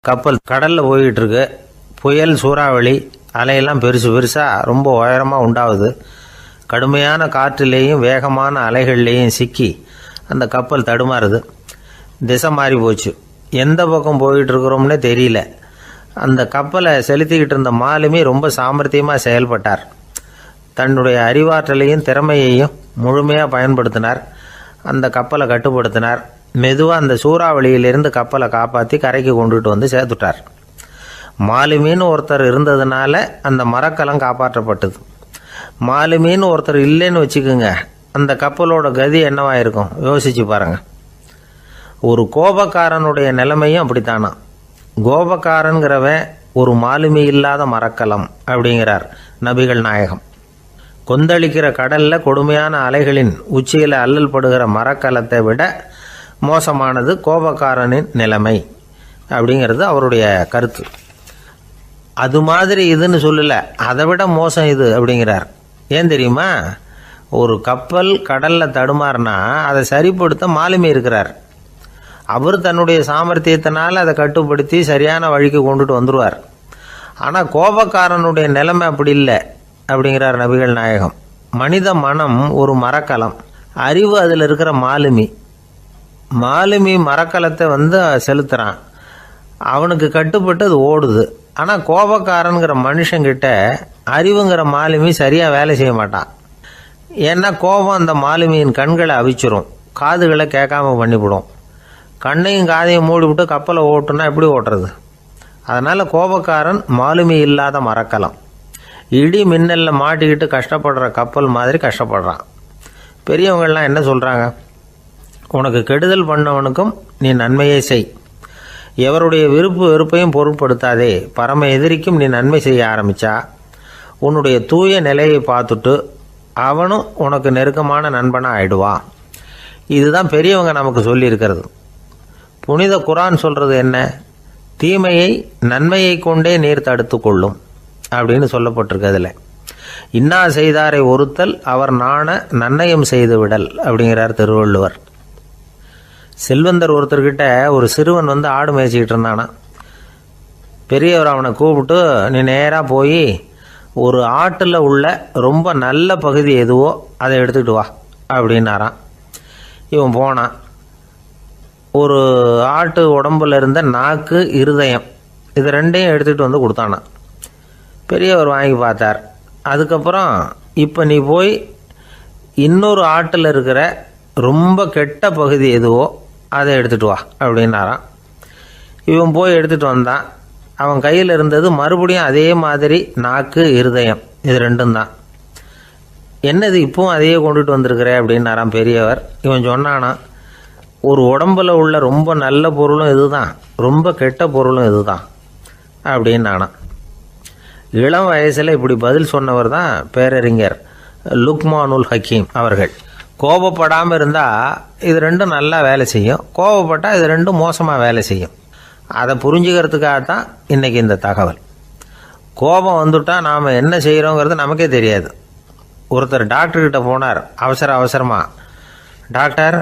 கப்பல் கடலில் போய்கிட்டு இருக்கு. புயல், சூறாவளி, அலையெல்லாம் பெருசு பெருசாக ரொம்ப உயரமாக உண்டாகுது. கடுமையான காற்றுலேயும் வேகமான அலைகள்லேயும் சிக்கி அந்த கப்பல் தடுமாறுது. திசை மாறி போச்சு. எந்த பக்கம் போயிட்டு இருக்கிறோம்னே தெரியல. அந்த கப்பலை செலுத்திக்கிட்டு இருந்த மாலுமி ரொம்ப சாமர்த்தியமாக செயல்பட்டார். தன்னுடைய அறிவாற்றலையும் திறமையையும் முழுமையாக பயன்படுத்தினார். அந்த கப்பலை கட்டுப்படுத்தினார். மெதுவாக அந்த சூறாவளியிலிருந்து கப்பலை காப்பாற்றி கரைக்கு கொண்டுட்டு வந்து சேர்த்துட்டார். மாலுமின்னு ஒருத்தர் இருந்ததுனால அந்த மரக்கலம் காப்பாற்றப்பட்டது. மாலுமின்னு ஒருத்தர் இல்லைன்னு வச்சுக்கோங்க, அந்த கப்பலோட கதி என்னவா இருக்கும் யோசிச்சு பாருங்க. ஒரு கோபக்காரனுடைய நிலைமையும் அப்படித்தானா. கோபக்காரன்கிறவன் ஒரு மாலுமி இல்லாத மரக்கலம் அப்படிங்கிறார் நபிகள் நாயகம். கொந்தளிக்கிற கடல்ல கொடுமையான அலைகளின் உச்சியில் அல்லல் படுகிற மரக்கலத்தை விட மோசமானது கோபக்காரனின் நிலைமை அப்படிங்கிறது அவருடைய கருத்து. அது மாதிரி இதுன்னு சொல்லல, அதை விட மோசம் இது அப்படிங்கிறார். ஏன் தெரியுமா? ஒரு கப்பல் கடல்ல தடுமாறினா அதை சரிப்படுத்த மாலுமி இருக்கிறார். அவர் தன்னுடைய சாமர்த்தியத்தினால் அதை கட்டுப்படுத்தி சரியான வழிக்கு கொண்டுட்டு வந்துடுவார். ஆனால் கோபக்காரனுடைய நிலைமை அப்படி இல்லை அப்படிங்கிறார் நபிகள் நாயகம். மனித மனம் ஒரு மரக்கலம், அறிவு அதில் இருக்கிற மாலுமி. மாலுமி மரக்கலத்தை செலுத்துகிறான், அவனுக்கு கட்டுப்பட்டு அது ஓடுது. ஆனால் கோபக்காரனுங்கிற மனுஷங்கிட்ட அறிவுங்கிற மாலுமி சரியாக வேலை செய்ய மாட்டான். ஏன்னா கோபம் அந்த மாலுமியின் கண்களை அவிச்சிரும், காதுகளை கேட்காம பண்ணிவிடும். கண்ணையும் காதையும் மூடிவிட்டு கப்பலை ஓட்டுனா எப்படி ஓட்டுறது? அதனால் கோபக்காரன் மாலுமி இல்லாத மரக்கலம். இடி மின்னலில் மாட்டிக்கிட்டு கஷ்டப்படுற கப்பல் மாதிரி கஷ்டப்படுறான். பெரியவங்கள்லாம் என்ன சொல்கிறாங்க? உனக்கு கெடுதல் பண்ணவனுக்கும் நீ நன்மையை செய், எவருடைய விருப்பு வெறுப்பையும் பொருட்படுத்தாதே. பரம எதிரிக்கும் நீ நன்மை செய்ய ஆரம்பித்தா உன்னுடைய தூய நிலையை பார்த்துட்டு அவனும் உனக்கு நெருக்கமான நண்பனாக ஆயிடுவான். இதுதான் பெரியவங்க நமக்கு சொல்லியிருக்கிறது. புனித குரான் சொல்கிறது என்ன? தீமையை நன்மையை கொண்டே நீர் தடுத்து கொள்ளும் அப்படின்னு சொல்லப்பட்டிருக்கு. அதில் இன்னா செய்தாரை ஒருத்தல் அவர் நாண நன்னயம் செய்து விடல் அப்படிங்கிறார் திருவள்ளுவர். செல்வந்தர் ஒருத்தர்கிட்ட ஒரு சிறுவன் ஆடு மேய்ச்சிக்கிட்டு இருந்தானா. பெரியவர் அவனை கூப்பிட்டு, நீ நேராக போய் ஒரு ஆட்டில் உள்ள ரொம்ப நல்ல பகுதி எதுவோ அதை எடுத்துக்கிட்டு வா அப்படின்னாரான். இவன் போனான். ஒரு ஆட்டு உடம்புல இருந்த நாக்கு, இருதயம், இது ரெண்டையும் எடுத்துகிட்டு வந்து கொடுத்தானான். பெரியவர் வாங்கி பார்த்தார். அதுக்கப்புறம் இப்போ நீ போய் இன்னொரு ஆட்டில் இருக்கிற ரொம்ப கெட்ட பகுதி எதுவோ அதை எடுத்துகிட்டு வா அப்படின்னாரான். இவன் போய் எடுத்துகிட்டு வந்தான். அவன் கையில் இருந்தது மறுபடியும் அதே மாதிரி நாக்கு, இருதயம், இது ரெண்டும் தான். என்னது இப்பவும் அதையே கொண்டுட்டு வந்திருக்கிற அப்படின்னாரான் பெரியவர். இவன் சொன்னானா, ஒரு உடம்புல உள்ள ரொம்ப நல்ல பொருளும் இதுதான், ரொம்ப கெட்ட பொருளும் இதுதான் அப்படின்னானா. இளம் வயசில் இப்படி பதில் சொன்னவர் தான் பேரறிஞர் லுக்மானுல் ஹக்கீம் அவர்கள். கோபப்படாமல் இருந்தால் இது ரெண்டும் நல்லா வேலை செய்யும், கோபப்பட்டால் இது ரெண்டும் மோசமாக வேலை செய்யும். அதை புரிஞ்சுக்கிறதுக்காகத்தான் இன்றைக்கி இந்த தகவல். கோபம் வந்துட்டால் நாம் என்ன செய்கிறோங்கிறது நமக்கே தெரியாது. ஒருத்தர் டாக்டர்கிட்ட போனார் அவசரமாக. டாக்டர்,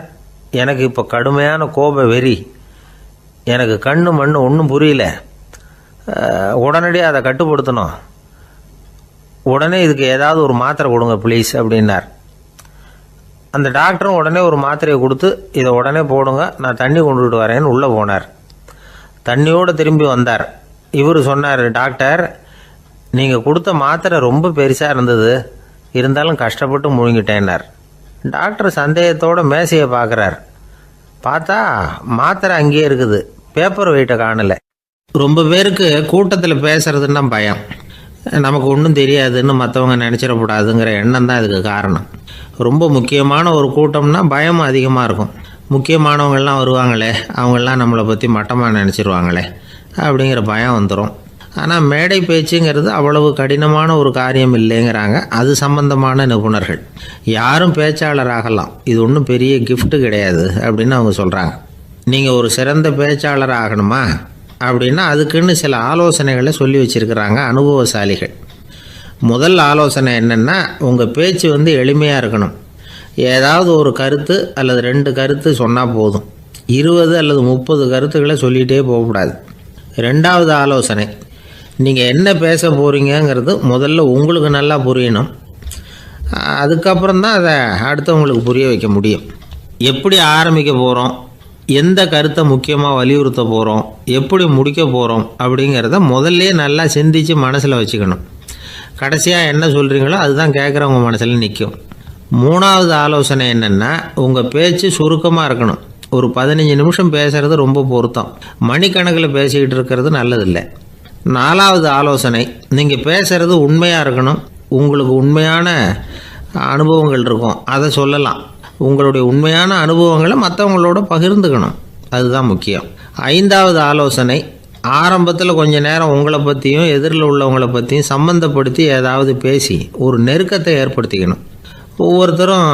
எனக்கு இப்போ கடுமையான கோப வெறி, எனக்கு கண்ணு மண்ணு ஒன்றும் புரியல, உடனடியாக அதை கட்டுப்படுத்தணும், உடனே இதுக்கு ஏதாவது ஒரு மாத்திரை கொடுங்க ப்ளீஸ் அப்படின்னார். அந்த டாக்டரும் உடனே ஒரு மாத்திரையை கொடுத்து, இதை உடனே போடுங்க, நான் தண்ணி கொண்டுகிட்டு வரேன்னு உள்ளே போனார். தண்ணியோடு திரும்பி வந்தார். இவர் சொன்னார், டாக்டர், நீங்கள் கொடுத்த மாத்திரை ரொம்ப பெருசாக இருந்தது, இருந்தாலும் கஷ்டப்பட்டு முழுங்கிட்டேன்னார். டாக்டர் சந்தேகத்தோடு மேசையை பார்க்குறார். பார்த்தா மாத்திரை அங்கேயே இருக்குது, பேப்பர் வெயிட்டை காணலை. ரொம்ப பேருக்கு கூட்டத்தில் பேசுறதுன்னா பயம், நமக்கு ஒன்றும் தெரியாதுன்னு மற்றவங்க நினச்சிடக்கூடாதுங்கிற எண்ணம் தான் இதுக்கு காரணம். ரொம்ப முக்கியமான ஒரு கூட்டம்னா பயம் அதிகமாக இருக்கும். முக்கியமானவங்கள்லாம் வருவாங்களே, அவங்களாம் நம்மளை பற்றி மட்டமாக நினச்சிருவாங்களே அப்படிங்கிற பயம் வந்துடும். ஆனால் மேடை பேச்சுங்கிறது அவ்வளவு கடினமான ஒரு காரியம் இல்லைங்கிறாங்க அது சம்பந்தமான நிபுணர்கள். யாரும் பேச்சாளர் ஆகலாம், இது ஒன்றும் பெரிய கிஃப்ட்டு கிடையாது அப்படின்னு அவங்க சொல்கிறாங்க. நீங்கள் ஒரு சிறந்த பேச்சாளர் ஆகணுமா அப்படின்னா அதுக்குன்னு சில ஆலோசனைகளை சொல்லி வச்சுருக்கிறாங்க அனுபவசாலிகள். முதல் ஆலோசனை என்னென்னா, உங்கள் பேச்சு எளிமையாக இருக்கணும். ஏதாவது ஒரு கருத்து அல்லது 2 கருத்து சொன்னால் போதும். 20 அல்லது 30 கருத்துக்களை சொல்லிகிட்டே போகக்கூடாது. ரெண்டாவது ஆலோசனை, நீங்கள் என்ன பேச போகிறீங்கிறது முதல்ல உங்களுக்கு நல்லா புரியணும். அதுக்கப்புறம் தான் அதை அடுத்தவங்களுக்கு புரிய வைக்க முடியும். எப்படி ஆரம்பிக்க போகிறோம், எந்த கருத்தை முக்கியமாக வலியுறுத்த போகிறோம், எப்படி முடிக்க போகிறோம் அப்படிங்கிறத முதல்ல நல்லா சிந்தித்து மனசில் வச்சுக்கணும். கடைசியாக என்ன சொல்கிறீங்களோ அதுதான் கேட்குறவங்க மனசில் நிற்கும். மூணாவது ஆலோசனை என்னென்னா, உங்கள் பேச்சு சுருக்கமாக இருக்கணும். ஒரு 15 நிமிஷம் பேசுகிறது ரொம்ப பொருத்தம். மணிக்கணக்கில் பேசிக்கிட்டு இருக்கிறது நல்லதில்லை. நாலாவது ஆலோசனை, நீங்கள் பேசுகிறது உண்மையாக இருக்கணும். உங்களுக்கு உண்மையான அனுபவங்கள் இருக்கும், அதை சொல்லலாம். உங்களுடைய உண்மையான அனுபவங்களை மற்றவங்களோட பகிர்ந்துக்கணும், அதுதான் முக்கியம். ஐந்தாவது ஆலோசனை, ஆரம்பத்தில் கொஞ்ச நேரம் உங்களை பற்றியும் எதிரில் உள்ளவங்களை பற்றியும் சம்மந்தப்படுத்தி ஏதாவது பேசி ஒரு நெருக்கத்தை ஏற்படுத்திக்கணும். ஒவ்வொருத்தரும்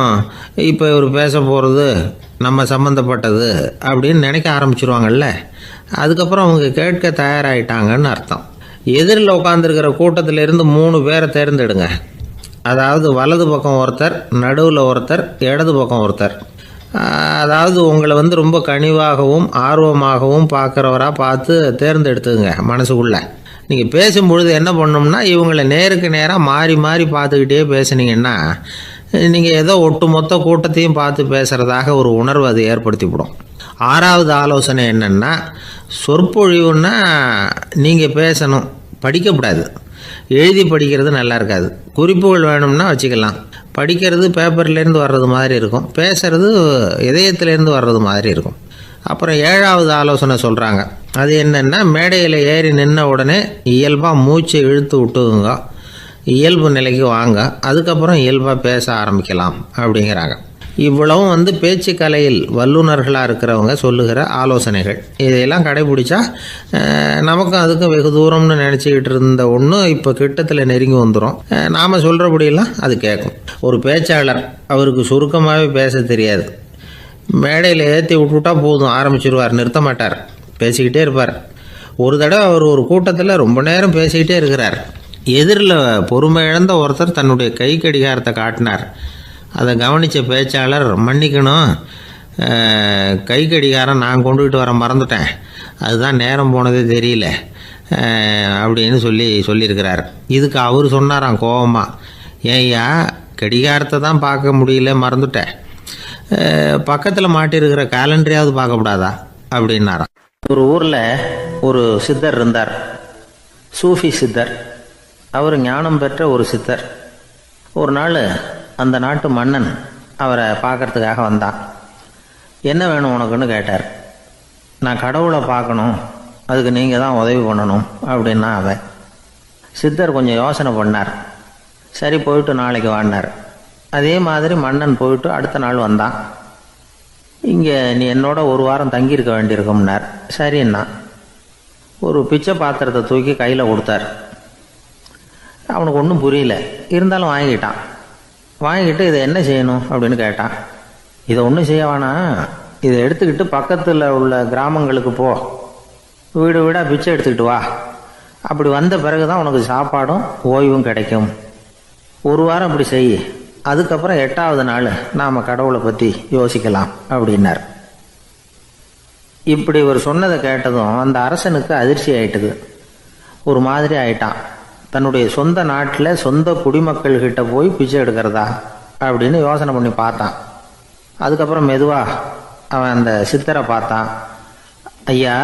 இப்போ இவர் பேச போகிறது நம்ம சம்மந்தப்பட்டது அப்படின்னு நினைக்க ஆரம்பிச்சிருவாங்கல்ல, அதுக்கப்புறம் அவங்க கேட்க தயாராகிட்டாங்கன்னு அர்த்தம். எதிரில் உட்காந்துருக்கிற கூட்டத்திலேருந்து 3 பேரை தேர்ந்தெடுங்க. அதாவது வலது பக்கம் ஒருத்தர், நடுவில் ஒருத்தர், இடது பக்கம் ஒருத்தர். அதாவது உங்களை ரொம்ப கனிவாகவும் ஆர்வமாகவும் பார்க்குறவராக பார்த்து தேர்ந்தெடுத்துங்க. மனசுக்குள்ளே நீங்கள் பேசும்பொழுது என்ன பண்ணணும்னா, இவங்களை நேருக்கு நேராக மாறி மாறி பார்த்துக்கிட்டே பேசுனீங்கன்னா நீங்கள் ஏதோ ஒட்டுமொத்த கூட்டத்தையும் பார்த்து பேசுகிறதாக ஒரு உணர்வு அது ஏற்படுத்திவிடும். ஆறாவது ஆலோசனை என்னென்னா, சொற்பொழிவுன்னா நீங்கள் பேசணும், படிக்கக்கூடாது. எழுதி படிக்கிறது நல்லா இருக்காது. குறிப்புகள் வேணும்னா வச்சுக்கலாம். படிக்கிறது பேப்பர்லேருந்து வர்றது மாதிரி இருக்கும், பேசுகிறது இதயத்திலேருந்து வர்றது மாதிரி இருக்கும். அப்புறம் ஏழாவது ஆலோசனை சொல்கிறாங்க. அது என்னென்னா, மேடையில் ஏறி நின்ன உடனே இயல்பாக மூச்சை இழுத்து விட்டுங்க, இயல்பு நிலைக்கு வாங்க, அதுக்கப்புறம் இயல்பாக பேச ஆரம்பிக்கலாம் அப்படிங்கிறாங்க. இவ்வளவும் பேச்சு கலையில் வல்லுநர்களாக இருக்கிறவங்க சொல்லுகிற ஆலோசனைகள். இதையெல்லாம் கடைபிடிச்சா நமக்கும் அதுக்கும் வெகு தூரம்னு நினச்சிக்கிட்டு இருந்த ஒன்று இப்போ கிட்டத்தில் நெருங்கி வந்துடும். நாம் சொல்கிறபடியெல்லாம் அது கேட்கும். ஒரு பேச்சாளர், அவருக்கு சுருக்கமாகவே பேச தெரியாது. மேடையில் ஏற்றி விட்டுவிட்டா போதும், ஆரம்பிச்சிருவார், நிறுத்த மாட்டார், பேசிக்கிட்டே இருப்பார். ஒரு தடவை அவர் ஒரு கூட்டத்தில் ரொம்ப நேரம் பேசிக்கிட்டே இருக்கிறார். எதிரில் பொறுமை இழந்த ஒருத்தர் தன்னுடைய கை கடிகாரத்தை காட்டினார். அதை கவனித்த பேச்சாளர், மன்னிக்கணும், கை கடிகாரம் நான் கொண்டுகிட்டு வர மறந்துட்டேன், அதுதான் நேரம் போனதே தெரியல அப்படின்னு சொல்லியிருக்கிறார். இதுக்கு அவர் சொன்னாராம் கோபமாக, ஏய்யா கடிகாரத்தை தான் பார்க்க முடியல, மறந்துட்டேன், பக்கத்தில் மாட்டிருக்கிற கேலண்டரையாவது பார்க்கக்கூடாதா அப்படின்னாராம். ஒரு ஊரில் ஒரு சித்தர் இருந்தார், சூஃபி சித்தர். அவர் ஞானம் பெற்ற ஒரு சித்தர். ஒரு நாள் அந்த நாட்டு மன்னன் அவரை பார்க்கறதுக்காக வந்தான். என்ன வேணும் உனக்குன்னு கேட்டார். நான் கடவுளை பார்க்கணும், அதுக்கு நீங்கள் தான் உதவி பண்ணணும் அப்படின்னா அவன். சித்தர் கொஞ்சம் யோசனை பண்ணார். சரி, போயிட்டு நாளைக்கு வாடினார். அதே மாதிரி மன்னன் போயிட்டு அடுத்த நாள் வந்தான். இங்கே நீ என்னோட ஒரு வாரம் தங்கியிருக்க வேண்டியிருக்கும்னார். சரின்னா ஒரு பிச்சை பாத்திரத்தை தூக்கி கையில் கொடுத்தார். அவனுக்கு ஒன்றும் புரியல, இருந்தாலும் வாங்கிக்கிட்டான். வாங்கிக்கிட்டு இதை என்ன செய்யணும் அப்படின்னு கேட்டான். இதை ஒன்றும் செய்ய வேணாம், இதை எடுத்துக்கிட்டு பக்கத்தில் உள்ள கிராமங்களுக்கு போ, வீடு வீடாக பிச்சை எடுத்துக்கிட்டு வா, அப்படி வந்த பிறகு தான் உனக்கு சாப்பாடும் ஓய்வும் கிடைக்கும். ஒரு வாரம் அப்படி செய், அதுக்கப்புறம் 8வது நாள் நாம் கடவுளை பற்றி யோசிக்கலாம் அப்படின்னார். இப்படி இவர் சொன்னதை கேட்டதும் அந்த அரசனுக்கு அதிர்ச்சி ஆயிட்டுது. ஒரு மாதிரி ஆயிட்டான். தன்னுடைய சொந்த நாட்டில் சொந்த குடிமக்கள்கிட்ட போய் பிச்சை எடுக்கிறதா அப்படின்னு யோசனை பண்ணி பார்த்தான். அதுக்கப்புறம் மெதுவாக அவன் அந்த சித்தரை பார்த்தான். ஐயா,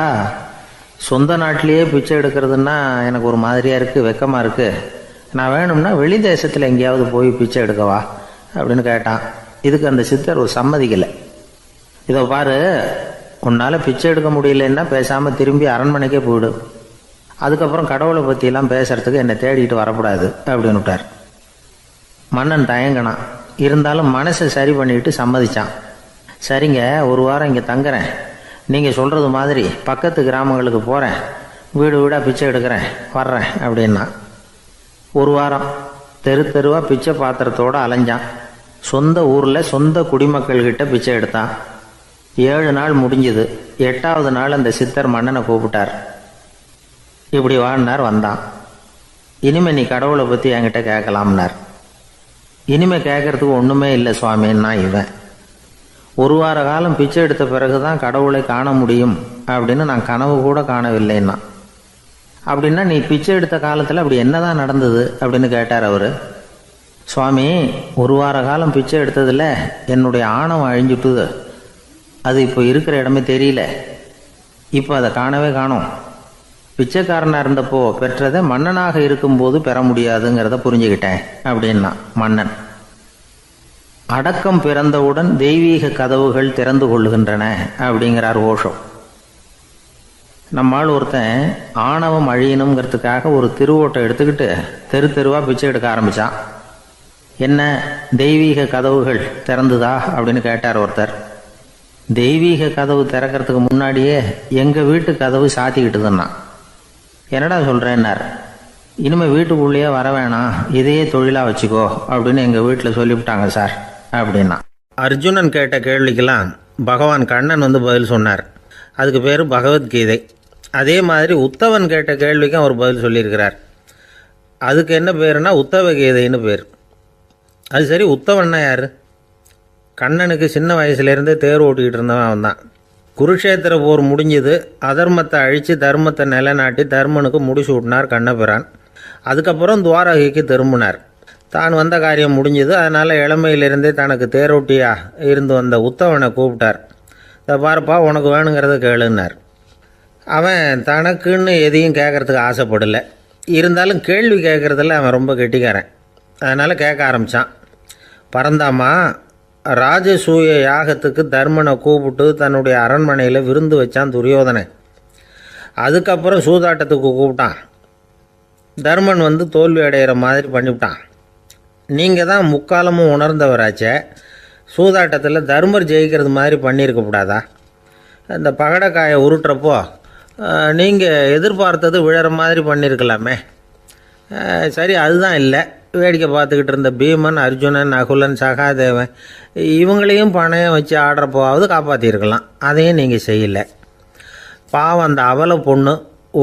சொந்த நாட்டிலேயே பிச்சை எடுக்கிறதுன்னா எனக்கு ஒரு மாதிரியாக இருக்குது, வெக்கமாக இருக்குது, நான் வேணும்னா வெளி தேசத்தில் எங்கேயாவது போய் பிச்சை எடுக்கவா அப்படின்னு கேட்டான். இதுக்கு அந்த சித்தர் ஒரு சம்மதிக்கலை. இதை பாரு, உன்னால் பிச்சை எடுக்க முடியலன்னா பேசாமல் திரும்பி அரண்மனைக்கே போயிடு, அதுக்கப்புறம் கடவுளை பற்றியெல்லாம் பேசுறதுக்கு என்னை தேடிட்டு வரக்கூடாது அப்படின்னு விட்டார். மன்னன் தயங்கினான், இருந்தாலும் மனசை சரி பண்ணிட்டு சம்மதிச்சான். சரிங்க, ஒரு வாரம் இங்கே தங்குறேன், நீங்கள் சொல்கிறது மாதிரி பக்கத்து கிராமங்களுக்கு போகிறேன், வீடு வீடாக பிச்சை எடுக்கிறேன், வர்றேன் அப்படின்னா. ஒரு வாரம் தெரு தெருவாக பிச்சை பாத்திரத்தோடு அலைஞ்சான். சொந்த ஊரில் சொந்த குடிமக்கள்கிட்ட பிச்சை எடுத்தான். 7 நாள் முடிஞ்சுது. 8வது நாள் அந்த சித்தர் மன்னனை கூப்பிட்டார். இப்படி வாழ்னார், வந்தான். இனிமே நீ கடவுளை பற்றி என்கிட்ட கேட்கலாம்னார். இனிமே கேட்கறதுக்கு ஒன்றுமே இல்லை சுவாமின்னா இவன். ஒரு வார காலம் பிச்சை எடுத்த பிறகு தான் கடவுளை காண முடியும் அப்படின்னு நான் கனவு கூட காணவில்லைன்னா. அப்படின்னா நீ பிச்சை எடுத்த காலத்தில் அப்படி என்னதான் நடந்தது அப்படின்னு கேட்டார் அவர். சுவாமி, ஒரு வார காலம் பிச்சை எடுத்ததில் என்னுடைய ஆணவம் அழிஞ்சுட்டுது. அது இப்போ இருக்கிற இடமே தெரியல. இப்போ அதை காணவே காணோம். பிச்சைக்காரனாக இருந்தப்போ பெற்றதை மன்னனாக இருக்கும்போது பெற முடியாதுங்கிறத புரிஞ்சுக்கிட்டேன் அப்படின்னா மன்னன். அடக்கம் பிறந்தவுடன் தெய்வீக கதவுகள் திறந்து கொள்ளுகின்றன அப்படிங்கிறார் ஓஷோ. நம்மால் ஒருத்தன் ஆணவம் அழியணுங்கிறதுக்காக ஒரு திருவோட்டை எடுத்துக்கிட்டு தெரு தெருவாக பிச்சை எடுக்க ஆரம்பித்தான். என்ன, தெய்வீக கதவுகள் திறந்துதா அப்படின்னு கேட்டார் ஒருத்தர். தெய்வீக கதவு திறக்கிறதுக்கு முன்னாடியே எங்கள் வீட்டு கதவு சாத்திக்கிட்டுதுன்னா. என்னடா சொல்கிறேன்னார். இனிமேல் வீட்டுக்குள்ளேயே வர வேணாம், இதையே தொழிலாக வச்சுக்கோ அப்படின்னு எங்கள் வீட்டில் சொல்லிவிட்டாங்க சார் அப்படின்னா. அர்ஜுனன் கேட்ட கேள்விக்கெல்லாம் பகவான் கண்ணன் பதில் சொன்னார். அதுக்கு பேர் பகவத்கீதை. அதே மாதிரி உத்தவன் கேட்ட கேள்விக்கும் அவர் பதில் சொல்லியிருக்கிறார். அதுக்கு என்ன பேருனா உத்தவ கீதைன்னு பேர். அது சரி, உத்தவன்னா யார்? கண்ணனுக்கு சின்ன வயசுலேருந்தே தேர் ஓட்டிக்கிட்டு இருந்தவன் அவன் தான். குருஷேத்திர போர் முடிஞ்சது. அதர்மத்தை அழித்து தர்மத்தை நிலைநாட்டி தர்மனுக்கு முடிச்சு விட்டினார் கண்ணபிரான். அதுக்கப்புறம் துவாரகைக்கு திரும்பினார். தான் வந்த காரியம் முடிஞ்சது. அதனால் இளமையிலிருந்தே தனக்கு தேரோட்டியாக இருந்து வந்த உத்தவனை கூப்பிட்டார். இதை பாருப்பா, உனக்கு வேணுங்கிறத கேளுன்னார். அவன் தனக்குன்னு எதையும் கேட்குறதுக்கு ஆசைப்படலை. இருந்தாலும் கேள்வி கேட்குறதில் அவன் ரொம்ப கெட்டிக்காரன். அதனால் கேட்க ஆரம்பித்தான். பரந்தாமா, ராஜசூய யாகத்துக்கு தர்மனை கூப்பிட்டு தன்னுடைய அரண்மனையில் விருந்து வச்சான் துரியோதனை. அதுக்கப்புறம் சூதாட்டத்துக்கு கூப்பிட்டான். தர்மன் தோல்வி அடைகிற மாதிரி பண்ணிவிட்டான். நீங்கள் தான் முக்காலமும் உணர்ந்தவராச்சே, சூதாட்டத்தில் தர்மர் ஜெயிக்கிறது மாதிரி பண்ணியிருக்கக்கூடாதா? அந்த பகடக்காயை உருட்டுறப்போ நீங்கள் எதிர்பார்த்தது விழற மாதிரி பண்ணியிருக்கலாமே. சரி, அதுதான் இல்லை. வேடிக்கை பார்த்துக்கிட்டு இருந்த பீமன், அர்ஜுனன், நகுலன், சகாதேவன் இவங்களையும் பணையம் வச்சு ஆடுறப்போவாவது காப்பாற்றிருக்கலாம். அதையும் நீங்கள் செய்யலை. பாவம், அந்த அவல பொண்ணு,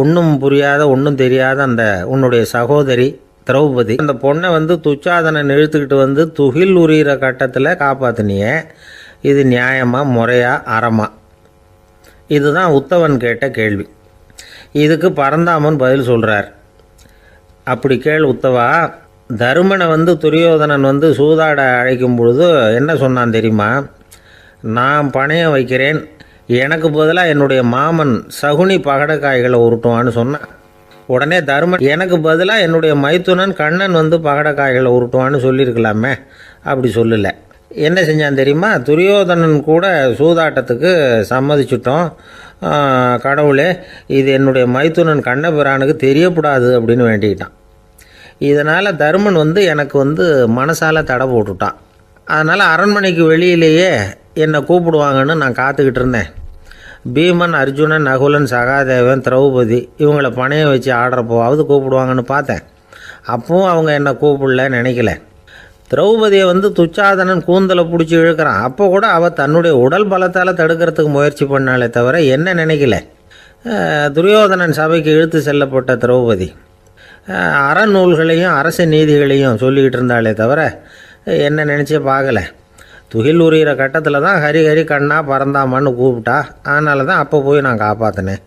ஒன்றும் புரியாத ஒன்றும் தெரியாத அந்த உன்னுடைய சகோதரி திரௌபதி, அந்த பொண்ணை துச்சாதனன் இழுத்துக்கிட்டு துகில் உரிகிற கட்டத்தில் காப்பாற்றினியே. இது நியாயமா, முறையா, அறமா? இதுதான் உத்தவன் கேட்ட கேள்வி. இதுக்கு பரந்தாமன் பதில் சொல்கிறார். அப்படி கேள் உத்தவா. தருமனை துரியோதனன் சூதாட அழைக்கும் பொழுது என்ன சொன்னான் தெரியுமா? நான் பணையம் வைக்கிறேன், எனக்கு பதிலாக என்னுடைய மாமன் சகுனி பகடக்காய்களை உருட்டுவான்னு சொன்னான். உடனே தருமன், எனக்கு பதிலாக என்னுடைய மைத்துனன் கண்ணன் பகடக்காய்களை உருட்டுவான்னு சொல்லியிருக்கலாமே. அப்படி சொல்லலை. என்ன செஞ்சான் தெரியுமா? துரியோதனன் கூட சூதாட்டத்துக்கு சம்மதிச்சிட்டோம். கடவுளே, இது என்னுடைய மைத்துனன் கண்ணபிரானுக்கு தெரியக்கூடாது அப்படின்னு வேண்டிக்கிட்டான். இதனால் தருமன் எனக்கு மனசால் தடை போட்டுட்டான். அதனால் அரண்மனைக்கு வெளியிலேயே என்னை கூப்பிடுவாங்கன்னு நான் காத்துக்கிட்டு இருந்தேன். பீமன், அர்ஜுனன், நகுலன், சகாதேவன், திரௌபதி இவங்களை பணையம் வச்சு ஆடுறப்போவாவது கூப்பிடுவாங்கன்னு பார்த்தேன். அப்பவும் அவங்க என்னை கூப்பிடல, நினைக்கல. திரௌபதியை துச்சாதனன் கூந்தலை பிடிச்சி இழுக்கிறான். அப்போ கூட அவள் தன்னுடைய உடல் பலத்தால் தடுக்கிறதுக்கு முயற்சி பண்ணாலே தவிர என்ன நினைக்கல. துரியோதனன் சபைக்கு இழுத்து செல்லப்பட்ட திரௌபதி அறநூல்களையும் அரச நீதிகளையும் சொல்லிக்கிட்டு இருந்தாலே தவிர என்ன நினச்சே பார்க்கலை. துகில் உரிகிற கட்டத்தில் தான் ஹரி ஹரி கண்ணா பரந்தாமன்னு கூப்பிட்டா. அதனால தான் அப்போ போய் நான் காப்பாற்றினேன்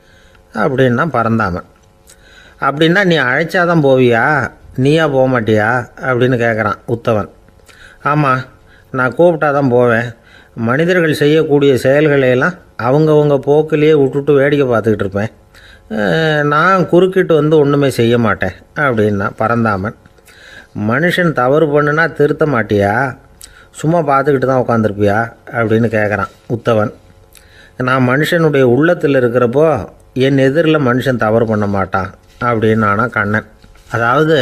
அப்படின்னா பரந்தாமன். அப்படின்னா நீ அழைச்சாதான் போவியா, நீயா போக மாட்டியா அப்படின்னு கேட்குறான் உத்தவன். ஆமாம், நான் கூப்பிட்டா தான் போவேன். மனிதர்கள் செய்யக்கூடிய செயல்களையெல்லாம் அவங்கவுங்க போக்கிலேயே விட்டுட்டு வேடிக்கை பார்த்துக்கிட்டு இருப்பேன். நான் குறுக்கிட்டு ஒன்றுமே செய்ய மாட்டேன் அப்படின்னா பரந்தாமன். மனுஷன் தவறு பண்ணுனா திருத்த மாட்டியா, சும்மா பார்த்துக்கிட்டு தான் உட்காந்துருப்பியா அப்படின்னு கேட்குறான் உத்தவன். நான் மனுஷனுடைய உள்ளத்தில் இருக்கிறப்போ என் எதிரில் மனுஷன் தவறு பண்ண மாட்டான் அப்படின்னு ஆனா கண்ணன். அதாவது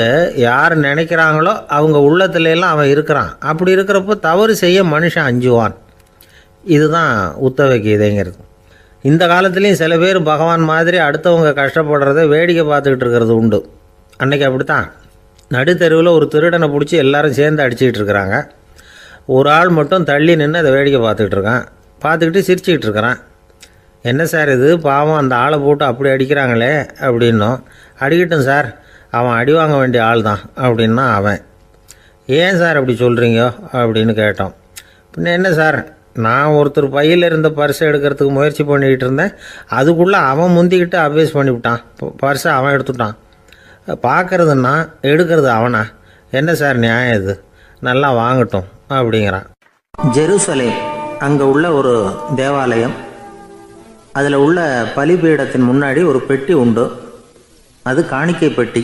யார் நினைக்கிறாங்களோ அவங்க உள்ளத்துலலாம் அவன் இருக்கிறான். அப்படி இருக்கிறப்போ தவறு செய்ய மனுஷன் அஞ்சுவான். இதுதான் உத்தவ கீதைங்கிறது. இந்த காலத்துலேயும் சில பேர் பகவான் மாதிரி அடுத்தவங்க கஷ்டப்படுறத வேடிக்கை பார்த்துக்கிட்டு இருக்கிறது உண்டு. அன்றைக்கி அப்படித்தான். நடுத்தெருவில் ஒரு திருடனை பிடிச்சி எல்லாரும் சேர்ந்து அடிச்சுக்கிட்டு இருக்கிறாங்க. ஒரு ஆள் மட்டும் தள்ளி நின்று அதை வேடிக்கை பார்த்துக்கிட்டு இருக்கான். பார்த்துக்கிட்டு சிரிச்சுக்கிட்டு இருக்கிறான். என்ன சார் இது, பாவம் அந்த ஆளை போட்டு அப்படி அடிக்கிறாங்களே அப்படின்னோம். அடிக்கட்டும் சார், அவன் அடி வாங்க வேண்டிய ஆள் தான் அப்படின்னா அவன். ஏன் சார் அப்படி சொல்கிறீங்க அப்படின்னு கேட்டோம். பின்ன என்ன சார், நான் ஒருத்தர் பையில் இருந்த பர்ஸை எடுக்கிறதுக்கு முயற்சி பண்ணிக்கிட்டு இருந்தேன். அதுக்குள்ளே அவன் முந்திக்கிட்டு அப்வேஸ் பண்ணிவிட்டான். பர்ஸை அவன் எடுத்துட்டான். பார்க்கறது நான், எடுக்கிறது அவனா? என்ன சார் நியாயம் இது? நல்லா வாங்கட்டும் அப்படிங்கிறான். ஜெருசலேம் அங்கே உள்ள ஒரு தேவாலயம். அதில் உள்ள பலிபீடத்தின் முன்னாடி ஒரு பெட்டி உண்டு. அது காணிக்கை பெட்டி.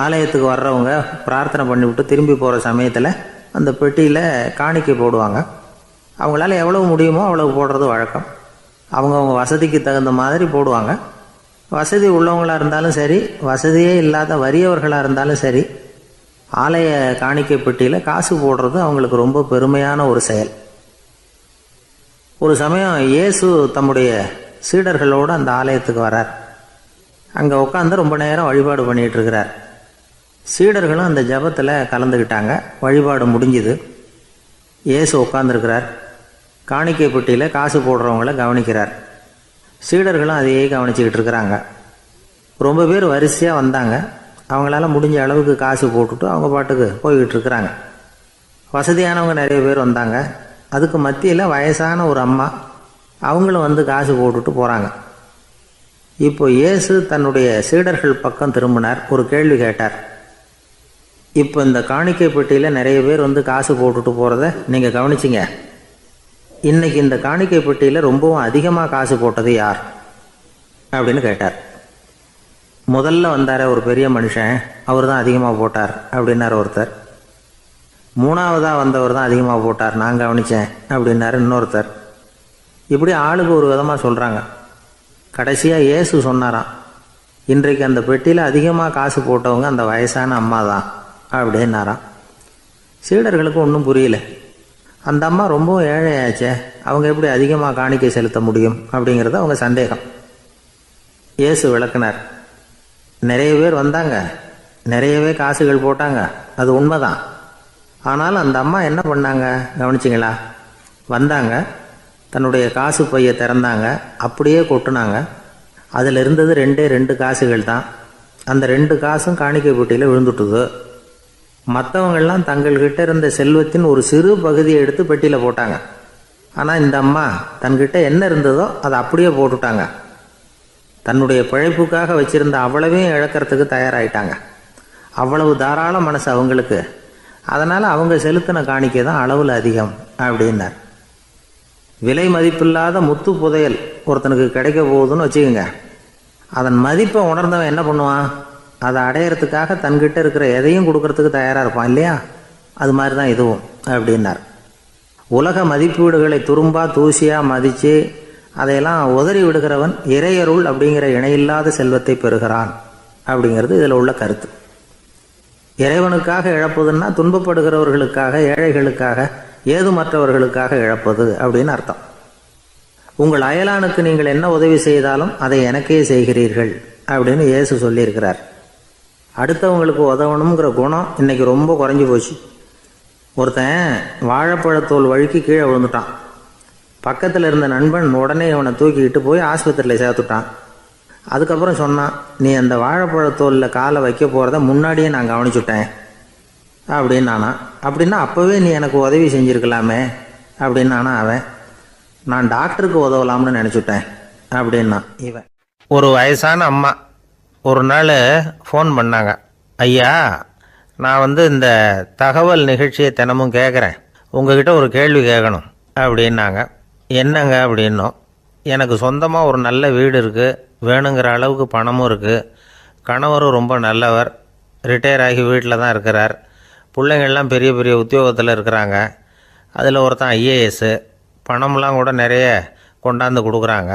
ஆலயத்துக்கு வர்றவங்க பிரார்த்தனை பண்ணிவிட்டு திரும்பி போகிற சமயத்தில் அந்த பெட்டியில் காணிக்கை போடுவாங்க. அவங்களால எவ்வளவு முடியுமோ அவ்வளவு போடுறது வழக்கம். அவங்கவுங்க வசதிக்கு தகுந்த மாதிரி போடுவாங்க. வசதி உள்ளவங்களாக இருந்தாலும் சரி, வசதியே இல்லாத வறியவர்களாக இருந்தாலும் சரி, ஆலய காணிக்கை பெட்டியில் காசு போடுறது அவங்களுக்கு ரொம்ப பெருமையான ஒரு செயல். ஒரு சமயம் இயேசு தம்முடைய சீடர்களோடு அந்த ஆலயத்துக்கு வரார். அங்கே உட்காந்து ரொம்ப நேரம் வழிபாடு பண்ணிகிட்டு இருக்கிறார். சீடர்களும் அந்த ஜபத்தில் கலந்துக்கிட்டாங்க. வழிபாடு முடிஞ்சுது. இயேசு உட்காந்துருக்கிறார். காணிக்கை பெட்டியில் காசு போடுறவங்கள கவனிக்கிறார். சீடர்களும் அதையே கவனிச்சுக்கிட்டு இருக்கிறாங்க. ரொம்ப பேர் வரிசையாக வந்தாங்க. அவங்களால முடிஞ்ச அளவுக்கு காசு போட்டுட்டு அவங்க பாட்டுக்கு போய்கிட்டு இருக்கிறாங்க. வசதியானவங்க நிறைய பேர் வந்தாங்க. அதுக்கு மத்தியில் வயசான ஒரு அம்மா, அவங்களும் வந்து காசு போட்டுட்டு போகிறாங்க. இப்போ இயேசு தன்னுடைய சீடர்கள் பக்கம் திரும்பினார். ஒரு கேள்வி கேட்டார். இப்போ இந்த காணிக்கை பெட்டியில் நிறைய பேர் வந்து காசு போட்டுட்டு போகிறத நீங்கள் கவனிச்சிங்க. இன்றைக்கி இந்த காணிக்கை பெட்டியில் ரொம்பவும் அதிகமாக காசு போட்டது யார் அப்படின்னு கேட்டார். முதல்ல வந்தார ஒரு பெரிய மனுஷன், அவர் தான் அதிகமாக போட்டார் அப்படின்னார் ஒருத்தர். மூணாவதாக வந்தவர் தான் அதிகமாக போட்டார், நான் கவனித்தேன் அப்படின்னாரு இன்னொருத்தர். இப்படி ஆளுக்கு ஒரு விதமாக சொல்கிறாங்க. கடைசியாக இயேசு சொன்னாராம், இன்றைக்கு அந்த பெட்டியில் அதிகமாக காசு போட்டவங்க அந்த வயசான அம்மா தான் அப்படின்னாராம். சீடர்களுக்கு ஒன்றும் புரியல. அந்த அம்மா ரொம்பவும் ஏழையாச்சே, அவங்க எப்படி அதிகமாக காணிக்கை செலுத்த முடியும் அப்படிங்கிறது அவங்க சந்தேகம். இயேசு விளக்குனார். நிறைய பேர் வந்தாங்க, நிறையவே காசுகள் போட்டாங்க, அது உண்மைதான். ஆனாலும் அந்த அம்மா என்ன பண்ணாங்க கவனிச்சிங்களா? வந்தாங்க, தன்னுடைய காசு பையை திறந்தாங்க, அப்படியே கொட்டுனாங்க. அதில் இருந்தது 2 காசுகள் தான். அந்த 2 காசும் காணிக்கை பெட்டியில் விழுந்துட்டுது. மற்றவங்கள்லாம் தங்கள்கிட்ட இருந்த செல்வத்தின் ஒரு சிறு பகுதியை எடுத்து பெட்டியில் போட்டாங்க. ஆனால் இந்த அம்மா தன்கிட்ட என்ன இருந்ததோ அதை அப்படியே போட்டுட்டாங்க. தன்னுடைய பிழைப்புக்காக வச்சுருந்த அவ்வளவையும் இழக்கிறதுக்கு தயாராகிட்டாங்க. அவ்வளவு தாராள மனசு அவங்களுக்கு. அதனால் அவங்க செலுத்தின காணிக்கை தான் அளவில் அதிகம் அப்படின்னார். விலை மதிப்பில்லாத முத்து புதையல் ஒருத்தனுக்கு கிடைக்க போகுதுன்னு வச்சுக்கோங்க. அதன் மதிப்பை உணர்ந்தவன் என்ன பண்ணுவான்? அதை அடையிறதுக்காக தன்கிட்ட இருக்கிற எதையும் கொடுக்கறதுக்கு தயாராக இருப்பான் இல்லையா? அது மாதிரி தான் இதுவும் அப்படின்னார். உலக மதிப்பீடுகளை துரும்பா தூசியாக மதித்து அதையெல்லாம் உதறி விடுகிறவன் இறையருள் அப்படிங்கிற இணையில்லாத செல்வத்தை பெறுகிறான் அப்படிங்கிறது இதில் உள்ள கருத்து. இறைவனுக்காக இழப்பதுன்னா துன்பப்படுகிறவர்களுக்காக, ஏழைகளுக்காக, ஏதுமற்றவர்களுக்காக இழப்பது அப்படின்னு அர்த்தம். உங்கள் அயலானுக்கு நீங்கள் என்ன உதவி செய்தாலும் அதை எனக்கே செய்கிறீர்கள் அப்படின்னு இயேசு சொல்லியிருக்கிறார். அடுத்தவங்களுக்கு உதவணுங்கிற குணம் இன்னைக்கு ரொம்ப குறைஞ்சி போச்சு. ஒருத்தன் வாழைப்பழத்தோல் வழுக்கி கீழே விழுந்துட்டான். பக்கத்தில் இருந்த நண்பன் உடனே இவனை தூக்கிக்கிட்டு போய் ஆஸ்பத்திரியில் சேர்த்துட்டான். அதுக்கப்புறம் சொன்னான், நீ அந்த வாழைப்பழத்தோலில் காலை வைக்க போகிறத முன்னாடியே நான் கவனிச்சுட்டேன் அப்படின்னானா. அப்படின்னா அப்போவே நீ எனக்கு உதவி செஞ்சுருக்கலாமே அப்படின்னானா அவன். நான் டாக்டருக்கு உதவலாம்னு நினச்சிட்டேன் அப்படின்னா இவன். ஒரு வயசான அம்மா ஒரு நாள் ஃபோன் பண்ணாங்க. ஐயா, நான் இந்த தகவல் நிகழ்ச்சியை தினமும் கேட்குறேன், உங்ககிட்ட ஒரு கேள்வி கேட்கணும் அப்படின்னாங்க. என்னங்க அப்படின்னோம். எனக்கு சொந்தமாக ஒரு நல்ல வீடு இருக்குது, வேணுங்கிற அளவுக்கு பணமும் இருக்குது, கணவரும் ரொம்ப நல்லவர், ரிட்டையர் ஆகி வீட்டில் தான் இருக்கிறார், பிள்ளைங்கள்லாம் பெரிய பெரிய உத்தியோகத்தில் இருக்கிறாங்க, அதில் ஒருத்தன் ஐஏஎஸ்ஸு, பணம்லாம் கூட நிறைய கொண்டாந்து கொடுக்குறாங்க.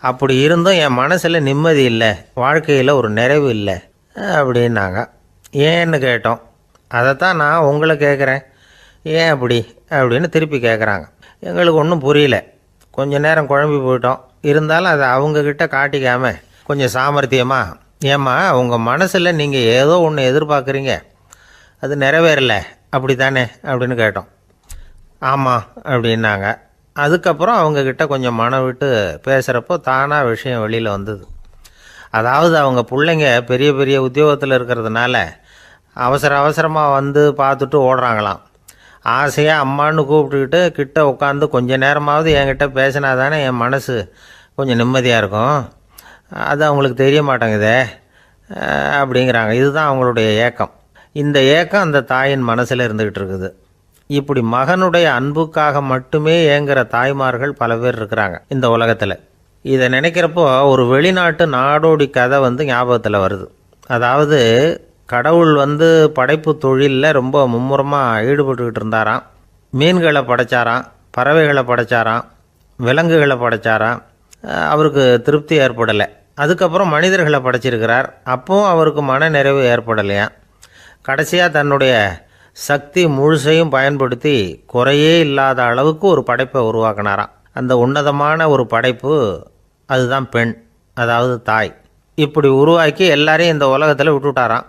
அப்படி இருந்தும் என் மனசில் நிம்மதி இல்லை, வாழ்க்கையில் ஒரு நிறைவு இல்லை அப்படின்னாங்க. ஏன்னு கேட்டோம். அதைத்தான் நான் உங்களை கேட்குறேன், ஏன் அப்படி அப்படின்னு திருப்பி கேட்குறாங்க. எங்களுக்கு ஒன்றும் புரியல. கொஞ்சம் நேரம் குழம்பி போயிட்டோம். இருந்தாலும் அதை அவங்கக்கிட்ட காட்டிக்காமல் கொஞ்சம் சாமர்த்தியமாக, ஏம்மா உங்கள் மனசில் நீங்கள் ஏதோ ஒன்று எதிர்பார்க்குறீங்க, அது நிறைவேறல அப்படி தானே அப்படின்னு கேட்டோம். ஆமாம் அப்படின்னாங்க. அதுக்கப்புறம் அவங்கக்கிட்ட கொஞ்சம் மனம் விட்டு பேசுகிறப்போ தானாக விஷயம் வெளியில் வந்தது. அதாவது அவங்க பிள்ளைங்க பெரிய பெரிய உத்தியோகத்தில் இருக்கிறதுனால அவசரமாக பார்த்துட்டு ஓடுறாங்களாம். ஆசையாக அம்மான்னு கூப்பிட்டுக்கிட்டு கிட்ட உட்காந்து கொஞ்ச நேரமாவது என்கிட்ட பேசினா தானே என் மனசு கொஞ்சம் நிம்மதியாக இருக்கும். அது அவங்களுக்கு தெரிய மாட்டேங்குதே அப்படிங்கிறாங்க. இதுதான் அவங்களுடைய ஏக்கம். இந்த ஏக்கம் அந்த தாயின் மனசில் இருந்துக்கிட்டு இருக்குது. இப்படி மகனுடைய அன்புக்காக மட்டுமே ஏங்குற தாய்மார்கள் பல பேர் இருக்கிறாங்க இந்த உலகத்தில். இதை நினைக்கிறப்போ ஒரு வெளிநாட்டு நாடோடி கதை ஞாபகத்தில் வருது. அதாவது கடவுள் படைப்பு தொழிலில் ரொம்ப மும்முரமாக ஈடுபட்டுக்கிட்டு இருந்தாராம். மீன்களை படைச்சாராம், பறவைகளை படைச்சாராம், விலங்குகளை படைச்சாராம். அவருக்கு திருப்தி ஏற்படலை. அதுக்கப்புறம் மனிதர்களை படைச்சிருக்கிறார். அப்பவும் அவருக்கு மன நிறைவு ஏற்படலையாம். கடைசியாக தன்னுடைய சக்தி முழுசையும் பயன்படுத்தி குறையே இல்லாத அளவுக்கு ஒரு படைப்பை உருவாக்கினாராம். அந்த உன்னதமான ஒரு படைப்பு அதுதான் பெண், அதாவது தாய். இப்படி உருவாக்கி எல்லாரையும் இந்த உலகத்தில் விட்டுவிட்டாராம்.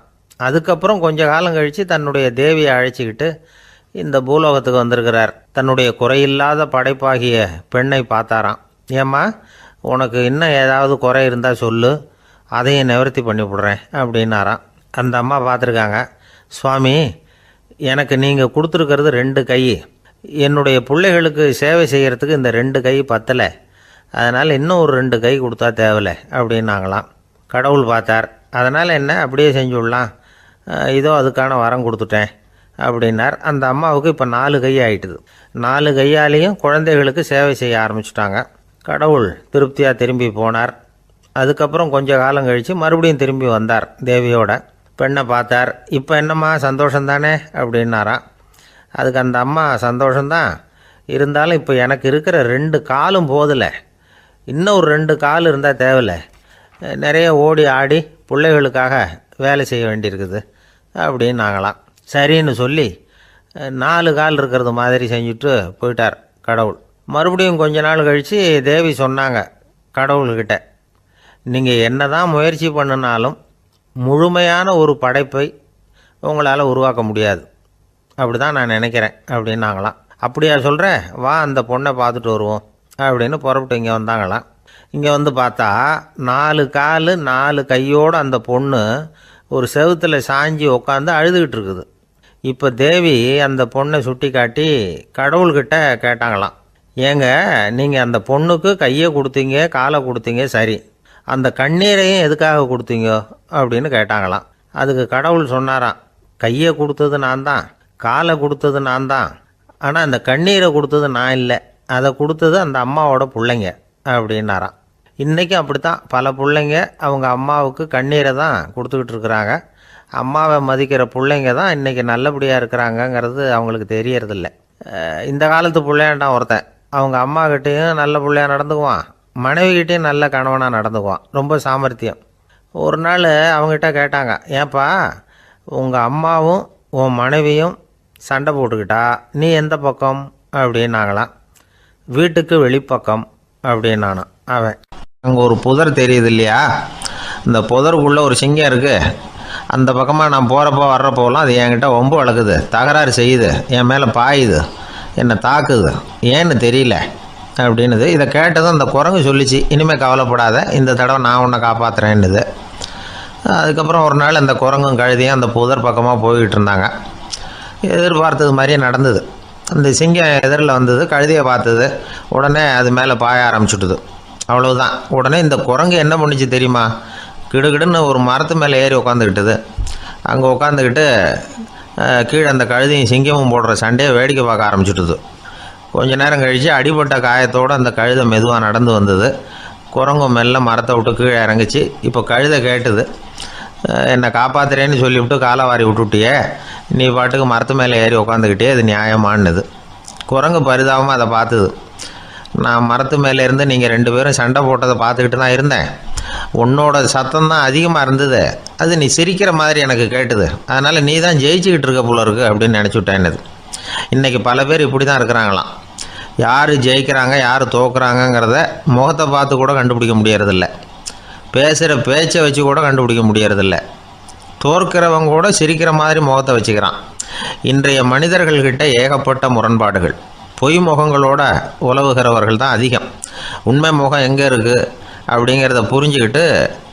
அதுக்கப்புறம் கொஞ்ச காலம் கழித்து தன்னுடைய தேவியை அழைச்சிக்கிட்டு இந்த பூலோகத்துக்கு வந்திருக்கிறார். தன்னுடைய குறையில்லாத படைப்பாகிய பெண்ணை பார்த்தாராம். ஏம்மா, உனக்கு இன்னும் ஏதாவது குறை இருந்தால் சொல்லு, அதையும் நிவர்த்தி பண்ணி விடுறேன் அப்படின்னாராம். அந்த அம்மா பார்த்துருக்காங்க. சுவாமி, எனக்கு நீங்கள் கொடுத்துருக்கிறது 2 கை. என்னுடைய பிள்ளைகளுக்கு சேவை செய்கிறதுக்கு இந்த 2 கை பத்தலை. அதனால் இன்னும் ஒரு 2 கை கொடுத்தா தேவலை அப்படின்னாங்களாம். கடவுள் பார்த்தார். அதனால் என்ன, அப்படியே செஞ்சு விடலாம், இதோ அதுக்கான வரம் கொடுத்துட்டேன் அப்படின்னார். அந்த அம்மாவுக்கு இப்போ 4 கை ஆகிட்டுது. 4 கையாலேயும் குழந்தைகளுக்கு சேவை செய்ய ஆரம்பிச்சுட்டாங்க. கடவுள் திருப்தியாக திரும்பி போனார். அதுக்கப்புறம் கொஞ்ச காலம் கழித்து மறுபடியும் திரும்பி வந்தார் தேவியோட. பெண்ணை பார்த்தார். இப்போ என்னம்மா சந்தோஷந்தானே அப்படின்னாராம். அதுக்கு அந்த அம்மா, சந்தோஷந்தான், இருந்தாலும் இப்போ எனக்கு இருக்கிற 2 காலும் போதில்லை, இன்னும் ஒரு 2 கால் இருந்தால் தேவையில்லை, நிறைய ஓடி ஆடி பிள்ளைகளுக்காக வேலை செய்ய வேண்டியிருக்குது அப்படின்னாங்களாம். சரின்னு சொல்லி 4 கால் இருக்கிறது மாதிரி செஞ்சுட்டு போயிட்டார் கடவுள். மறுபடியும் கொஞ்ச நாள் கழித்து தேவி சொன்னாங்க கடவுள்கிட்ட, நீங்கள் என்ன தான் முயற்சி பண்ணினாலும் முழுமையான ஒரு படைப்பை உங்களால் உருவாக்க முடியாது, அப்படி தான் நான் நினைக்கிறேன் அப்படின்னாங்களாம். அப்படியா சொல்கிறேன், வா அந்த பொண்ணை பார்த்துட்டு வருவோம் அப்படின்னு புறப்பட்டு இங்கே வந்தாங்களாம். இங்கே பார்த்தா 4 கால் 4 கையோடு அந்த பொண்ணு ஒரு செவுத்தில் சாஞ்சி உட்காந்து அழுதுகிட்டு இருக்குது. இப்போ தேவி அந்த பொண்ணை சுட்டி காட்டி கடவுள்கிட்ட கேட்டாங்களாம், ஏங்க நீங்கள் அந்த பொண்ணுக்கு கையை கொடுத்தீங்க, காலை கொடுத்தீங்க, சரி, அந்த கண்ணீரையும் எதுக்காக கொடுத்தீங்க அப்படின்னு கேட்டாங்களாம். அதுக்கு கடவுள் சொன்னாராம், கையை கொடுத்தது நான் தான், காலை கொடுத்தது நான் தான், ஆனால் அந்த கண்ணீரை கொடுத்தது நான் இல்லை, அதை கொடுத்தது அந்த அம்மாவோட பிள்ளைங்க அப்படின்னாராம். இன்றைக்கும் அப்படித்தான் பல பிள்ளைங்க அவங்க அம்மாவுக்கு கண்ணீரை தான் கொடுத்துக்கிட்டு இருக்கிறாங்க. அம்மாவை மதிக்கிற பிள்ளைங்க தான் இன்றைக்கி நல்லபடியாக இருக்கிறாங்கங்கிறது அவங்களுக்கு தெரியறதில்ல. இந்த காலத்து பிள்ளையாண்டான் ஒருத்தன் அவங்க அம்மாக்கிட்டேயும் நல்ல பிள்ளையாக நடந்துக்குவான், மனைவிக்கிட்டேயும் நல்ல கணவனாக நடந்துக்குவான், ரொம்ப சாமர்த்தியம். ஒரு நாள் அவங்ககிட்ட கேட்டாங்க, ஏன்பா உங்கள் அம்மாவும் உன் மனைவியும் சண்டை போட்டுக்கிட்டா நீ எந்த பக்கம் அப்படின்னாங்களாம். வீட்டுக்கு வெளிப்பக்கம் அப்படின்னானா அவன். அங்கே ஒரு புதர் தெரியுது இல்லையா, இந்த புதருக்குள்ளே ஒரு சிங்கம் இருக்குது, அந்த பக்கமாக நான் போகிறப்போ வர்றப்போலாம் அது என்கிட்ட வம்பு வளர்க்குது, தகராறு செய்யுது, என் மேலே பாயுது, என்னை தாக்குது, ஏன்னு தெரியல அப்படின்னுது. இதை கேட்டதும் அந்த குரங்கு சொல்லிச்சு, இனிமேல் கவலைப்படாத, இந்த தடவை நான் உன்னை காப்பாற்றுறேன்னுது. அதுக்கப்புறம் ஒரு நாள் அந்த குரங்கும் கழுதியும் அந்த புதர் பக்கமாக போய்கிட்டு இருந்தாங்க. எதிர்பார்த்தது மாதிரியே நடந்தது. அந்த சிங்கம் எதிரில் வந்தது, கழுதியை பார்த்தது, உடனே அது மேலே பாய ஆரம்பிச்சுட்டுது. அவ்வளவுதான். உடனே இந்த குரங்கு என்ன பண்ணிச்சு தெரியுமா, கிடுகிடுன்னு ஒரு மரத்து மேலே ஏறி உட்காந்துக்கிட்டது. அங்கே உட்காந்துக்கிட்டு கீழே அந்த கழுதையும் சிங்கமும் போடுற சண்டையை வேடிக்கை பார்க்க ஆரம்பிச்சுட்டுது. கொஞ்ச நேரம் கழித்து அடிபட்ட காயத்தோடு அந்த கழுதை மெதுவாக நடந்து வந்தது. குரங்கும் மெல்ல மரத்தை விட்டு கீழே இறங்குச்சு. இப்போ கழுதை கேட்டுது, என்னை காப்பாற்றுறேன்னு சொல்லிவிட்டு காலை வாரி விட்டுட்டியே, நீ பாட்டுக்கு மரத்து மேலே ஏறி உட்காந்துக்கிட்டே, அது நியாயமானது. குரங்கு பரிதாபமாக அதை பார்த்துது. நான் மரத்து மேலே இருந்து நீங்கள் 2 பேரும் சண்டை போட்டதை பார்த்துக்கிட்டு தான் இருந்தேன், உன்னோட சத்தம் தான் அதிகமாக இருந்தது, அது நீ சிரிக்கிற மாதிரி எனக்கு கேட்டுது, அதனால் நீ தான் ஜெயிச்சுக்கிட்டு இருக்க போல இருக்கு அப்படின்னு நினச்சிவிட்டேன்னுது. இன்றைக்கி பல பேர் இப்படி தான் இருக்கிறாங்களாம். யார் ஜெயிக்கிறாங்க யார் தோக்குறாங்கங்கிறத முகத்தை பார்த்து கூட கண்டுபிடிக்க முடியறதில்ல, பேசுகிற பேச்சை வச்சு கூட கண்டுபிடிக்க முடியறதில்ல. தோற்கிறவங்க கூட சிரிக்கிற மாதிரி முகத்தை வச்சுக்கிறான். இன்றைய மனிதர்கள்கிட்ட ஏகப்பட்ட முரண்பாடுகள். பொய் முகங்களோட உலவுகிறவர்கள் தான் அதிகம். உண்மை முகம் எங்கே இருக்குது அப்படிங்கிறத புரிஞ்சுக்கிட்டு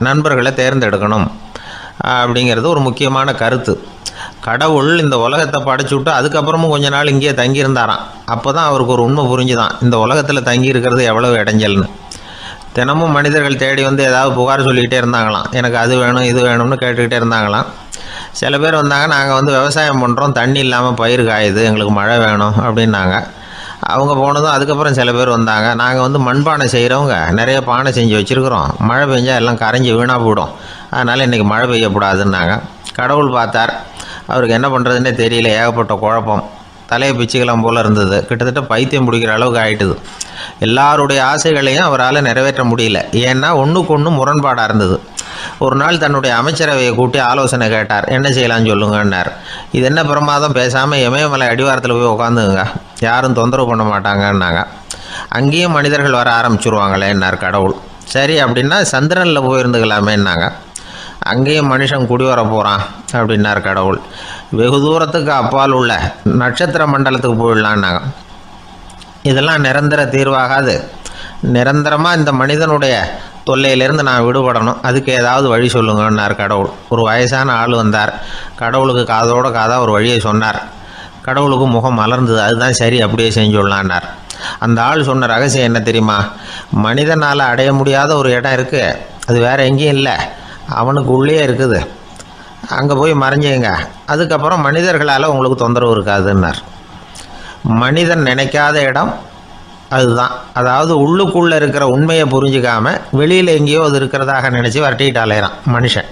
நண்பர்களை தேர்ந்தெடுக்கணும் அப்படிங்கிறது ஒரு முக்கியமான கருத்து. கடவுள் இந்த உலகத்தை படைச்சு விட்டு அதுக்கப்புறமும் கொஞ்ச நாள் இங்கேயே தங்கியிருந்தாராம். அப்போ தான் அவருக்கு ஒரு உண்மை புரிஞ்சுதான், இந்த உலகத்தில் தங்கி இருக்கிறது எவ்வளவு இடைஞ்சல்னு. தினமும் மனிதர்கள் தேடி வந்து ஏதாவது புகார் சொல்லிக்கிட்டே இருந்தாங்களாம். எனக்கு அது வேணும் இது வேணும்னு கேட்டுக்கிட்டே இருந்தாங்களாம். சில பேர் வந்தாங்க, நாங்கள் வந்து விவசாயம் பண்ணுறோம், தண்ணி இல்லாமல் பயிர் காயுது, எங்களுக்கு மழை வேணும் அப்படின்னாங்க. அவங்க போனதும் அதுக்கப்புறம் சில பேர் வந்தாங்க, நாங்கள் வந்து மண்பானை செய்கிறவங்க, நிறைய பானை செஞ்சு வச்சுருக்குறோம், மழை பெஞ்சால் எல்லாம் கரைஞ்சி வீணாக போயிடும், அதனால் இன்றைக்கி மழை பெய்யக்கூடாதுன்னாங்க. கடவுள் பார்த்தார், அவருக்கு என்ன பண்ணுறதுன்னே தெரியல, ஏகப்பட்ட குழப்பம், தலையை பிச்சுக்கலாம் போல் இருந்தது, கிட்டத்தட்ட பைத்தியம் பிடிக்கிற அளவுக்கு ஆகிட்டுது. எல்லாருடைய ஆசைகளையும் அவரால் நிறைவேற்ற முடியல, ஏன்னா ஒன்றுக்கு ஒன்று முரண்பாடாக இருந்தது. ஒரு நாள் தன்னுடைய அமைச்சரவையை கூட்டி ஆலோசனை கேட்டார். என்ன செய்யலாம்னு சொல்லுங்கன்னார். இது என்ன பிரமாதம், பேசாமல் இமயமலை அடிவாரத்தில் போய் உட்காந்துங்க, யாரும் தொந்தரவு பண்ண மாட்டாங்கன்னாங்க. அங்கேயும் மனிதர்கள் வர ஆரம்பிச்சுருவாங்களேன்னார் கடவுள். சரி அப்படின்னா சந்திரனில் போயிருந்துக்கலாமேன்னாங்க. அங்கேயும் மனுஷன் குடி வர போகிறான் அப்படின்னார் கடவுள். வெகு தூரத்துக்கு அப்பால் உள்ள நட்சத்திர மண்டலத்துக்கு போயிடலான்னாங்க. இதெல்லாம் நிரந்தர தீர்வாகாது, நிரந்தரமாக இந்த மனிதனுடைய தொல்லையிலேருந்து நான் விடுபடணும், அதுக்கு ஏதாவது வழி சொல்லுங்கன்னார் கடவுள். ஒரு வயசான ஆள் வந்தார். கடவுளுக்கு காதோட காதாக ஒரு வழியை சொன்னார். கடவுளுக்கு முகம் மலர்ந்தது. அதுதான் சரி, அப்படியே செஞ்சுடலான்னார். அந்த ஆள் சொன்ன ரகசியம் என்ன தெரியுமா? மனிதனால் அடைய முடியாத ஒரு இடம் இருக்குது, அது வேறு எங்கேயும் இல்லை, அவனுக்கு உள்ளே இருக்குது, அங்கே போய் மறைஞ்சிங்க, அதுக்கப்புறம் மனிதர்களால் உங்களுக்கு தொந்தரவு இருக்காதுன்னார். மனிதன் நினைக்காத இடம் அதுதான். அதாவது உள்ளுக்குள்ளே இருக்கிற உண்மையை புரிஞ்சிக்காம வெளியில் எங்கேயோ அது இருக்கிறதாக நினச்சி வரட்டிக்கிட்டு அலையிறான் மனுஷன்.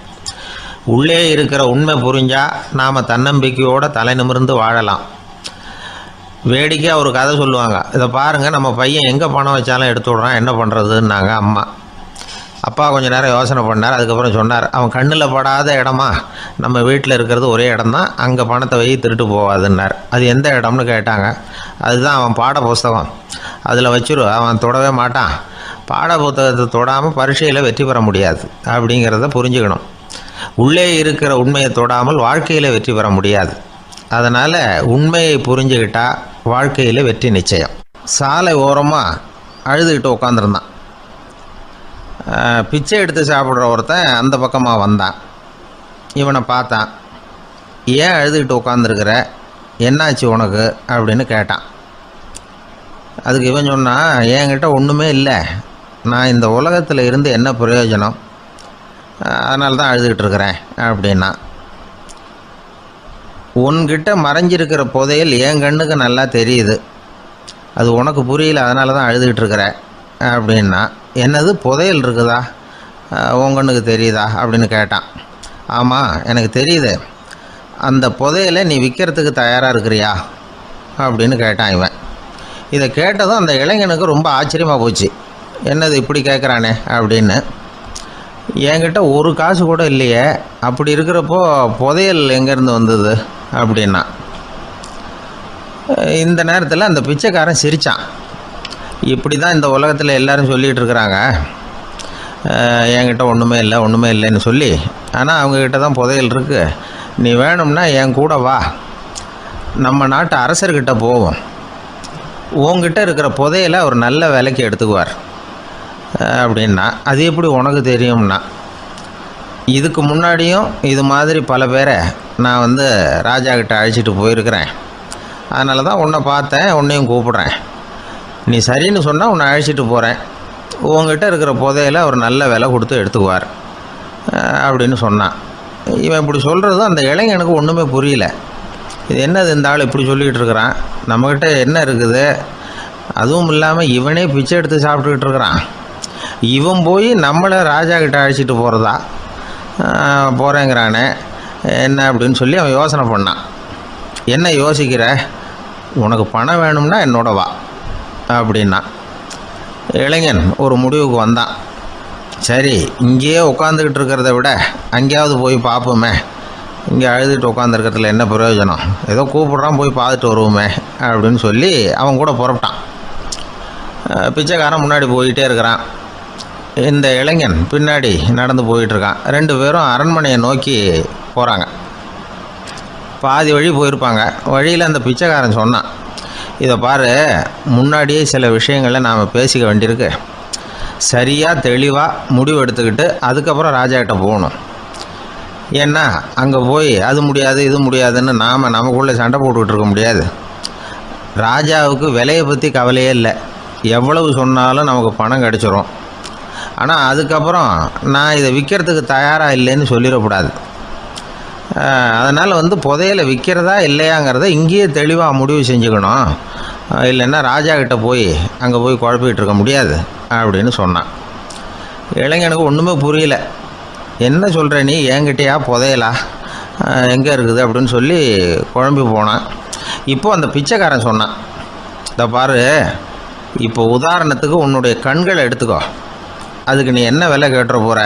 உள்ளே இருக்கிற உண்மை புரிஞ்சால் நாம் தன்னம்பிக்கையோடு தலை நிமிர்ந்து வாழலாம். வேடிக்கையாக ஒரு கதை சொல்லுவாங்க, இதை பாருங்கள், நம்ம பையன் எங்கே பணம் வச்சாலும் எடுத்து விட்றான், என்ன பண்ணுறதுன்னாங்க அம்மா. அப்பா கொஞ்சம் நேரம் யோசனை பண்ணார். அதுக்கப்புறம் சொன்னார், அவன் கண்ணில் படாத இடமா நம்ம வீட்டில் இருக்கிறது ஒரே இடம்தான், அங்கே பணத்தை வை திருட்டு போகாதுன்னார். அது எந்த இடம்னு கேட்டாங்க. அதுதான் அவன் பாட புஸ்தகம், அதில் வச்சுரு, அவன் தொடவே மாட்டான், பாட புத்தகத்தை தொடாமல் பரீட்சையில் வெற்றி பெற முடியாது அப்படிங்கிறத புரிஞ்சுக்கணும். உள்ளே இருக்கிற உண்மையை தொடாமல் வாழ்க்கையில் வெற்றி பெற முடியாது. அதனால் உண்மையை புரிஞ்சுக்கிட்டால் வாழ்க்கையில் வெற்றி நிச்சயம். சாலை ஓரமாக அழுதுகிட்டு உட்காந்துருந்தான். பிச்சை எடுத்து சாப்பிட்ற ஒருத்தன் அந்த பக்கமாக வந்தான். இவனை பார்த்தான். ஏன் அழுதுகிட்டு உட்காந்துருக்கிற, என்னாச்சு உனக்கு அப்படின்னு கேட்டான். அதுக்கு இவன் சொன்னான், என்கிட்ட ஒன்றுமே இல்லை, நான் இந்த உலகத்தில் இருந்து என்ன பிரயோஜனம், அதனால தான் அழுதுகிட்டு இருக்கிறேன் அப்படின்னா. உன்கிட்ட மறைஞ்சிருக்கிற புதையல் என் கண்ணுக்கு நல்லா தெரியுது, அது உனக்கு புரியல, அதனால தான் அழுதுகிட்டு இருக்கிற அப்படின்னா. என்னது புதையல் இருக்குதா, உன் கண்ணுக்கு தெரியுதா அப்படின்னு கேட்டான். ஆமாம் எனக்கு தெரியுது, அந்த புதையலை நீ விற்கிறதுக்கு தயாராக இருக்கிறியா அப்படின்னு கேட்டான் இவன். இதை கேட்டதும் அந்த இளைஞனுக்கு ரொம்ப ஆச்சரியமாக போச்சு. என்னது இப்படி கேட்குறானே அப்படின்னு. என்கிட்ட ஒரு காசு கூட இல்லையே, அப்படி இருக்கிறப்போ புதையல் எங்கேருந்து வந்தது அப்படின்னா. இந்த நேரத்தில் அந்த பிச்சைக்காரன் சிரித்தான். இப்படி தான் இந்த உலகத்தில் எல்லோரும் சொல்லிகிட்டு இருக்கிறாங்க, என்கிட்ட ஒன்றுமே இல்லை ஒன்றுமே இல்லைன்னு சொல்லி, ஆனால் அவங்கக்கிட்ட தான் புதையல் இருக்குது, நீ வேணும்னா என் கூட வா, நம்ம நாட்டு அரசர்கிட்ட போவோம், உங்ககிட்ட இருக்கிற புதையலை அவர் நல்ல விலைக்கு எடுத்துக்குவார் அப்படின்னா. அது எப்படி உனக்கு தெரியும்னா, இதுக்கு முன்னாடியும் இது மாதிரி பல பேரை நான் ராஜா கிட்ட அழைச்சிட்டு போயிருக்கிறேன், அதனால தான் உன்னை பார்த்தேன், உன்னையும் கூப்பிட்றேன், நீ சரின்னு சொன்னால் உன்னை அழைச்சிட்டு போகிறேன், உங்ககிட்ட இருக்கிற புதையலை அவர் நல்ல விலை கொடுத்து எடுத்துக்குவார் அப்படின்னு சொன்னான். இவன் இப்படி சொல்கிறது அந்த இளைஞனுக்கு ஒன்றுமே புரியல. இது என்னது இந்த ஆள் இப்படி சொல்லிகிட்டு இருக்கிறான், நம்மக்கிட்ட என்ன இருக்குது, அதுவும் இல்லாமல் இவனே பிச்சை எடுத்து சாப்பிட்டுக்கிட்டு இருக்கிறான், இவன் போய் நம்மளை ராஜா கிட்ட அழைச்சிட்டு போகிறதா போகிறேங்கிறானே என்ன அப்படின்னு சொல்லி அவன் யோசனை பண்ணான். என்ன யோசிக்கிற, உனக்கு பணம் வேணும்னா என்னோட வா அப்படின்னா. இளைஞன் ஒரு முடிவுக்கு வந்தான். சரி, இங்கேயே உட்காந்துக்கிட்டு இருக்கிறத விட அங்கேயாவது போய் பார்ப்போமே, இங்கே அழுதுகிட்டு உட்காந்துருக்கிறதுல என்ன பிரயோஜனம், ஏதோ கூப்பிட்றான் போய் பார்த்துட்டு வருவோமே அப்படின்னு சொல்லி அவன் கூட புறப்பட்டான். பிச்சைக்காரன் முன்னாடி போயிட்டே இருக்கிறான், இந்த இளைஞன் பின்னாடி நடந்து போயிட்டுருக்கான். ரெண்டு பேரும் அரண்மனையை நோக்கி போகிறாங்க. பாதி வழி போயிருப்பாங்க. வழியில் அந்த பிச்சைக்காரன் சொன்னான், இதை பாரு, முன்னாடியே சில விஷயங்களை நாம் பேசிக்க வேண்டியிருக்கு, சரியாக தெளிவாக முடிவு எடுத்துக்கிட்டு அதுக்கப்புறம் ராஜாக்கிட்ட போகணும். ஏன்னா அங்கே போய் அது முடியாது இது முடியாதுன்னு நாம் நமக்குள்ளே சண்டை போட்டுக்கிட்டு இருக்க முடியாது. ராஜாவுக்கு விலையை பற்றி கவலையே இல்லை. எவ்வளவு சொன்னாலும் நமக்கு பணம் கிடச்சிரும். ஆனால் அதுக்கப்புறம் நான் இதை விற்கிறதுக்கு தயாராக இல்லைன்னு சொல்லிடக்கூடாது. அதனால் புதையலை விற்கிறதா இல்லையாங்கிறத இங்கேயே தெளிவாக முடிவு செஞ்சுக்கணும். இல்லைன்னா ராஜா கிட்ட போய் அங்கே போய் குழப்பிக்கிட்டு இருக்க முடியாது அப்படின்னு சொன்னான். இளைஞனுக்கு ஒன்றுமே புரியல. என்ன சொல்கிற நீ, என்கிட்டயா புதையலா, எங்கே இருக்குது அப்படின்னு சொல்லி குழம்பி போனான். இப்போது அந்த பிச்சைக்காரன் சொன்னான், இதை பாரு, இப்போ உதாரணத்துக்கு உன்னுடைய கண்களை எடுத்துக்கோ. அதுக்கு நீ என்ன விலை கேட்டுற போகிற?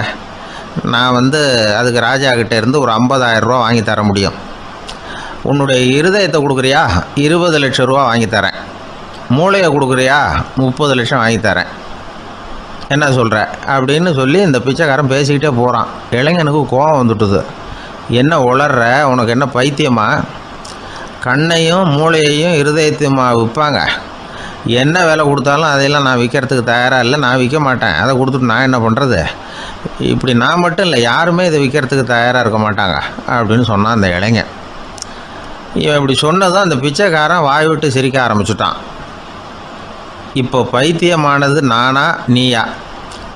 நான் அதுக்கு ராஜா கிட்டே இருந்து ஒரு 50,000 ரூபா வாங்கி தர முடியும். உன்னுடைய இருதயத்தை கொடுக்குறியா, 20 லட்சம் ரூபா வாங்கி தரேன். மூளையை கொடுக்குறியா, 30 லட்சம் வாங்கி தரேன். என்ன சொல்கிற அப்படின்னு சொல்லி இந்த பிச்சைக்காரன் பேசிக்கிட்டே போகிறான். இளைஞனுக்கு கோபம் வந்துட்டுது. என்ன உளர்ற, உனக்கு என்ன பைத்தியமா? கண்ணையும் மூளையையும் இருதயத்தையுமா விற்பாங்க? என்ன விலை கொடுத்தாலும் அதையெல்லாம் நான் விற்கிறதுக்கு தயாராக இல்லை, நான் விற்க மாட்டேன். அதை கொடுத்துட்டு நான் என்ன பண்ணுறது? இப்படி நான் மட்டும் இல்லை, யாருமே இதை விற்கிறதுக்கு தயாராக இருக்க மாட்டாங்க அப்படின்னு சொன்னான் அந்த இளைஞன். இவன் இப்படி சொன்னதும் அந்த பிச்சைக்காரன் வாய் விட்டு சிரிக்க ஆரம்பிச்சுட்டான். இப்போ பைத்தியமானது நானா நீயா?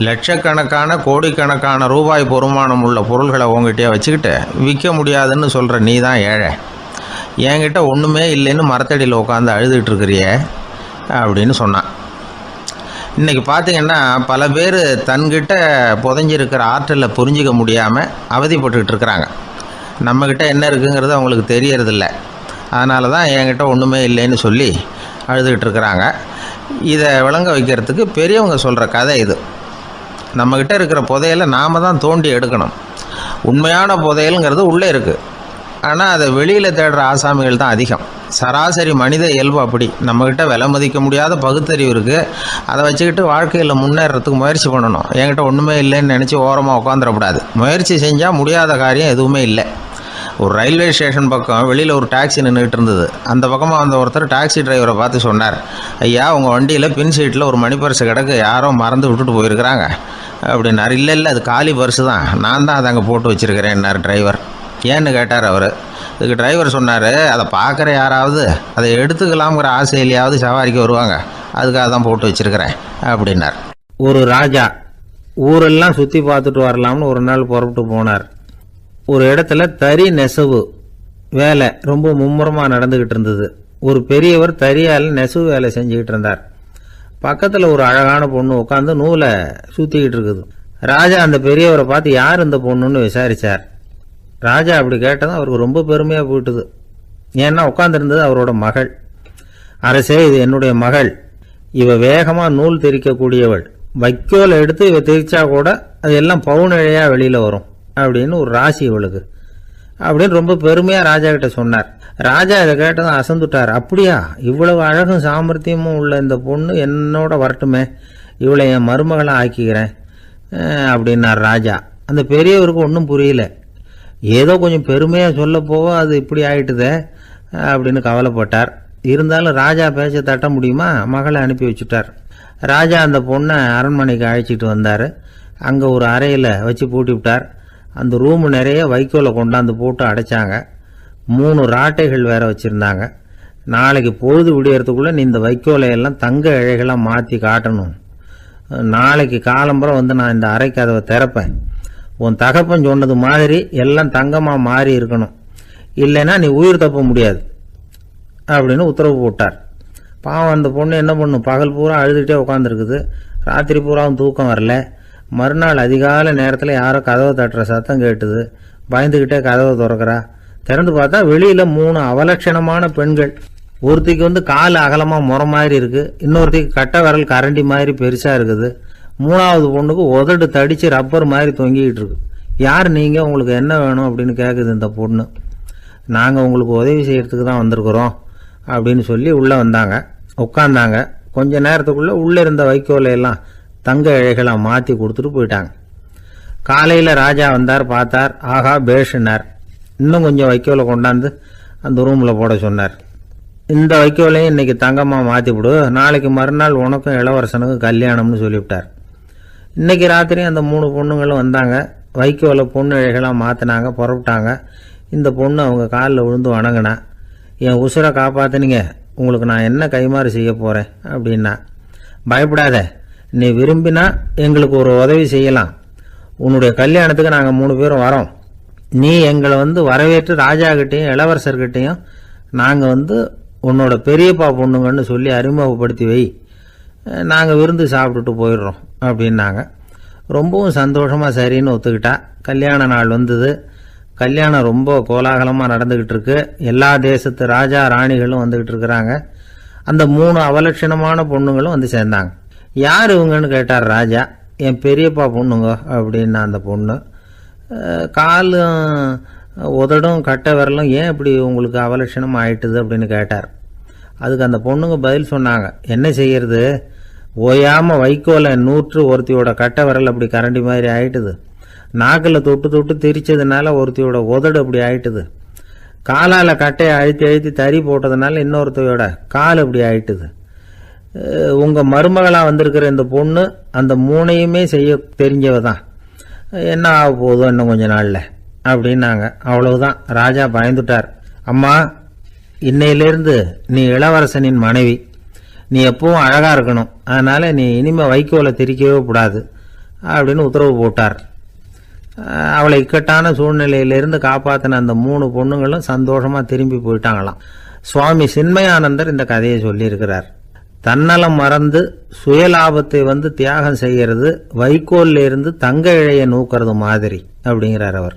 லட்சக்கணக்கான கோடிக்கணக்கான ரூபாய் பொறுமானம் உள்ள பொருள்களை உங்ககிட்டயே வச்சுக்கிட்டு விற்க முடியாதுன்னு சொல்கிற நீ தான் ஏழை. என்கிட்ட ஒன்றுமே இல்லைன்னு மரத்தடியில் உட்காந்து அழுதுகிட்டு இருக்கிறியே அப்படின்னு சொன்னான். இன்றைக்கி பார்த்திங்கன்னா பல பேர் தன்கிட்ட புதைஞ்சிருக்கிற ஆற்றலை புரிஞ்சிக்க முடியாமல் அவதிப்பட்டுக்கிட்டு இருக்கிறாங்க. நம்மக்கிட்ட என்ன இருக்குங்கிறது அவங்களுக்கு தெரியறதில்ல. அதனால தான் என்கிட்ட ஒன்றுமே இல்லைன்னு சொல்லி அழுதுகிட்டு இருக்கிறாங்க. இதை விளங்க வைக்கிறதுக்கு பெரியவங்க சொல்கிற கதை இது. நம்மக்கிட்ட இருக்கிற புதையலை நாம் தான் தோண்டி எடுக்கணும். உண்மையான புதையலுங்கிறது உள்ளே இருக்குது. ஆனால் அதை வெளியில் தேடுற ஆசாமிகள் தான் அதிகம். சராசரி மனித இயல்பு அப்படி. நம்மக்கிட்ட விலை மதிக்க முடியாத பகுத்தறிவு இருக்குது. அதை வச்சுக்கிட்டு வாழ்க்கையில் முன்னேறத்துக்கு முயற்சி பண்ணணும். என்கிட்ட ஒன்றுமே இல்லைன்னு நினச்சி ஓரமாக உட்காந்துடக்கூடாது. முயற்சி செஞ்சால் முடியாத காரியம் எதுவுமே இல்லை. ஒரு ரயில்வே ஸ்டேஷன் பக்கம் வெளியில் ஒரு டாக்ஸி நின்றுட்டு இருந்தது. அந்த பக்கமாக வந்த ஒருத்தர் டாக்ஸி டிரைவரை பார்த்து சொன்னார், ஐயா, உங்கள் வண்டியில் பின் சீட்டில் ஒரு மணி பர்ஸு கிடக்கு, யாரோ மறந்து விட்டுட்டு போயிருக்கிறாங்க அப்படின்னார். இல்லை அது காலி பர்ஸு தான், நான் தான் அதை அங்கே போட்டு வச்சுருக்கிறேன்னார் டிரைவர். ஏன்னு கேட்டார் அவர். இதுக்கு டிரைவர் சொன்னார், அதை பார்க்குற யாராவது அதை எடுத்துக்கலாம்ங்கிற ஆசையிலையாவது சவாரிக்கு வருவாங்க, அதுக்காக தான் போட்டு வச்சுருக்கிறேன் அப்படின்னார். ஒரு ராஜா ஊரெல்லாம் சுற்றி பார்த்துட்டு வரலாம்னு ஒரு நாள் புறப்பட்டு போனார். ஒரு இடத்துல தறி நெசவு வேலை ரொம்ப மும்முரமாக நடந்துக்கிட்டு இருந்தது. ஒரு பெரியவர் தறியால் நெசவு வேலை செஞ்சுக்கிட்டு இருந்தார். பக்கத்தில் ஒரு அழகான பொண்ணு உட்காந்து நூலை சுற்றிக்கிட்டு இருக்குது. ராஜா அந்த பெரியவரை பார்த்து யார் இந்த பொண்ணுன்னு விசாரித்தார். ராஜா அப்படி கேட்டதும் அவருக்கு ரொம்ப பெருமையாக போயிட்டுது. ஏன்னா உட்காந்துருந்தது அவரோட மகள். அரசே, இது என்னுடைய மகள். இவ வேகமாக நூல் திரிக்கக்கூடியவள். வைக்கோலை எடுத்து இவ திரிச்சா கூட அது எல்லாம் பவுனிழையாக வெளியில் வரும் அப்படின்னு ஒரு ராசி இவளுக்கு அப்படின்னு ரொம்ப பெருமையாக ராஜா கிட்ட சொன்னார். ராஜா இதை கேட்டதும் அசந்துட்டார். அப்படியா, இவ்வளவு அழகும் சாமர்த்தியமும் உள்ள இந்த பொண்ணு என்னோட வரட்டுமே, இவளை என் மருமகளை ஆக்கிக்கிறேன் அப்படின்னார் ராஜா. அந்த பெரியவருக்கு ஒன்றும் புரியல. ஏதோ கொஞ்சம் பெருமையாக சொல்ல போக அது இப்படி ஆயிட்டுதே அப்படின்னு கவலைப்பட்டார். இருந்தாலும் ராஜா பேச்ச தட்ட முடியுமா, மகளை அனுப்பி வச்சுட்டார். ராஜா அந்த பொண்ணை அரண்மனைக்கு அழைச்சிட்டு வந்தார். அங்கே ஒரு அறையில் வச்சு பூட்டி விட்டார். அந்த ரூமு நிறைய வைக்கோலை கொண்டாந்து போட்டு அடைச்சாங்க. 3 ராட்டைகள் வேற வச்சுருந்தாங்க. நாளைக்கு பொழுது விடியறதுக்குள்ளே நீ இந்த வைக்கோலையெல்லாம் தங்க இழைகளாக மாற்றி காட்டணும். நாளைக்கு காலம்புறம் நான் இந்த அறை கதவை திறப்பேன். உன் தகப்பன் சொன்னது மாதிரி எல்லாம் தங்கமாக மாறி இருக்கணும், இல்லைன்னா நீ உயிர் தப்ப முடியாது அப்படின்னு உத்தரவு போட்டார். பாவம் அந்த பொண்ணு என்ன பண்ணும், பகல் பூரா அழுதுகிட்டே உட்காந்துருக்குது. ராத்திரி பூராவும் தூக்கம் வரல. மறுநாள் அதிகாலை நேரத்தில் யாரோ கதவை தட்டுற சத்தம் கேட்டுது. பயந்துக்கிட்டே கதவை திறக்கிறா. திறந்து பார்த்தா வெளியில் 3 அவலட்சணமான பெண்கள். ஒருத்திக்கு கால் அகலமாக முறை மாதிரி இருக்குது, இன்னொருத்திக்கு கட்டை விரல் கரண்டி மாதிரி பெருசாக இருக்குது, 3ஆவது பொண்ணுக்கு உதடு தடித்து ரப்பர் மாதிரி தொங்கிக்கிட்டு இருக்கு. யார் நீங்கள், உங்களுக்கு என்ன வேணும் அப்படின்னு கேட்குது இந்த பொண்ணு. நாங்கள் உங்களுக்கு உதவி செய்கிறதுக்கு தான் வந்திருக்கிறோம் அப்படின்னு சொல்லி உள்ளே வந்தாங்க. உட்காந்தாங்க. கொஞ்ச நேரத்துக்குள்ளே உள்ளே இருந்த வைக்கோலையெல்லாம் தங்க இழைகளாக மாற்றி கொடுத்துட்டு போயிட்டாங்க. காலையில் ராஜா வந்தார். பார்த்தார். ஆகா பேஷுன்னார். இன்னும் கொஞ்சம் வைக்கோலை கொண்டாந்து அந்த ரூமில் போட சொன்னார். இந்த வைக்கோலையும் இன்றைக்கி தங்கமாக மாற்றிவிடு, நாளைக்கு மறுநாள் உனக்கும் இளவரசனுக்கும் கல்யாணம்னு சொல்லிவிட்டார். இன்றைக்கி ராத்திரி அந்த 3 பொண்ணுங்களும் வந்தாங்க. வைக்கோலை பொண்ணு இழைகளாக மாற்றினாங்க, புறப்பட்டாங்க. இந்த பொண்ணு அவங்க காலில் விழுந்து வணங்கினா, என் உசுரை காப்பாற்றினீங்க, உங்களுக்கு நான் என்ன கைமாறு செய்ய போகிறேன் அப்படின்னா. பயப்படாத, நீ விரும்பினா எங்களுக்கு ஒரு உதவி செய்யலாம். உன்னுடைய கல்யாணத்துக்கு நாங்கள் 3 பேரும் வரோம். நீ எங்களை வரவேற்று ராஜாக்கிட்டையும் இளவரசர்கிட்டையும் நாங்கள் உன்னோட பெரியப்பா பொண்ணுங்கன்னு சொல்லி அறிமுகப்படுத்தி வை, நாங்கள் விருந்து சாப்பிட்டுட்டு போயிடுறோம் அப்படின்னாங்க. ரொம்பவும் சந்தோஷமாக சரின்னு ஒத்துக்கிட்டா. கல்யாண நாள் வந்தது. கல்யாணம் ரொம்ப கோலாகலமாக நடந்துக்கிட்டு இருக்கு. எல்லா தேசத்து ராஜா ராணிகளும் வந்துக்கிட்டு இருக்கிறாங்க. அந்த 3 அவலட்சணமான பொண்ணுங்களும் சேர்ந்தாங்க. யார் இவங்கன்னு கேட்டார் ராஜா. என் பெரியப்பா பொண்ணுங்க அப்படின்னா அந்த பொண்ணு. காலும் உதடும் கட்டை விரலும் ஏன் இப்படி உங்களுக்கு அவலட்சணம் ஆயிட்டுது அப்படின்னு கேட்டார். அதுக்கு அந்த பொண்ணுங்க பதில் சொன்னாங்க. என்ன செய்யறது, ஓயாமல் வைக்கோலை நூற்று ஒருத்தியோட கட்டை விரல் அப்படி கரண்டி மாதிரி ஆயிட்டுது. நாக்கில் தொட்டு தொட்டு திரிச்சதுனால ஒருத்தியோட உதடு அப்படி ஆயிட்டுது. காலால் கட்டையை அழுத்தி அழுத்தி தறி போட்டதுனால இன்னொருத்தையோட கால் அப்படி ஆயிட்டுது. உங்கள் மருமகளாக வந்திருக்கிற இந்த பொண்ணு அந்த 3ஐயுமே செய்ய தெரிஞ்சவ தான். என்ன ஆக போதும் இன்னும் கொஞ்ச நாளில் அப்படின்னாங்க. அவ்வளவுதான். ராஜா பயந்துட்டார். அம்மா, இன்னையிலேருந்து நீ இளவரசனின் மனைவி. நீ எப்பவும் அழகாக இருக்கணும். அதனால் நீ இனிமேல் வைக்கோலை திரிக்கவே கூடாது அப்படின்னு உத்தரவு போட்டார். அவளை இக்கட்டான சூழ்நிலையிலிருந்து காப்பாற்றின அந்த 3 பொண்ணுங்களும் சந்தோஷமாக திரும்பி போயிட்டாங்களாம். சுவாமி சின்மயானந்தர் இந்த கதையை சொல்லியிருக்கிறார். தன்னலம் மறந்து சுயலாபத்தை தியாகம் செய்கிறது வைக்கோல்ல இருந்து தங்க இழைய நூக்கிறது மாதிரி அப்படிங்கிறார் அவர்.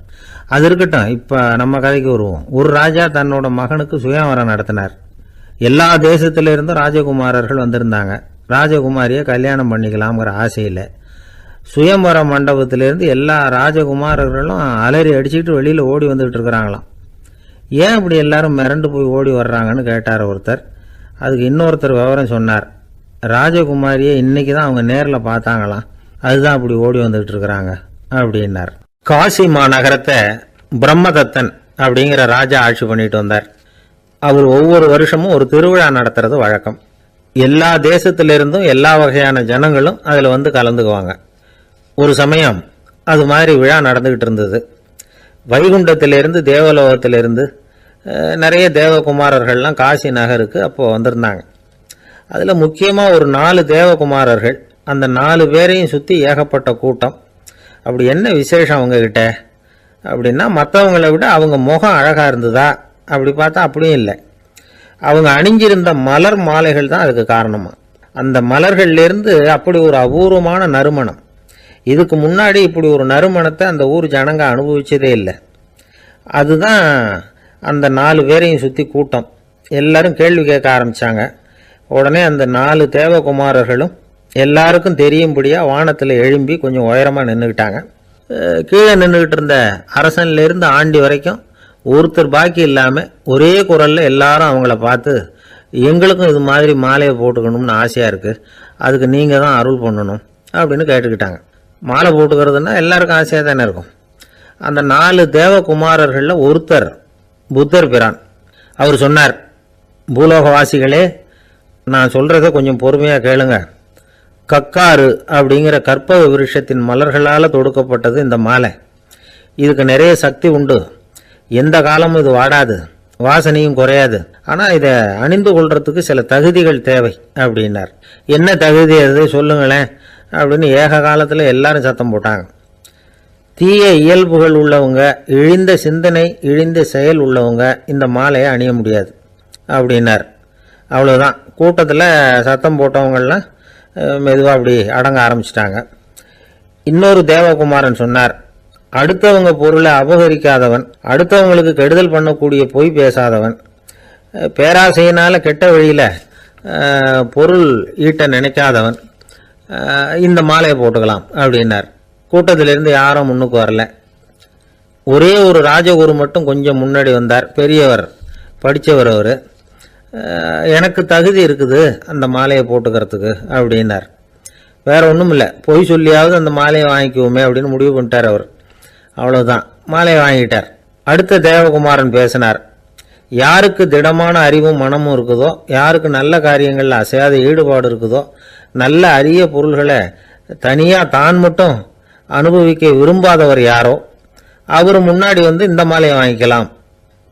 அது இருக்கட்டும், இப்போ நம்ம கதைக்கு வருவோம். ஒரு ராஜா தன்னோட மகனுக்கு சுயவரம் நடத்தினார். எல்லா தேசத்திலிருந்தும் ராஜகுமாரர்கள் வந்திருந்தாங்க. ராஜகுமாரியை கல்யாணம் பண்ணிக்கலாம்ங்கிற ஆசையில் சுயம்பர மண்டபத்திலிருந்து எல்லா ராஜகுமாரர்களும் அலறி அடிச்சுக்கிட்டு வெளியில் ஓடி வந்துகிட்டு இருக்கிறாங்களாம். ஏன் இப்படி எல்லாரும் மிரண்டு போய் ஓடி வர்றாங்கன்னு கேட்டார் ஒருத்தர். அதுக்கு இன்னொருத்தர் விவரம் சொன்னார். ராஜகுமாரியை இன்னைக்கு தான் அவங்க நேரில் பார்த்தாங்களாம், அதுதான் அப்படி ஓடி வந்துகிட்டு இருக்கிறாங்க அப்படின்னார். காசி மாநகரத்தை பிரம்மதத்தன் அப்படிங்கிற ராஜா ஆட்சி பண்ணிட்டு வந்தார். அவர் ஒவ்வொரு வருஷமும் ஒரு திருவிழா நடத்துறது வழக்கம். எல்லா தேசத்திலிருந்தும் எல்லா வகையான ஜனங்களும் அதில் கலந்துக்குவாங்க. ஒரு சமயம் அது மாதிரி விழா நடந்துகிட்டு இருந்தது. வைகுண்டத்திலிருந்து தேவலோகத்திலிருந்து நிறைய தேவகுமாரர்கள்லாம் காசி நகருக்கு அப்போது வந்திருந்தாங்க. அதில் முக்கியமாக ஒரு 4 தேவகுமாரர்கள். அந்த 4 பேரையும் சுற்றி ஏகப்பட்ட கூட்டம். அப்படி என்ன விசேஷம் அவங்கக்கிட்ட அப்படின்னா, மற்றவங்களை விட அவங்க முகம் அழகாக இருந்ததா அப்படி பார்த்தா அப்படியும் இல்லை. அவங்க அணிஞ்சிருந்த மலர் மாலைகள் தான் அதுக்கு காரணமாக. அந்த மலர்கள்லேருந்து அப்படி ஒரு அபூர்வமான நறுமணம். இதுக்கு முன்னாடி இப்படி ஒரு நறுமணத்தை அந்த ஊர் ஜனங்க அனுபவிச்சதே இல்லை. அதுதான் அந்த 4 பேரையும் சுற்றி கூட்டம். எல்லாரும் கேள்வி கேட்க ஆரம்பித்தாங்க. உடனே அந்த 4 தேவகுமாரர்களும் எல்லாருக்கும் தெரியும்படியாக வானத்தில் எழும்பி கொஞ்சம் உயரமாக நின்றுக்கிட்டாங்க. கீழே நின்றுக்கிட்டு இருந்த அரசன்லேருந்து ஆண்டி வரைக்கும் ஒருத்தர் பாக்கி இல்லாமல் ஒரே குரலில் எல்லாரும் அவங்கள பார்த்து, எங்களுக்கும் இது மாதிரி மாலையை போட்டுக்கணும்னு ஆசையாக இருக்குது, அதுக்கு நீங்கள் தான் அருள் பண்ணணும் அப்படின்னு கேட்டுக்கிட்டாங்க. மாலை போட்டுக்கிறதுனா எல்லாருக்கும் ஆசையாக தானே இருக்கும். அந்த 4 தேவகுமாரர்களில் ஒருத்தர் புத்தர் பிரான். அவர் சொன்னார், பூலோகவாசிகளே, நான் சொல்கிறத கொஞ்சம் பொறுமையாக கேளுங்க. கக்காரு அப்படிங்கிற கற்பக விருஷத்தின் மலர்களால் தொடுக்கப்பட்டது இந்த மாலை. இதுக்கு நிறைய சக்தி உண்டு. எந்த காலமும் இது வாடாது, வாசனையும் குறையாது. ஆனால் இதை அணிந்து கொள்றதுக்கு சில தகுதிகள் தேவை அப்படின்னார். என்ன தகுதி அது சொல்லுங்களேன் அப்படின்னு ஏக காலத்தில் எல்லாரும் சத்தம் போட்டாங்க. தீய இயல்புகள் உள்ளவங்க, இழிந்த சிந்தனை இழிந்த செயல் உள்ளவங்க இந்த மாலையை அணிய முடியாது அப்படின்னார். அவ்வளோதான். கூட்டத்தில் சத்தம் போட்டவங்கள்லாம் மெதுவாக அப்படி அடங்க ஆரம்பிச்சிட்டாங்க. இன்னொரு தேவகுமாரன் சொன்னார், அடுத்தவங்க பொருளை அபகரிக்காதவன், அடுத்தவங்களுக்கு கெடுதல் பண்ணக்கூடிய பொய் பேசாதவன், பேராசையினால் கெட்ட வழியில் பொருள் ஈட்ட நினைக்காதவன் இந்த மாலையை போட்டுக்கலாம் அப்படின்னார். கூட்டத்திலிருந்து யாரும் முன்னுக்கு வரல. ஒரே ஒரு ராஜகுரு மட்டும் கொஞ்சம் முன்னாடி வந்தார். பெரியவர், படித்தவர். அவர், எனக்கு தகுதி இருக்குது அந்த மாலையை போட்டுக்கிறதுக்கு அப்படின்னார். வேற ஒன்றும் இல்லை, பொய் சொல்லியாவது அந்த மாலையை வாங்கிக்குவோமே அப்படின்னு முடிவு பண்ணிட்டார் அவர். அவ்வளோதான், மாலையை வாங்கிட்டார். அடுத்த தேவகுமாரன் பேசினார். யாருக்கு திடமான அறிவும் மனமும் இருக்குதோ, யாருக்கு நல்ல காரியங்களில் அசையாத ஈடுபாடு இருக்குதோ, நல்ல அரிய பொருள்களை தனியாக தான் மட்டும் அனுபவிக்க விரும்பாதவர் யாரோ அவர் முன்னாடி வந்து இந்த மாலையை வாங்கிக்கலாம்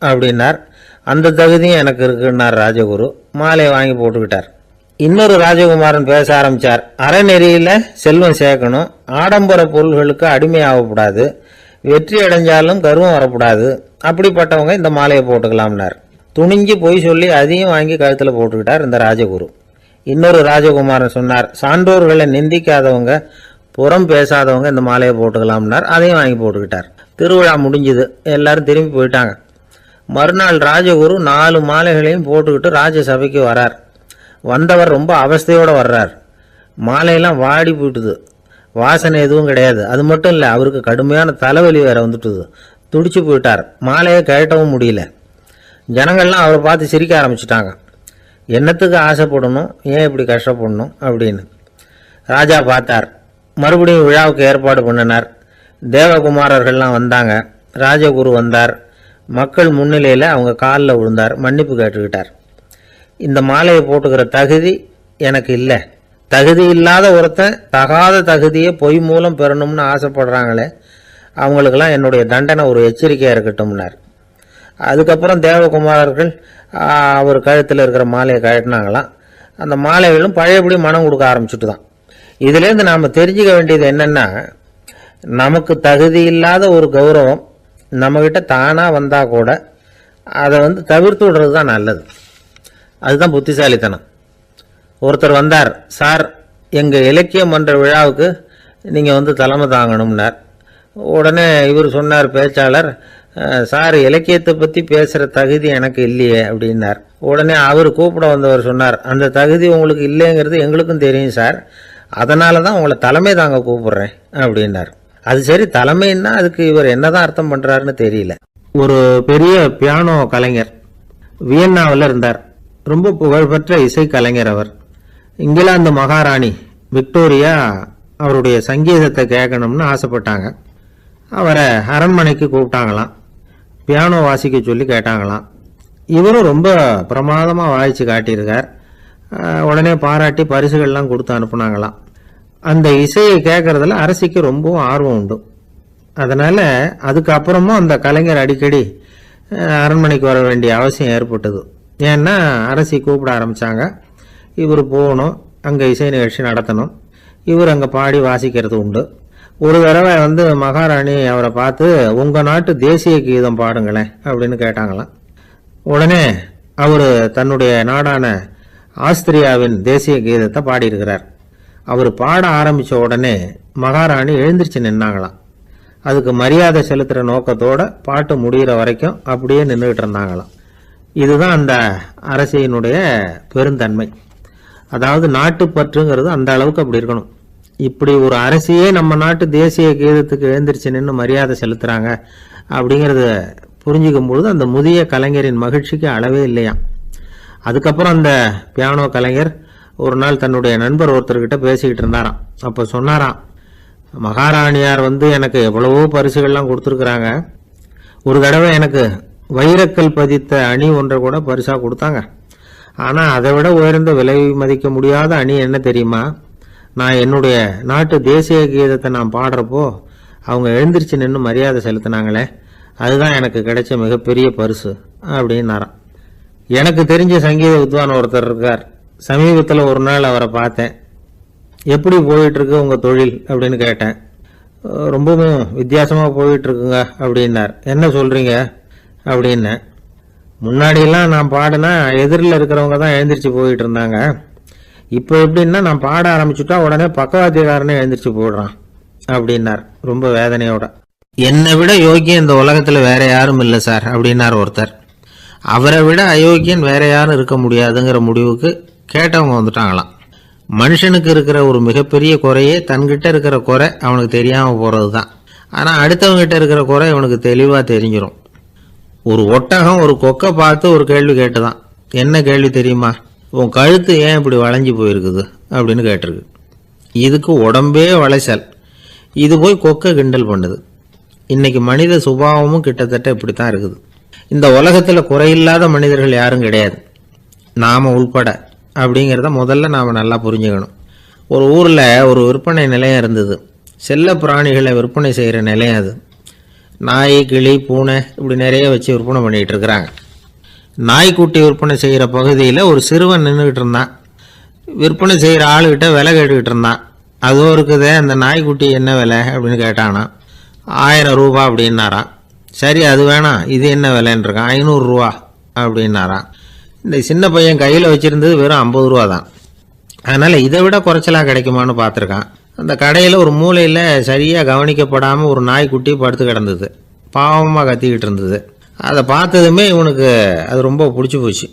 அப்படின்னார். அந்த தகுதியும் எனக்கு இருக்குன்னார் ராஜகுரு. மாலையை வாங்கி போட்டுக்கிட்டார். இன்னொரு ராஜகுமாரன் பேச ஆரம்பித்தார். அறநெறியில் செல்வம் சேர்க்கணும், ஆடம்பர பொருள்களுக்கு அடிமையாகக்கூடாது, வெற்றி அடைஞ்சாலும் கர்வம் வரக்கூடாது, அப்படிப்பட்டவங்க இந்த மாலையை போட்டுக்கலாம்னார். துணிஞ்சு பொய் சொல்லி அதையும் வாங்கி கழுத்தில் போட்டுக்கிட்டார் இந்த ராஜகுரு. இன்னொரு ராஜகுமாரன் சொன்னார், சான்றோர்களை நிந்திக்காதவங்க, புறம் பேசாதவங்க இந்த மாலையை போட்டுக்கலாம்னார். அதையும் வாங்கி போட்டுக்கிட்டார். திருவிழா முடிஞ்சுது, எல்லாரும் திரும்பி போயிட்டாங்க. மறுநாள் ராஜகுரு 4 மாலைகளையும் போட்டுக்கிட்டு ராஜசபைக்கு வரார். வந்தவர் ரொம்ப அவஸ்தையோடு வர்றார். மாலையெல்லாம் வாடி போயிட்டுது, வாசனை எதுவும் கிடையாது. அது மட்டும் இல்லை, அவருக்கு கடுமையான தலைவலி வேற வந்துட்டுது. துடிச்சு போயிட்டார். மாலையை கழட்டவும் முடியல. ஜனங்கள்லாம் அவரை பார்த்து சிரிக்க ஆரம்பிச்சிட்டாங்க. என்னத்துக்கு ஆசைப்படணும், ஏன் இப்படி கஷ்டப்படணும் அப்படின்னு ராஜா பார்த்தார். மறுபடியும் விழாவுக்கு ஏற்பாடு பண்ணினார். தேவகுமாரர்கள்லாம் வந்தாங்க. ராஜகுரு வந்தார். மக்கள் முன்னிலையில் அவங்க காலில் விழுந்தார், மன்னிப்பு கேட்டுக்கிட்டார். இந்த மாலையை போட்டுக்கிற தகுதி எனக்கு இல்லை. தகுதி இல்லாத ஒருத்தன் தகாத தகுதியை பொய் மூலம் பெறணும்னு ஆசைப்படுறாங்களே, அவங்களுக்கெல்லாம் என்னுடைய தண்டனை ஒரு எச்சரிக்கையாக இருக்கட்டும்னார். அதுக்கப்புறம் தேவகுமாரர்கள் அவர் கழுத்தில் இருக்கிற மாலையை கழட்டினாங்களாம். அந்த மாலைகளும் பழையபடி மனம் கொடுக்க ஆரம்பிச்சுட்டு தான். இதுலேருந்து நாம் தெரிஞ்சுக்க வேண்டியது என்னென்னா, நமக்கு தகுதி இல்லாத ஒரு கௌரவம் நம்மக்கிட்ட தானாக வந்தால் கூட அதை வந்து தவிர்த்து விடுறது தான் நல்லது. அதுதான் புத்திசாலித்தனம். ஒருத்தர் வந்தார், சார் எங்கள் இலக்கிய மன்ற விழாவுக்கு நீங்கள் வந்து தலைமை தாங்கணும்னார். உடனே இவர் சொன்னார், பேச்சாளர், சார் இலக்கியத்தை பற்றி பேசுகிற தகுதி எனக்கு இல்லையே அப்படின்னார். உடனே அவர் கூப்பிட வந்தவர் சொன்னார், அந்த தகுதி உங்களுக்கு இல்லைங்கிறது எங்களுக்கும் தெரியும் சார், அதனால தான் உங்களை தலைமை தாங்க கூப்பிடுறேன் அப்படின்னார். அது சரி, தலைமைன்னா அதுக்கு இவர் என்னதான் அர்த்தம் பண்ணுறாருன்னு தெரியல. ஒரு பெரிய பியானோ கலைஞர் வியன்னாவில் இருந்தார். ரொம்ப புகழ்பெற்ற இசை கலைஞர் அவர். இங்கிலாந்து மகாராணி விக்டோரியா அவருடைய சங்கீதத்தை கேட்கணும்னு ஆசைப்பட்டாங்க. அவரை அரண்மனைக்கு கூப்பிட்டாங்களாம். பியானோ வாசிக்க சொல்லி கேட்டாங்களாம். இவரும் ரொம்ப பிரமாதமாக வாய்ச்சி காட்டியிருக்கார். உடனே பாராட்டி பரிசுகள்லாம் கொடுத்து அனுப்புனாங்களாம். அந்த இசையை கேட்கறதுல அரசிக்கு ரொம்பவும் ஆர்வம் உண்டு. அதனால் அதுக்கப்புறமும் அந்த கலைஞர் அடிக்கடி அரண்மனைக்கு வர வேண்டிய அவசியம் ஏற்பட்டது. ஏன்னா அரசி கூப்பிட ஆரம்பித்தாங்க. இவர் போகணும், அங்கே இசை நிகழ்ச்சி நடத்தணும். இவர் அங்கே பாடி வாசிக்கிறது உண்டு. ஒரு தடவை வந்து மகாராணி அவரை பார்த்து, உங்கள் நாட்டு தேசிய கீதம் பாடுங்களேன் அப்படின்னு கேட்டாங்களாம். உடனே அவர் தன்னுடைய நாடான ஆஸ்திரியாவின் தேசிய கீதத்தை பாடியிருக்கிறார். அவர் பாட ஆரம்பித்த உடனே மகாராணி எழுந்திரிச்சு நின்னாங்களாம். அதுக்கு மரியாதை செலுத்துகிற நோக்கத்தோட பாட்டு முடிகிற வரைக்கும் அப்படியே நின்றுக்கிட்டு இருந்தாங்களாம். இதுதான் அந்த அரசியினுடைய பெருந்தன்மை. அதாவது நாட்டுப்பற்றுங்கிறது அந்த அளவுக்கு அப்படி இருக்கணும். இப்படி ஒரு அரசியே நம்ம நாட்டு தேசிய கீதத்துக்கு எழுந்திரிச்சு நின்று மரியாதை செலுத்துகிறாங்க அப்படிங்கிறத புரிஞ்சிக்கும் பொழுது அந்த முதிய கலைஞரின் மகிழ்ச்சிக்கு அளவே இல்லையாம். அதுக்கப்புறம் அந்த பியானோ கலைஞர் ஒரு நாள் தன்னுடைய நண்பர் ஒருத்தர்கிட்ட பேசிக்கிட்டு இருந்தாராம். அப்போ சொன்னாராம், மகாராணியார் வந்து எனக்கு எவ்வளவோ பரிசுகள்லாம் கொடுத்துருக்குறாங்க. ஒரு தடவை எனக்கு வைரக்கல் பதித்த அணி ஒன்றை கூட பரிசாக கொடுத்தாங்க. ஆனால் அதை விட உயர்ந்த விலை மதிக்க முடியாத அணி என்ன தெரியுமா? நான் என்னுடைய நாட்டு தேசிய கீதத்தை நான் பாடுறப்போ அவங்க எழுந்திரிச்சு நின்று மரியாதை செலுத்தினாங்களே, அதுதான் எனக்கு கிடைச்ச மிகப்பெரிய பரிசு அப்படின்னாராம். எனக்கு தெரிஞ்ச சங்கீத வித்வான் ஒருத்தர் இருக்கார். சமீபத்தில் ஒரு நாள் அவரை பார்த்தேன். எப்படி போயிட்டுருக்கு உங்கள் தொழில் அப்படின்னு கேட்டேன். ரொம்பவும் வித்தியாசமாக போயிட்டுருக்குங்க அப்படின்னார். என்ன சொல்கிறீங்க அப்படின்னேன். முன்னாடியெல்லாம் நான் பாடினா எதிரில் இருக்கிறவங்க தான் எழுந்திரிச்சு போயிட்டு இருந்தாங்க. இப்போ எப்படின்னா நான் பாட ஆரம்பிச்சுட்டா உடனே பக்கவாத்தியக்காரனே எழுந்திரிச்சு போடுறான் அப்படின்னார் ரொம்ப வேதனையோட. என்னை விட யோகியம் இந்த உலகத்தில் வேற யாரும் இல்லை சார் அப்படின்னார் ஒருத்தர். அவரை விட அயோக்கியன் வேற யாரும் இருக்க முடியாதுங்கிற முடிவுக்கு கேட்டவங்க வந்துட்டாங்களாம். மனுஷனுக்கு இருக்கிற ஒரு மிகப்பெரிய குறையே தன்கிட்ட இருக்கிற குறை அவனுக்கு தெரியாமல் போகிறது தான். ஆனால் அடுத்தவங்ககிட்ட இருக்கிற குறை இவனுக்கு தெளிவாக தெரிஞ்சிடும். ஒரு ஒட்டகம் ஒரு கொக்கை பார்த்து ஒரு கேள்வி கேட்டுதான். என்ன கேள்வி தெரியுமா? உன் கழுத்து ஏன் இப்படி வளைஞ்சி போயிருக்குது அப்படின்னு கேட்டிருக்கு. இதுக்கு உடம்பே வளைச்சல். இது போய் கொக்கை கிண்டல் பண்ணுது. இன்னைக்கு மனித சுபாவமும் கிட்டத்தட்ட இப்படித்தான் இருக்குது. இந்த உலகத்தில் குறையில்லாத மனிதர்கள் யாரும் கிடையாது, நாம உள்பட அப்படிங்கிறத முதல்ல நாம் நல்லா புரிஞ்சுக்கணும். ஒரு ஊரில் ஒரு விற்பனை நிலையம் இருந்தது. செல்ல பிராணிகளை விற்பனை செய்கிற நிலையம் அது. நாய், கிளி, பூனை இப்படி நிறைய வச்சு விற்பனை பண்ணிகிட்டு இருக்கிறாங்க. நாய்க்குட்டி விற்பனை செய்கிற பகுதியில் ஒரு சிறுவன் நின்றுக்கிட்டு இருந்தான். விற்பனை செய்கிற ஆளுகிட்ட விலை கேட்டுக்கிட்டு இருந்தான். அதுவும் இருக்குதே, அந்த நாய்க்குட்டி என்ன விலை அப்படின்னு கேட்டானா. 1000 ரூபா அப்படின்னாரான். சரி, அது வேணாம், இது என்ன விலைன்னு இருக்கான். 500 ரூபா அப்படின்னாரான். இந்த சின்ன பையன் கையில் வச்சுருந்தது வெறும் 50 ரூபா தான். அதனால் இதை விட குறைச்சலாக கிடைக்குமான்னு பார்த்துருக்கான். அந்த கடையில் ஒரு மூலையில் சரியாக கவனிக்கப்படாமல் ஒரு நாய்க்குட்டி படுத்து கிடந்தது. பாவமாக கத்திக்கிட்டு இருந்தது. அதை பார்த்ததுமே இவனுக்கு அது ரொம்ப பிடிச்சி போச்சு.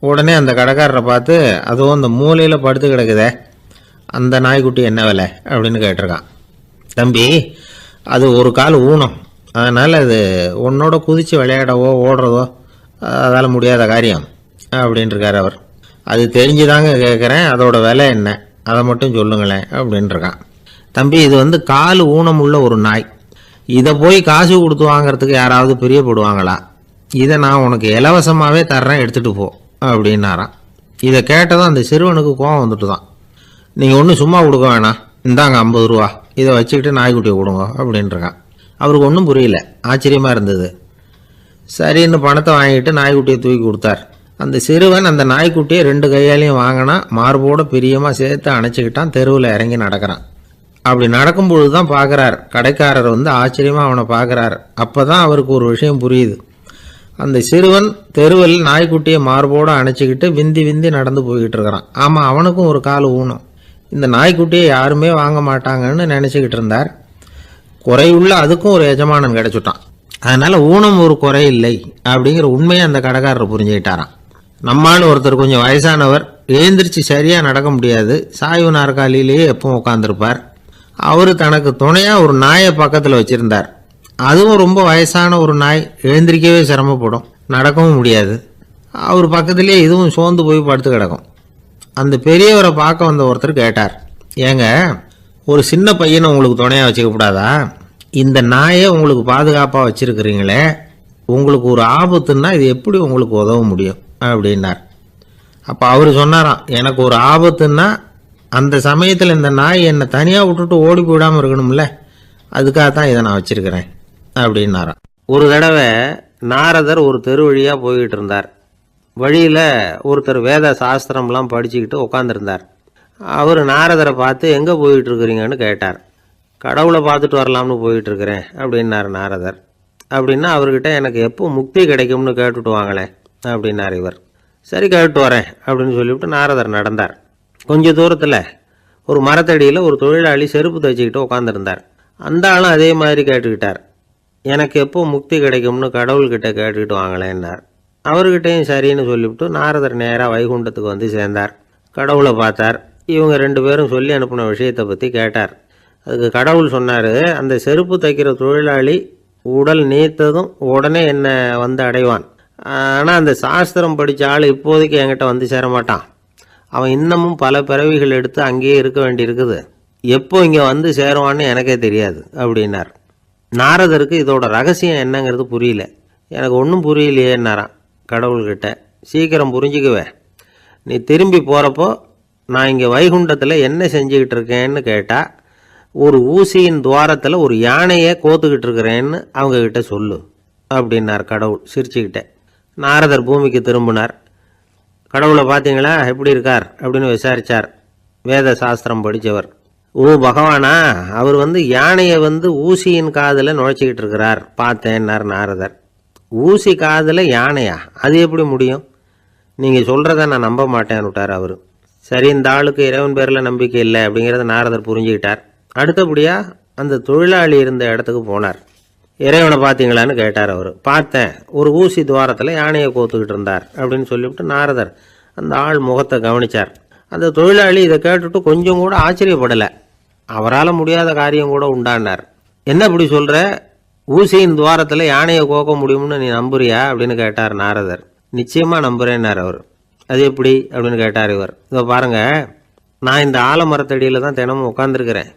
உடனே அந்த கடைக்காரரை பார்த்து, அதுவும் அந்த மூலையில் படுத்து கிடக்குதே அந்த நாய்க்குட்டி என்ன விலை அப்படின்னு கேட்டிருக்கான். தம்பி, அது ஒரு கால் ஊனம், அதனால் அது உன்னோட குதித்து விளையாடவோ ஓடுறதோ அதால் முடியாத காரியம் அப்படின்ட்டுருக்கார் அவர். அது தெரிஞ்சுதாங்க கேட்குறேன், அதோட விலை என்ன அதை மட்டும் சொல்லுங்களேன் அப்படின்ட்டுருக்கான். தம்பி, இது கால் ஊனம் உள்ள ஒரு நாய். இதை போய் காசு கொடுத்து வாங்கிறதுக்கு யாராவது பிரியப்படுவாங்களா? இதை நான் உனக்கு இலவசமாகவே தர்றேன், எடுத்துகிட்டு போ அப்படின்னாரான். இதை கேட்டதும் அந்த சிறுவனுக்கு கோபம் வந்துட்டு தான். நீங்கள் ஒன்றும் சும்மா கொடுக்க வேணாம், இந்தாங்க 50 ரூபா, இதை வச்சுக்கிட்டு நாய்க்குட்டியை கொடுங்க அப்படின்ட்டுருக்கான். அவருக்கு ஒன்றும் புரியல, ஆச்சரியமாக இருந்தது. சரின்னு பணத்தை வாங்கிட்டு நாய்க்குட்டியை தூக்கி கொடுத்தார். அந்த சிறுவன் அந்த நாய்க்குட்டியை 2 கையாலையும் வாங்கினா, மார்போட பிரியமாக சேர்த்து அணைச்சிக்கிட்டான். தெருவில் இறங்கி நடக்கிறான். அப்படி நடக்கும்பொழுது தான் பார்க்குறார், கடைக்காரர் ஆச்சரியமாக அவனை பார்க்குறார். அப்போ தான் அவருக்கு ஒரு விஷயம் புரியுது. அந்த சிறுவன் தெருவில் நாய்க்குட்டியை மார்போடு அணைச்சிக்கிட்டு விந்தி விந்தி நடந்து போய்கிட்டு இருக்கிறான். ஆமாம், அவனுக்கும் ஒரு கால் ஊனம். இந்த நாய்க்குட்டியை யாருமே வாங்க மாட்டாங்கன்னு நினச்சிக்கிட்டு இருந்தார். குறையுள்ள அதுக்கும் ஒரு எஜமானன் கிடச்சிட்டான். அதனால் ஊனம் ஒரு குறை இல்லை அப்படிங்கிற உண்மையை அந்த கடைக்காரர் புரிஞ்சுக்கிட்டாரான். நம்மால் ஒருத்தர் கொஞ்சம் வயசானவர், எழுந்திரிச்சு சரியாக நடக்க முடியாது, சாய்வு நாற்காலியிலேயே எப்பவும் உட்காந்துருப்பார். அவர் தனக்கு துணையாக ஒரு நாயை பக்கத்தில் வச்சுருந்தார். அதுவும் ரொம்ப வயசான ஒரு நாய், எழுந்திரிக்கவே சிரமப்படும், நடக்கவும் முடியாது. அவர் பக்கத்திலே இதுவும் சோர்ந்து போய் படுத்து கிடக்கும். அந்த பெரியவரை பார்க்க வந்த ஒருத்தர் கேட்டார், ஏங்க, ஒரு சின்ன பையனை உங்களுக்கு துணையாக வச்சுக்கப்படாதா? இந்த நாயை உங்களுக்கு பாதுகாப்பாக வச்சுருக்கிறீங்களே, உங்களுக்கு ஒரு ஆபத்துன்னா இது எப்படி உங்களுக்கு உதவ முடியும் அப்படின்னார். அப்போ அவர் சொன்னாராம், எனக்கு ஒரு ஆபத்துன்னா அந்த சமயத்தில் இந்த நாய் என்னை தனியாக விட்டுட்டு ஓடி போயிடாமல் இருக்கணும்ல, அதுக்காகத்தான் இதை நான் வச்சுருக்கிறேன் அப்படின்னாராம். ஒரு தடவை நாரதர் ஒரு தெரு வழியாக போய்கிட்டு இருந்தார். வழியில் ஒருத்தர் வேத சாஸ்திரம்லாம் படிச்சுக்கிட்டு உட்காந்துருந்தார். அவர் நாரதரை பார்த்து, எங்கே போயிட்டு இருக்கிறீங்கன்னு கேட்டார். கடவுளை பார்த்துட்டு வரலாம்னு போயிட்டுருக்கிறேன் அப்படின்னார் நாரதர். அப்படின்னா அவர்கிட்ட, எனக்கு எப்போ முக்தி கிடைக்கும்னு கேட்டுட்டு வாங்களேன் அப்படின்னார் இவர். சரி, கேட்டு வரேன் அப்படின்னு சொல்லிவிட்டு நாரதர் நடந்தார். கொஞ்சம் தூரத்தில் ஒரு மரத்தடியில் ஒரு தொழிலாளி செருப்பு தைச்சிக்கிட்டு உட்காந்துருந்தார். அந்த ஆளும் அதே மாதிரி கேட்டுக்கிட்டார், எனக்கு எப்போ முக்தி கிடைக்கும்னு கடவுள்கிட்ட கேட்டுக்கிட்டு வாங்களேன்னார். அவர்கிட்டையும் சரின்னு சொல்லிவிட்டு நாரதர் நேராக வைகுண்டத்துக்கு வந்து சேர்ந்தார். கடவுளை பார்த்தார். இவங்க 2 பேரும் சொல்லி அனுப்பின விஷயத்தை பற்றி கேட்டார். அதுக்கு கடவுள் சொன்னார், அந்த செருப்பு தைக்கிற தொழிலாளி உடல் நீத்ததும் உடனே என்னை வந்து அடைவான். ஆனால் அந்த சாஸ்திரம் படித்த ஆள் இப்போதைக்கு என்கிட்ட வந்து சேரமாட்டான். அவன் இன்னமும் பல பிறவிகள் எடுத்து அங்கேயே இருக்க வேண்டியிருக்குது. எப்போ இங்கே வந்து சேருவான்னு எனக்கே தெரியாது அப்படின்னார். நாரதருக்கு இதோட ரகசியம் என்னங்கிறது புரியல. எனக்கு ஒன்றும் புரியலையேன்னாரான் கடவுள்கிட்ட. சீக்கிரம் புரிஞ்சுக்குவேன், நீ திரும்பி போகிறப்போ நான் இங்கே வைகுண்டத்தில் என்ன செஞ்சுக்கிட்டு இருக்கேன்னு கேட்டால், ஒரு ஊசியின் துவாரத்தில் ஒரு யானையை கோத்துக்கிட்டு இருக்கிறேன்னு அவங்கக்கிட்ட சொல்லு அப்படின்னார் கடவுள் சிரிச்சுக்கிட்டே. நாரதர் பூமிக்கு திரும்பினார். கடவுளை பார்த்தீங்களா, எப்படி இருக்கார் அப்படின்னு விசாரித்தார் வேத சாஸ்திரம் படித்தவர். ஓ பகவானா, அவர் யானையை ஊசியின் காதில் நுழைச்சிக்கிட்டு இருக்கிறார் பார்த்தேன்னார் நாரதர். ஊசி காதில் யானையா, அது எப்படி முடியும்? நீங்கள் சொல்கிறத நான் நம்ப மாட்டேன்னு விட்டார் அவர். சரி, இந்த ஆளுக்கு இறைவன் பேரில் நம்பிக்கை இல்லை அப்படிங்கிறத நாரதர் புரிஞ்சுக்கிட்டார். அடுத்தபடியாக அந்த தொழிலாளி இருந்த இடத்துக்கு போனார். இறைவனை பார்த்தீங்களான்னு கேட்டார் அவர். பார்த்தேன், ஒரு ஊசி துவாரத்தில் யானையை கோத்துக்கிட்டு இருந்தார் அப்படின்னு சொல்லிவிட்டு நாரதர் அந்த ஆள் முகத்தை கவனித்தார். அந்த தொழிலாளி இதை கேட்டுட்டு கொஞ்சம் கூட ஆச்சரியப்படலை. அவரால் முடியாத காரியம் கூட உண்டானார். என்ன இப்படி சொல்கிற, ஊசியின் துவாரத்தில் யானையை கோக்க முடியும்னு நீ நம்புறியா அப்படின்னு கேட்டார் நாரதர். நிச்சயமாக நம்புகிறேன்னார் அவர். அது எப்படி அப்படின்னு கேட்டார் இவர். இதோ பாருங்கள், நான் இந்த ஆலமரத்தடியில் தான் தினமும் உட்காந்துருக்கிறேன்.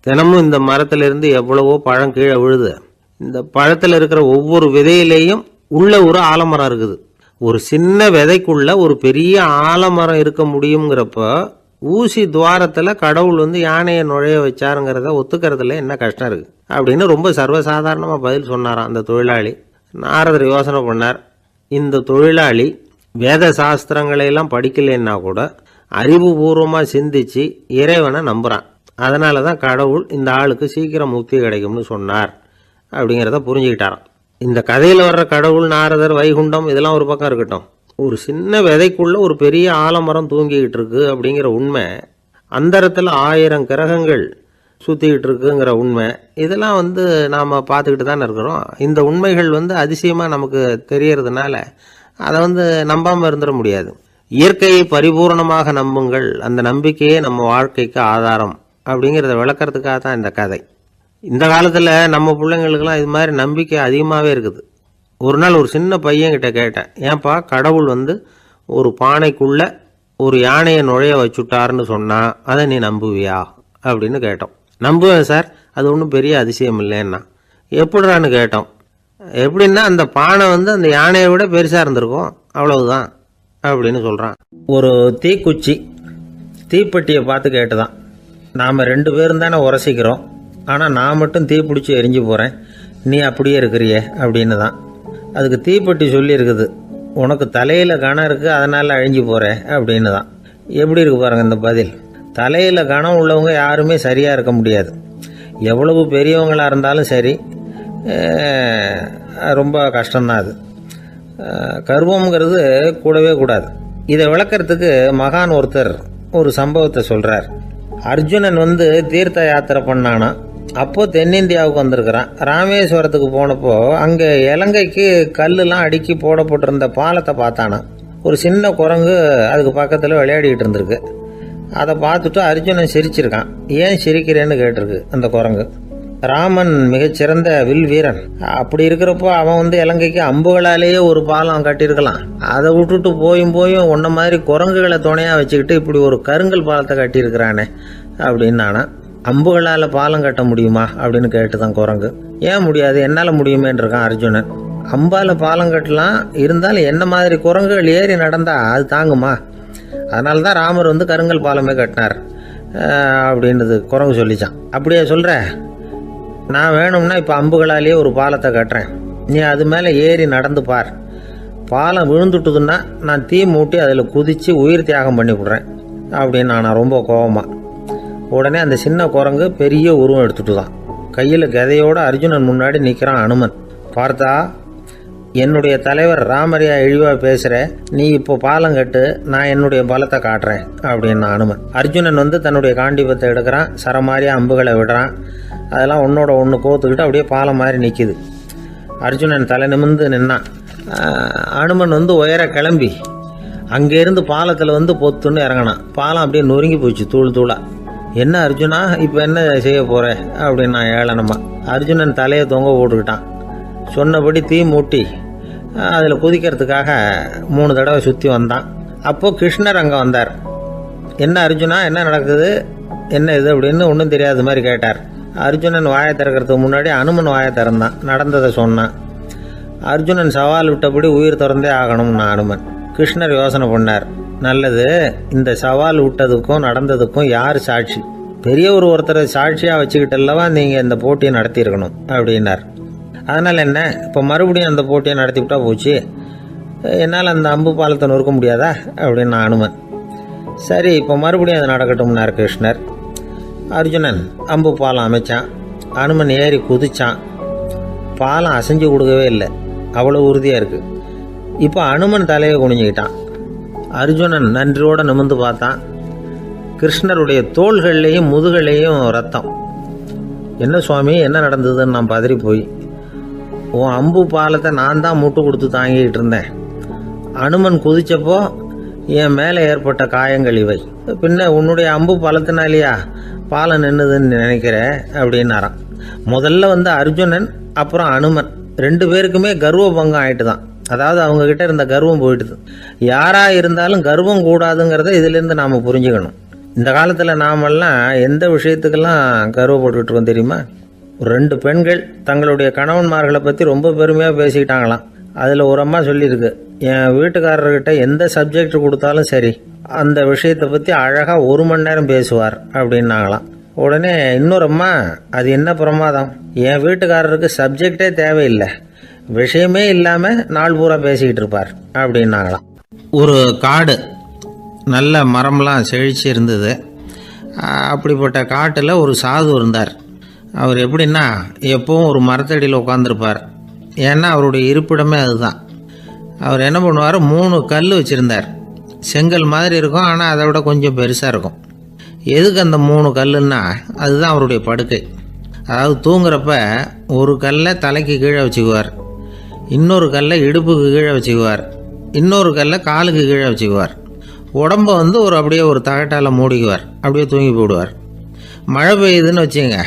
தினமும் இந்த மரத்திலிருந்து எவ்வளவோ பழம் கீழே விழுது. இந்த பழத்தில் இருக்கிற ஒவ்வொரு விதையிலேயும் உள்ள ஒரு ஆலமரம் இருக்குது. ஒரு சின்ன விதைக்குள்ள ஒரு பெரிய ஆலமரம் இருக்க முடியுங்கிறப்ப ஊசி துவாரத்தில் கடவுள் வந்து யானையை நுழைய வச்சாருங்கிறத ஒத்துக்கிறதுல என்ன கஷ்டம் இருக்குது அப்படின்னு ரொம்ப சர்வசாதாரணமாக பதில் சொன்னாராம் அந்த தொழிலாளி. நாரதர் யோசனை பண்ணார், இந்த தொழிலாளி வேத சாஸ்திரங்களையெல்லாம் படிக்கலைன்னா கூட அறிவுபூர்வமாக சிந்திச்சு இறைவனை நம்புகிறான். அதனால தான் கடவுள் இந்த ஆளுக்கு சீக்கிரம் முக்தி கிடைக்கும்னு சொன்னார் அப்படிங்கிறத புரிஞ்சுக்கிட்டாராம். இந்த கதையில் வர்ற கடவுள், நாரதர், வைகுண்டம் இதெல்லாம் ஒரு பக்கம் இருக்கட்டும், ஒரு சின்ன விதைக்குள்ள ஒரு பெரிய ஆலமரம் தூங்கிக்கிட்டு இருக்கு அப்படிங்கிற உண்மை, அந்தரத்தில் 1000 கிரகங்கள் சுற்றிக்கிட்டு இருக்குங்கிற உண்மை, இதெல்லாம் வந்து நாம் பார்த்துக்கிட்டு தானே இருக்கிறோம். இந்த உண்மைகள் வந்து அதிசயமாக நமக்கு தெரியறதுனால அதை வந்து நம்பாமல் இருந்துட முடியாது. இயற்கையை பரிபூர்ணமாக நம்புங்கள், அந்த நம்பிக்கையே நம்ம வாழ்க்கைக்கு ஆதாரம் அப்படிங்கிறத விளக்கிறதுக்காக தான் இந்த கதை. இந்த காலத்தில் நம்ம பிள்ளைங்களுக்கெல்லாம் இது மாதிரி நம்பிக்கை அதிகமாகவே இருக்குது. ஒரு நாள் ஒரு சின்ன பையன்கிட்ட கேட்டேன், ஏன்பா கடவுள் வந்து ஒரு பானைக்குள்ளே ஒரு யானையை நுழைய வச்சுட்டாருன்னு சொன்னால் அதை நீ நம்புவியா அப்படின்னு கேட்டோம். நம்புவேன் சார், அது ஒன்றும் பெரிய அதிசயம் இல்லைன்னா. எப்படிறான்னு கேட்டோம். எப்படின்னா அந்த பானை வந்து அந்த யானையை விட பெருசாக இருந்திருக்கும், அவ்வளவுதான் அப்படின்னு சொல்கிறான். ஒரு தீக்குச்சி தீப்பெட்டியை பார்த்து கேட்டுதான், நாம் 2 பேரும் தானே உரசிக்கிறோம், ஆனால் நான் மட்டும் தீ பிடிச்சி எரிஞ்சு போகிறேன், நீ அப்படியே இருக்கிறியே அப்படின்னு தான். அதுக்கு தீப்பெட்டி சொல்லியிருக்குது, உனக்கு தலையில் கணம் இருக்குது அதனால் அழிஞ்சு போகிறேன் அப்படின்னு தான். எப்படி இருக்கு பாருங்கள் இந்த பதில். தலையில் கணம் உள்ளவங்க யாருமே சரியாக இருக்க முடியாது. எவ்வளவு பெரியவங்களாக இருந்தாலும் சரி, ரொம்ப கஷ்டம்தான் அது. கர்வம்ங்கிறது கூடவே கூடாது. இதை விளக்கிறதுக்கு மகான் ஒருத்தர் ஒரு சம்பவத்தை சொல்கிறார். அர்ஜுனன் வந்து தீர்த்த யாத்திரை பண்ணானா, அப்போ தென்னிந்தியாவுக்கு வந்திருக்கிறான். ராமேஸ்வரத்துக்கு போனப்போ அங்கே இலங்கைக்கு கல்லுலாம் அடுக்கி போடப்பட்டிருந்த பாலத்தை பார்த்தானா. ஒரு சின்ன குரங்கு அதுக்கு பக்கத்தில் விளையாடிக்கிட்டு இருந்திருக்கு. அதை பார்த்துட்டு அர்ஜுனன் சிரிச்சிருக்கான். ஏன் சிரிக்கிறேன்னு கேட்டிருக்கு அந்த குரங்கு. ராமன் மிகச்சிறந்த வில் வீரன், அப்படி இருக்கிறப்போ அவன் வந்து இலங்கைக்கு அம்புகளாலேயே ஒரு பாலம் கட்டியிருக்கலாம். அதை விட்டுட்டு போயும் உன்ன மாதிரி குரங்குகளை துணையாக வச்சுக்கிட்டு இப்படி ஒரு கருங்கல் பாலத்தை கட்டியிருக்கிறானே அப்படின்னு நானா. அம்புகளால் பாலம் கட்ட முடியுமா அப்படின்னு கேட்டுதான் குரங்கு. ஏன் முடியாது, என்னால் முடியுமேன்னு இருக்கான் அர்ஜுனன். அம்பால் பாலம் கட்டலாம், இருந்தாலும் என்ன மாதிரி குரங்குகள் ஏறி நடந்தா அது தாங்குமா? அதனால தான் ராமர் வந்து கருங்கல் பாலமே கட்டினார் அப்படின்றது குரங்கு சொல்லிச்சான். அப்படியே சொல்கிற, நான் வேணும்னா இப்போ அம்புகளாலேயே ஒரு பாலத்தை கட்டுறேன், நீ அது மேலே ஏறி நடந்து பார். பாலம் விழுந்துட்டுதுன்னா நான் தீ மூட்டி அதில் குதித்து உயிர் தியாகம் பண்ணி விட்றேன் அப்படின்னு நான் ரொம்ப கோபமாக. உடனே அந்த சின்ன குரங்கு பெரிய உருவம் எடுத்துட்டு தான் கையில் கதையோடு அர்ஜுனன் முன்னாடி நிற்கிறான் அனுமன். பார்த்தா, என்னுடைய தலைவர் ராமரையா இழிவாக பேசுகிற, நீ இப்போ பாலம் கட்டு, நான் என்னுடைய பலத்தை காட்டுறேன் அப்படின்னு அனுமன். அர்ஜுனன் வந்து தன்னுடைய காண்டிபத்தை எடுக்கிறான், சரமாரியாக அம்புகளை விடுறான். அதெல்லாம் ஒன்றோட ஒன்று கோத்துக்கிட்டு அப்படியே பாலம் மாதிரி நிற்கிது. அர்ஜுனன் தலை நிமிர்ந்து நின்னான். அனுமன் வந்து உயர கிளம்பி அங்கேருந்து பாலத்தில் வந்து பொத்துன்னு இறங்கினான். பாலம் அப்படியே நொறுங்கி போச்சு தூள் தூளாக. என்ன அர்ஜுனா, இப்போ என்ன செய்ய போகிற அப்படின்னு நான் ஏளனமா. அர்ஜுனன் தலையை தொங்க போட்டுக்கிட்டான். சொன்னபடி தீ மூட்டி அதில் குதிக்கிறதுக்காக 3 தடவை சுற்றி வந்தான். அப்போது கிருஷ்ணர் அங்கே வந்தார். என்ன அர்ஜுனா, என்ன நடக்குது, என்ன இது அப்படின்னு ஒன்றும் தெரியாத மாதிரி கேட்டார். அர்ஜுனன் வாயை திறக்கிறதுக்கு முன்னாடி அனுமன் வாயை திறந்தான், நடந்ததை சொன்னான். அர்ஜுனன் சவால் விட்டபடி உயிர் திறந்தே ஆகணும்னா அனுமன். கிருஷ்ணர் யோசனை பண்ணார். நல்லது, இந்த சவால் விட்டதுக்கும் நடந்ததுக்கும் யார் சாட்சி? பெரியவர் ஒருத்தரை சாட்சியாக வச்சுக்கிட்டல்லவா நீங்கள் இந்த போட்டியை நடத்தியிருக்கணும் அப்படின்னார். அதனால் என்ன, இப்போ மறுபடியும் அந்த போட்டியை நடத்தி விட்டா போச்சு, என்னால் அந்த அம்பு பாலத்தை நொறுக்க முடியாதா அப்படின்னு அனுமன். சரி, இப்போ மறுபடியும் அது நடக்கட்டும்னார் கிருஷ்ணர். அர்ஜுனன் அம்பு பாலம் அமைச்சான். அனுமன் ஏறி குதிச்சான். பாலம் அசைஞ்சு கொடுக்கவே இல்லை, அவ்வளோ உறுதியாக இருக்குது. இப்போ அனுமன் தலையை குனிஞ்சிக்கிட்டான். அர்ஜுனன் நன்றியோடு நிமிர்ந்து பார்த்தான். கிருஷ்ணருடைய தோள்கள்லேயும் முதுகள்லேயும் ரத்தம். என்ன சுவாமி, என்ன நடந்ததுன்னு நான் பதறி போய், உன் அம்பு பாலத்தை நான் தான் முட்டு கொடுத்து தாங்கிக்கிட்டு இருந்தேன். அனுமன் குதிச்சப்போ என் மேலே ஏற்பட்ட காயங்கள் இவை. பின்ன உன்னுடைய அம்பு பாலத்தினாலேயா பாலம் நின்றுதுன்னு நினைக்கிறேன் அப்படின்னாராம். முதல்ல வந்து அர்ஜுனன் அப்புறம் அனுமன் 2 பேருக்குமே கர்வ பங்கம் ஆயிட்டு தான். அதாவது அவங்கக்கிட்ட இருந்த கர்வம் போயிட்டுது. யாராக இருந்தாலும் கர்வம் கூடாதுங்கிறத இதிலேருந்து நாம் புரிஞ்சுக்கணும். இந்த காலத்தில் நாமெல்லாம் எந்த விஷயத்துக்கெல்லாம் கர்வப்பட்டுக்கிட்டு இருக்கோம் தெரியுமா? 2 பெண்கள் தங்களுடைய கணவன்மார்களை பற்றி ரொம்ப பெருமையாக பேசிக்கிட்டாங்களாம். அதில் ஒரு அம்மா சொல்லியிருக்கு, என் வீட்டுக்காரர்கிட்ட எந்த சப்ஜெக்ட் கொடுத்தாலும் சரி அந்த விஷயத்தை பற்றி அழகாக 1 மணி நேரம் பேசுவார் அப்படின்னாங்களாம். உடனே இன்னொரு அம்மா, அது என்ன பிரமாதம், என் வீட்டுக்காரருக்கு சப்ஜெக்டே தேவையில்லை, விஷயமே இல்லாமல் நாள் பூரா பேசிக்கிட்டு இருப்பார் அப்படின்னாங்களாம். ஒரு காடு, நல்ல மரம்லாம் செழிச்சு இருந்தது. அப்படிப்பட்ட காட்டில் ஒரு சாது இருந்தார். அவர் எப்படின்னா எப்பவும் ஒரு மரத்தடியில் உட்காந்துருப்பார். ஏன்னா அவருடைய இருப்பிடமே அதுதான். அவர் என்ன பண்ணுவார், 3 கல் வச்சுருந்தார். செங்கல் மாதிரி இருக்கும், ஆனால் அதை விட கொஞ்சம் பெருசாக இருக்கும். எதுக்கு அந்த 3 கல்லுன்னா அதுதான் அவருடைய படுக்கை. அதாவது தூங்குறப்ப ஒரு கல்லை தலைக்கு கீழே வச்சுக்குவார், இன்னொரு கல்லை இடுப்புக்கு கீழே வச்சுக்குவார், இன்னொரு கல்லை காலுக்கு கீழே வச்சுக்குவார். உடம்பை அப்படியே ஒரு தகட்டால் மூடிக்குவார், அப்படியே தூங்கி போடுவார். மழை பெய்யுதுன்னு வச்சுங்க,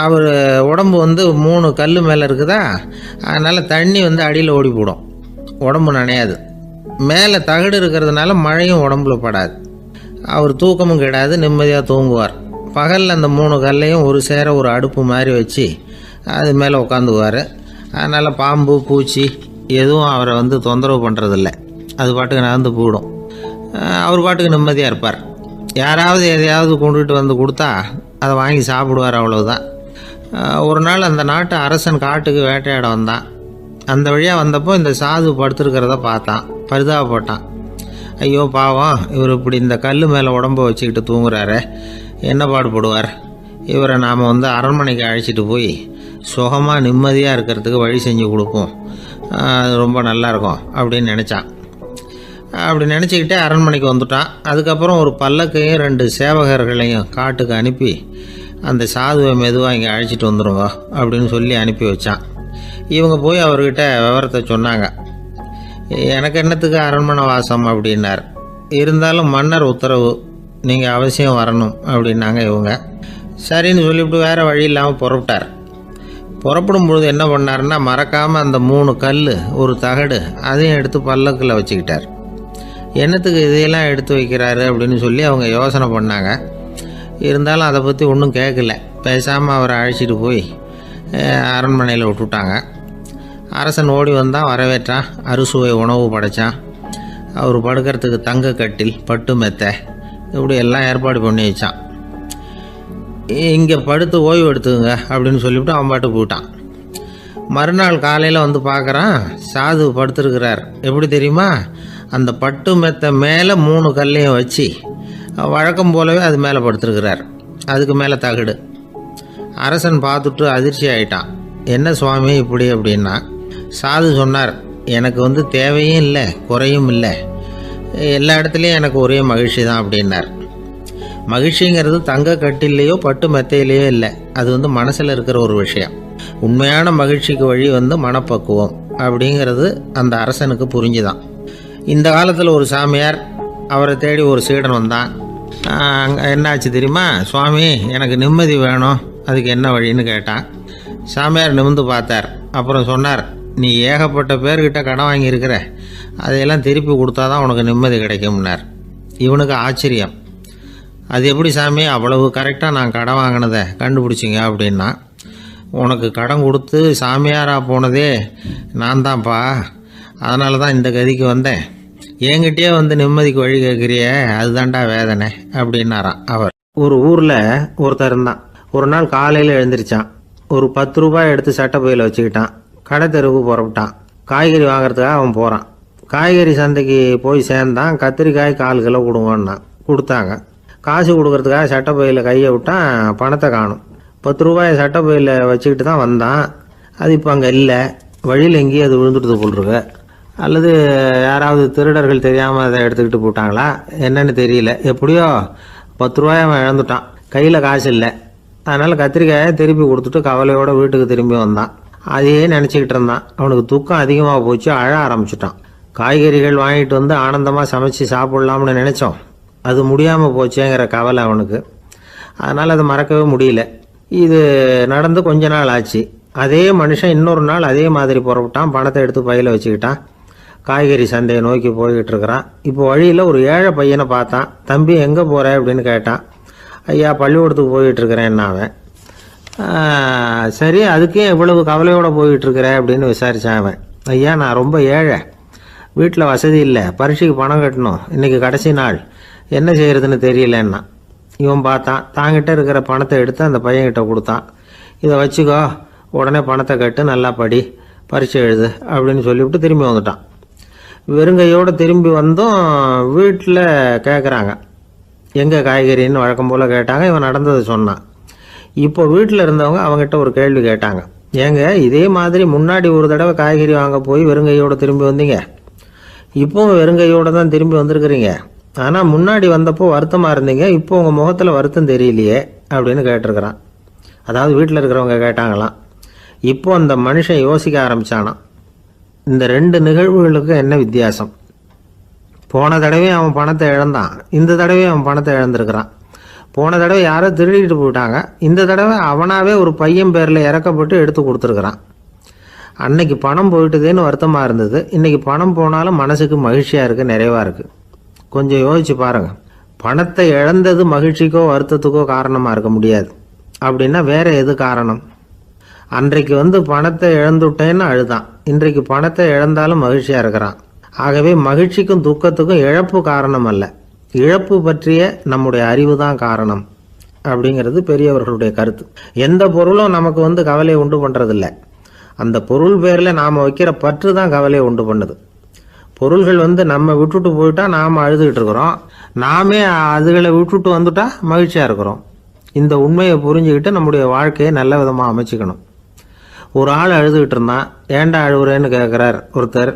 அவர் உடம்பு 3 கல் மேலே இருக்குதா, அதனால் தண்ணி அடியில் ஓடி போடும், உடம்பு நனையாது. மேலே தகடு இருக்கிறதுனால மழையும் உடம்புல படாது. அவர் தூக்கமும் கிடாது, நிம்மதியாக தூங்குவார். பகலில் அந்த 3 கல்லையும் ஒரு சேர ஒரு அடுப்பு மாதிரி வச்சு அது மேலே உட்காந்துக்குவார். அதனால் பாம்பு பூச்சி எதுவும் அவரை தொந்தரவு பண்ணுறதில்ல, அது பாட்டுக்கு நடந்து போயிடும். அவர் பாட்டுக்கு நிம்மதியாக இருப்பார். யாராவது எதையாவது கொண்டுகிட்டு கொடுத்தா அதை வாங்கி சாப்பிடுவார், அவ்வளவுதான். ஒரு நாள் அந்த நாட்டு அரசன் காட்டுக்கு வேட்டையாட வந்தான். அந்த வழியாக வந்தப்போ இந்த சாது படுத்துருக்கிறத பார்த்தான், பரிதாபப்பட்டான். ஐயோ பாவம், இவர் இப்படி இந்த கல் மேலே உடம்பை வச்சுக்கிட்டு தூங்குறாரு, என்ன பாடுபடுவார், இவரை நாம் அரண்மனைக்கு அழைச்சிட்டு போய் சுகமாக நிம்மதியாக இருக்கிறதுக்கு வழி செஞ்சு கொடுப்போம், அது ரொம்ப நல்லாயிருக்கும் அப்படின்னு நினச்சான். அப்படி நினச்சிக்கிட்டே அரண்மனைக்கு வந்துட்டான். அதுக்கப்புறம் ஒரு பல்லக்கையும் 2 சேவகர்களையும் காட்டுக்கு அனுப்பி அந்த சாதுவை மெதுவாக இங்கே அழைச்சிட்டு வந்துடுங்க அப்படின்னு சொல்லி அனுப்பி வச்சான். இவங்க போய் அவர்கிட்ட விவரத்தை சொன்னாங்க. எனக்கு என்னத்துக்கு அரண்மனை வாசம் அப்படின்னார். இருந்தாலும் மன்னர் உத்தரவு, நீங்கள் அவசியம் வரணும் அப்படின்னாங்க இவங்க. சரின்னு சொல்லிவிட்டு வேறு வழி இல்லாமல் புறப்பட்டார். புறப்படும் பொழுது என்ன பண்ணாருன்னா, மறக்காமல் அந்த 3 கல் ஒரு தகடு அதையும் எடுத்து பல்லக்கில் வச்சுக்கிட்டார். என்னத்துக்கு இதையெல்லாம் எடுத்து வைக்கிறாரு அப்படின்னு சொல்லி அவங்க யோசனை பண்ணாங்க. இருந்தாலும் அதை பற்றி ஒன்றும் கேட்கல. பேசாமல் அவரை அழைச்சிட்டு போய் அரண்மனையில் விட்டுட்டாங்க. அரசன் ஓடி வந்தான், வரவேற்றான், அறுசுவை உணவு படைத்தான். அவர் படுக்கிறதுக்கு தங்க கட்டில், பட்டு மெத்தை, இப்படி எல்லாம் ஏற்பாடு பண்ணி வச்சான். இங்கே படுத்து ஓய்வு எடுத்துங்க அப்படின்னு சொல்லிவிட்டு அவன் பாட்டு போயிட்டான். மறுநாள் காலையில் பார்க்குறான், சாது படுத்துருக்கிறார். எப்படி தெரியுமா, அந்த பட்டு மெத்தை மேலே 3 கல்லையும் வச்சு வழக்கம் போலவே அது மேலே படுத்துருக்கிறார். அதுக்கு மேலே தகடு. அரசன் பார்த்துட்டு அதிர்ச்சி ஆகிட்டான். என்ன சுவாமி இப்படி அப்படின்னா, சாது சொன்னார், எனக்கு தேவையும் இல்லை குறையும் இல்லை, எல்லா இடத்துலையும் எனக்கு ஒரே மகிழ்ச்சி தான் அப்படின்னார். மகிழ்ச்சிங்கிறது தங்க கட்டிலேயோ பட்டு மெத்தையிலேயோ இல்லை, அது மனசில் இருக்கிற ஒரு விஷயம். உண்மையான மகிழ்ச்சிக்கு வழி மனப்பக்குவம் அப்படிங்கிறது அந்த அரசனுக்கு புரிஞ்சுதான். இந்த காலத்தில் ஒரு சாமியார், அவரை தேடி ஒரு சீடன் வந்தான். என்னாச்சு தெரியுமா, சுவாமி எனக்கு நிம்மதி வேணும், அதுக்கு என்ன வழின்னு கேட்டான். சாமியார் நிமிர்ந்து பார்த்தார். அப்புறம் சொன்னார், நீ ஏகப்பட்ட பேர்கிட்ட கடன் வாங்கியிருக்கிற, அதையெல்லாம் திருப்பி கொடுத்தா தான் உனக்கு நிம்மதி கிடைக்கும்னார். இவனுக்கு ஆச்சரியம். அது எப்படி சாமி, அவ்வளவு கரெக்டாக நான் கடன் வாங்கினதை கண்டுபிடிச்சிங்க அப்படின்னா, உனக்கு கடன் கொடுத்து சாமியாராக போனதே நான் தான்ப்பா, அதனால தான் இந்த கதிக்கு வந்தேன். என்கிட்டயே நிம்மதிக்கு வழி கேட்குறியே, அதுதான்டா வேதனை அப்படின்னாராம் அவர். ஒரு ஊரில் ஒருத்தர் இருந்தான். ஒரு நாள் காலையில் எழுந்திரிச்சான். ஒரு 10 ரூபாய் எடுத்து சட்டப்பையில் வச்சுக்கிட்டான். கடை தெருவுக்கு புறப்பட்டான். காய்கறி வாங்குறதுக்காக அவன் போகிறான். காய்கறி சந்தைக்கு போய் சேர்ந்தான். கத்திரிக்காய் 1/4 கிலோ கொடுங்கன்னான். கொடுத்தாங்க. காசு கொடுக்கறதுக்காக சட்டப்பையில் கையை விட்டான், பணத்தை காணும். 10 ரூபாயை சட்டப்பையில் வச்சுக்கிட்டு தான் வந்தான். அது இப்போ அங்கே இல்லை. வழியில் எங்கேயும் அது விழுந்துட்டு போட்டிருக்கு. அல்லது யாராவது திருடர்கள் தெரியாமல் அதை எடுத்துக்கிட்டு போட்டாங்களா என்னன்னு தெரியல. எப்படியோ 10 ரூபாயை அவன் இழந்துட்டான். கையில் காசு இல்லை. அதனால் கத்திரிக்காயை திருப்பி கொடுத்துட்டு கவலையோடு வீட்டுக்கு திரும்பி வந்தான். அதையே நினச்சிக்கிட்டு இருந்தான். அவனுக்கு துக்கம் அதிகமாக போச்சு. அழ ஆரம்பிச்சிட்டான். காய்கறிகள் வாங்கிட்டு ஆனந்தமாக சமைச்சு சாப்பிட்லாம்னு நினச்சோம், அது முடியாமல் போச்சேங்கிற கவலை அவனுக்கு. அதனால் அதை மறக்கவே முடியல. இது நடந்து கொஞ்ச நாள் ஆச்சு. அதே மனுஷன் இன்னொரு நாள் அதே மாதிரி புறப்பட்டான். பணத்தை எடுத்து பையில் வச்சுக்கிட்டான். காய்கறி சந்தையை நோக்கி போய்கிட்டு இருக்கிறான். இப்போ வழியில் ஒரு ஏழை பையனை பார்த்தான். தம்பி எங்கே போகிற அப்படின்னு கேட்டான். ஐயா பள்ளிக்கூடத்துக்கு போய்கிட்டுருக்கிறேன் அவன். சரி, அதுக்கே இவ்வளவு கவலையோடு போய்கிட்டுருக்கிற அப்படின்னு விசாரித்தான் அவன். ஐயா நான் ரொம்ப ஏழை, வீட்டில் வசதி இல்லை, பரீட்சைக்கு பணம் கட்டணும், இன்றைக்கி கடைசி நாள், என்ன செய்கிறதுன்னு தெரியலன்னா. இவன் பார்த்தான், தாங்கிட்ட இருக்கிற பணத்தை எடுத்து அந்த பையன்கிட்ட கொடுத்தான். இதை வச்சுக்கோ, உடனே பணத்தை கட்டு, நல்லா படி, பரீட்சை எழுது அப்படின்னு சொல்லிவிட்டு திரும்பி வந்துட்டான். வெறுங்கையோடு திரும்பி வந்தும் வீட்டில் கேட்குறாங்க, எங்கே காய்கறின்னு வழக்கம் போல் கேட்டாங்க. இவன் நடந்ததை சொன்னான். இப்போ வீட்டில் இருந்தவங்க அவங்ககிட்ட ஒரு கேள்வி கேட்டாங்க, ஏங்க இதே மாதிரி முன்னாடி ஒரு தடவை காய்கறி வாங்க போய் வெறுங்கையோடு திரும்பி வந்தீங்க, இப்போவும் வெறுங்கையோடு தான் திரும்பி வந்திருக்கிறீங்க, ஆனால் முன்னாடி வந்தப்போ வருத்தமாக இருந்தீங்க, இப்போ உங்கள் முகத்தில் வருத்தம் தெரியலையே அப்படின்னு கேட்டிருக்கிறான். அதாவது வீட்டில் இருக்கிறவங்க கேட்டாங்களாம். இப்போ அந்த மனுஷன் யோசிக்க ஆரம்பித்தானான், இந்த ரெண்டு நிகழ்வுகளுக்கு என்ன வித்தியாசம்? போன தடவை அவன் பணத்தை இழந்தான், இந்த தடவை அவன் பணத்தை இழந்திருக்கிறான். போன தடவை யாரோ திருடிட்டு போயிட்டாங்க, இந்த தடவை அவனாவே ஒரு பையன் பேரில் இறக்கப்பட்டு எடுத்து கொடுத்துருக்குறான். அன்னைக்கு பணம் போயிட்டுதேன்னு வருத்தமாக இருந்தது, இன்றைக்கி பணம் போனாலும் மனசுக்கு மகிழ்ச்சியாக இருக்குது, நிறைவாக இருக்குது. கொஞ்சம் யோசிச்சு பாருங்கள். பணத்தை இழந்தது மகிழ்ச்சிக்கோ வருத்தத்துக்கோ காரணமாக இருக்க முடியாது. அப்படின்னா வேற எது காரணம்? அன்றைக்கு பணத்தை இழந்துட்டேன்னு அழுதான், இன்றைக்கு பணத்தை இழந்தாலும் மகிழ்ச்சியாக இருக்கிறான். ஆகவே மகிழ்ச்சிக்கும் துக்கத்துக்கும் இழப்பு காரணம் அல்ல, இழப்பு பற்றிய நம்முடைய அறிவு தான் காரணம் அப்படிங்கிறது பெரியவர்களுடைய கருத்து. எந்த பொருளும் நமக்கு கவலையை உண்டு பண்ணுறதில்ல, அந்த பொருள் பேரில் நாம் வைக்கிற பற்று தான் கவலையை உண்டு பண்ணுது. பொருள்கள் நம்ம விட்டுட்டு போயிட்டா நாம் அழுதுகிட்டு இருக்கிறோம், நாமே அதுகளை விட்டுட்டு வந்துட்டா மகிழ்ச்சியாக இருக்கிறோம். இந்த உண்மையை புரிஞ்சுக்கிட்டு நம்முடைய வாழ்க்கையை நல்ல விதமாக அமைச்சிக்கணும். ஒரு ஆள் அழுதுகிட்டு இருந்தான், ஏன்டா அழுகுறேன்னு கேட்குறார் ஒருத்தர்.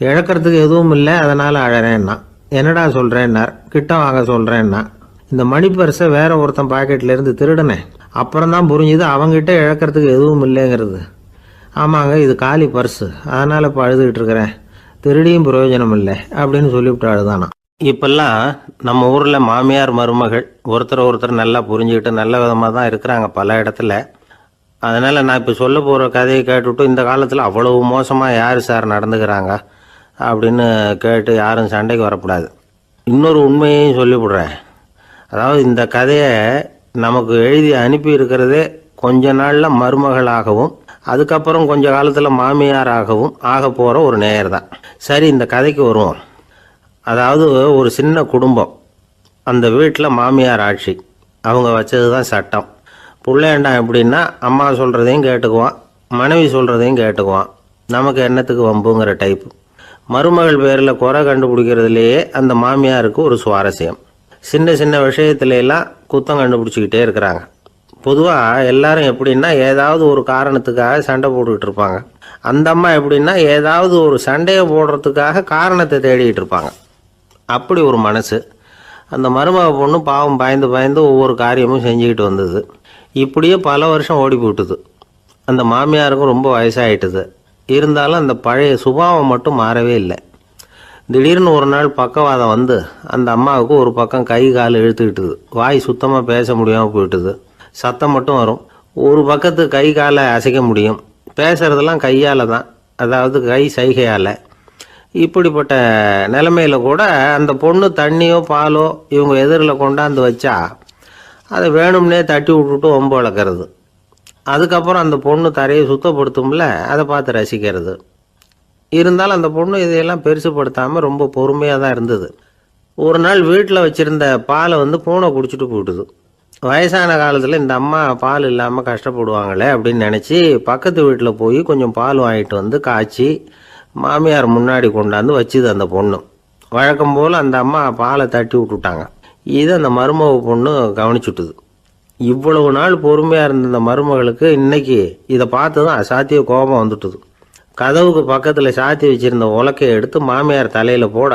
இழக்கிறதுக்கு எதுவும் இல்லை, அதனால் அழறேன்னா. என்னடா சொல்கிறேன்னார். கிட்ட வாங்க சொல்கிறேன்னா. இந்த மணி பர்ஸை வேற ஒருத்தன் பாக்கெட்லேருந்து திருடினேன், அப்புறம் தான் புரிஞ்சுது அவங்ககிட்ட இழக்கிறதுக்கு எதுவும் இல்லைங்கிறது. ஆமாங்க, இது காலி பர்ஸு, அதனால் இப்போ அழுதுகிட்டு இருக்கிறேன், திருடியும் பிரயோஜனம் இல்லை அப்படின்னு சொல்லிவிட்டு அழுதானா. இப்பெல்லாம் நம்ம ஊரில் மாமியார் மருமகள் ஒருத்தர் நல்லா புரிஞ்சுக்கிட்டு நல்ல விதமாக தான் இருக்கிறாங்க பல இடத்துல. அதனால் நான் இப்போ சொல்ல போகிற கதையை கேட்டுவிட்டு இந்த காலத்தில் அவ்வளவு மோசமாக யார் சார் நடந்துக்கிறாங்க அப்படின்னு கேட்டு யாரும் சண்டைக்கு வரக்கூடாது. இன்னொரு உண்மையையும் சொல்லிவிடுறேன். அதாவது இந்த கதையை நமக்கு எழுதி அனுப்பி இருக்கிறதே கொஞ்ச நாளில் மருமகளாகவும் அதுக்கப்புறம் கொஞ்ச காலத்தில் மாமியாராகவும் ஆக போகிற ஒரு நேயர் தான். சரி, இந்த கதைக்கு வருவோம். அதாவது ஒரு சின்ன குடும்பம், அந்த வீட்டில் மாமியார் ஆட்சி, அவங்க வச்சது தான் சட்டம். பிள்ளையண்டான் எப்படின்னா அம்மா சொல்கிறதையும் கேட்டுக்குவான், மனைவி சொல்கிறதையும் கேட்டுக்குவான், நமக்கு என்னத்துக்கு வம்புங்கிற டைப்பு. மருமகள் பேரில் குறை கண்டுபிடிக்கிறதுலேயே அந்த மாமியாருக்கு ஒரு சுவாரஸ்யம். சின்ன சின்ன விஷயத்துலலாம் குத்தம் கண்டுபிடிச்சிக்கிட்டே இருக்கிறாங்க. பொதுவாக எல்லாரும் எப்படின்னா ஏதாவது ஒரு காரணத்துக்காக சண்டை போட்டுக்கிட்டு இருப்பாங்க. அந்த அம்மா எப்படின்னா ஏதாவது ஒரு சண்டையை போடுறதுக்காக காரணத்தை தேடிக்கிட்டு இருப்பாங்க. அப்படி ஒரு மனசு. அந்த மருமக பொண்ணு பாவம் பயந்து ஒவ்வொரு காரியமும் செஞ்சுக்கிட்டு வந்தது. இப்படியே பல வருஷம் ஓடி போட்டுது. அந்த மாமியாருக்கும் ரொம்ப வயசாகிட்டுது. இருந்தாலும் அந்த பழைய சுபாவம் மட்டும் மாறவே இல்லை. திடீர்னு ஒரு நாள் பக்கவாதம் அந்த அம்மாவுக்கு ஒரு பக்கம் கை கால் இழுத்துக்கிட்டுது. வாய் சுத்தமாக பேச முடியாமல் போயிட்டுது. சத்தம் மட்டும் வரும். ஒரு பக்கத்து கை காலை அசைக்க முடியும், பேசுறதெல்லாம் கையால் தான், அதாவது கை சைகையால். இப்படிப்பட்ட நிலைமையில் கூட அந்த பொண்ணு தண்ணியோ பாலோ இவங்க எதிரில் கொண்டாந்து வச்சா அதை வேணும்னே தட்டி விட்டுட்டு ஒம்பு வளர்க்குறது. அதுக்கப்புறம் அந்த பொண்ணு தரையை சுத்தப்படுத்தும்ல, அதை பார்த்து ரசிக்கிறது. இருந்தாலும் அந்த பொண்ணு இதையெல்லாம் பெருசுப்படுத்தாமல் ரொம்ப பொறுமையாக தான் இருந்தது. ஒரு நாள் வீட்டில் வச்சுருந்த பாலை பூனை குடிச்சிட்டு போயிட்டுது. வயசான காலத்தில் இந்த அம்மா பால் இல்லாமல் கஷ்டப்படுவாங்களே அப்படின்னு நினச்சி பக்கத்து வீட்டில் போய் கொஞ்சம் பால் வாங்கிட்டு காய்ச்சி மாமியார் முன்னாடி கொண்டாந்து வச்சுது அந்த பொண்ணு. வழக்கம் போல் அந்த அம்மா பாலை தட்டி விட்டுட்டாங்க. இதை அந்த மருமக பொண்ணு கவனிச்சுட்டுது. இவ்வளவு நாள் பொறுமையாக இருந்த இந்த மருமகளுக்கு இன்னைக்கு இதை பார்த்து தான் அசாத்திய கோபம் வந்துட்டுது. கதவுக்கு பக்கத்தில் சாத்தி வச்சுருந்த உலக்கையை எடுத்து மாமியார் தலையில் போட,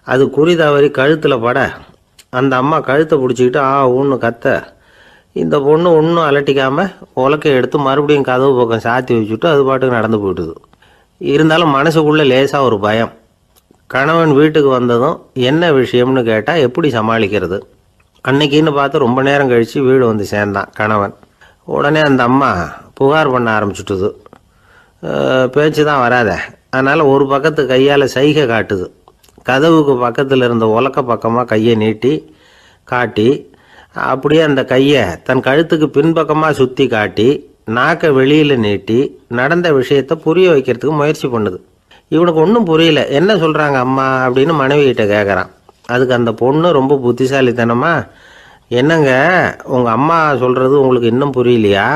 அது குறி தவறி கழுத்தில் பட, அந்த அம்மா கழுத்தை பிடிச்சிக்கிட்டு ஊன்னு கத்த, இந்த பொண்ணு ஒன்றும் அலட்டிக்காமல் உலக்கையை எடுத்து மறுபடியும் கதவு பக்கம் சாத்தி வச்சுட்டு அது பாட்டுக்கு நடந்து போயிட்டுது. இருந்தாலும் மனசுக்குள்ளே லேசாக ஒரு பயம். கணவன் வீட்டுக்கு வந்ததும் என்ன விஷயம்னு கேட்டால் எப்படி சமாளிக்கிறது? அன்னைக்குன்னு பார்த்து ரொம்ப நேரம் கழித்து வீடு வந்து சேர்ந்தான் கணவன். உடனே அந்த அம்மா புகார் பண்ண ஆரம்பிச்சுட்டுது. பேச்சு தான் வராத, அதனால் ஒரு பக்கத்து கையால் சைகை காட்டுது. கதவுக்கு பக்கத்தில் இருந்த உலக்க பக்கமாக கையை நீட்டி காட்டி, அப்படியே அந்த கையை தன் கழுத்துக்கு பின்பக்கமாக சுற்றி காட்டி நாக்கை வெளியில் நீட்டி நடந்த விஷயத்தை புரிய வைக்கிறதுக்கு முயற்சி பண்ணுது. இவனுக்கு ஒன்றும் புரியல, என்ன சொல்கிறாங்க அம்மா அப்படின்னு மனைவிகிட்ட கேட்குறான். அதுக்கு அந்த பொண்ணு ரொம்ப புத்திசாலித்தனமா, என்னங்க உங்கள் அம்மா சொல்கிறது உங்களுக்கு இன்னும் புரியலையா?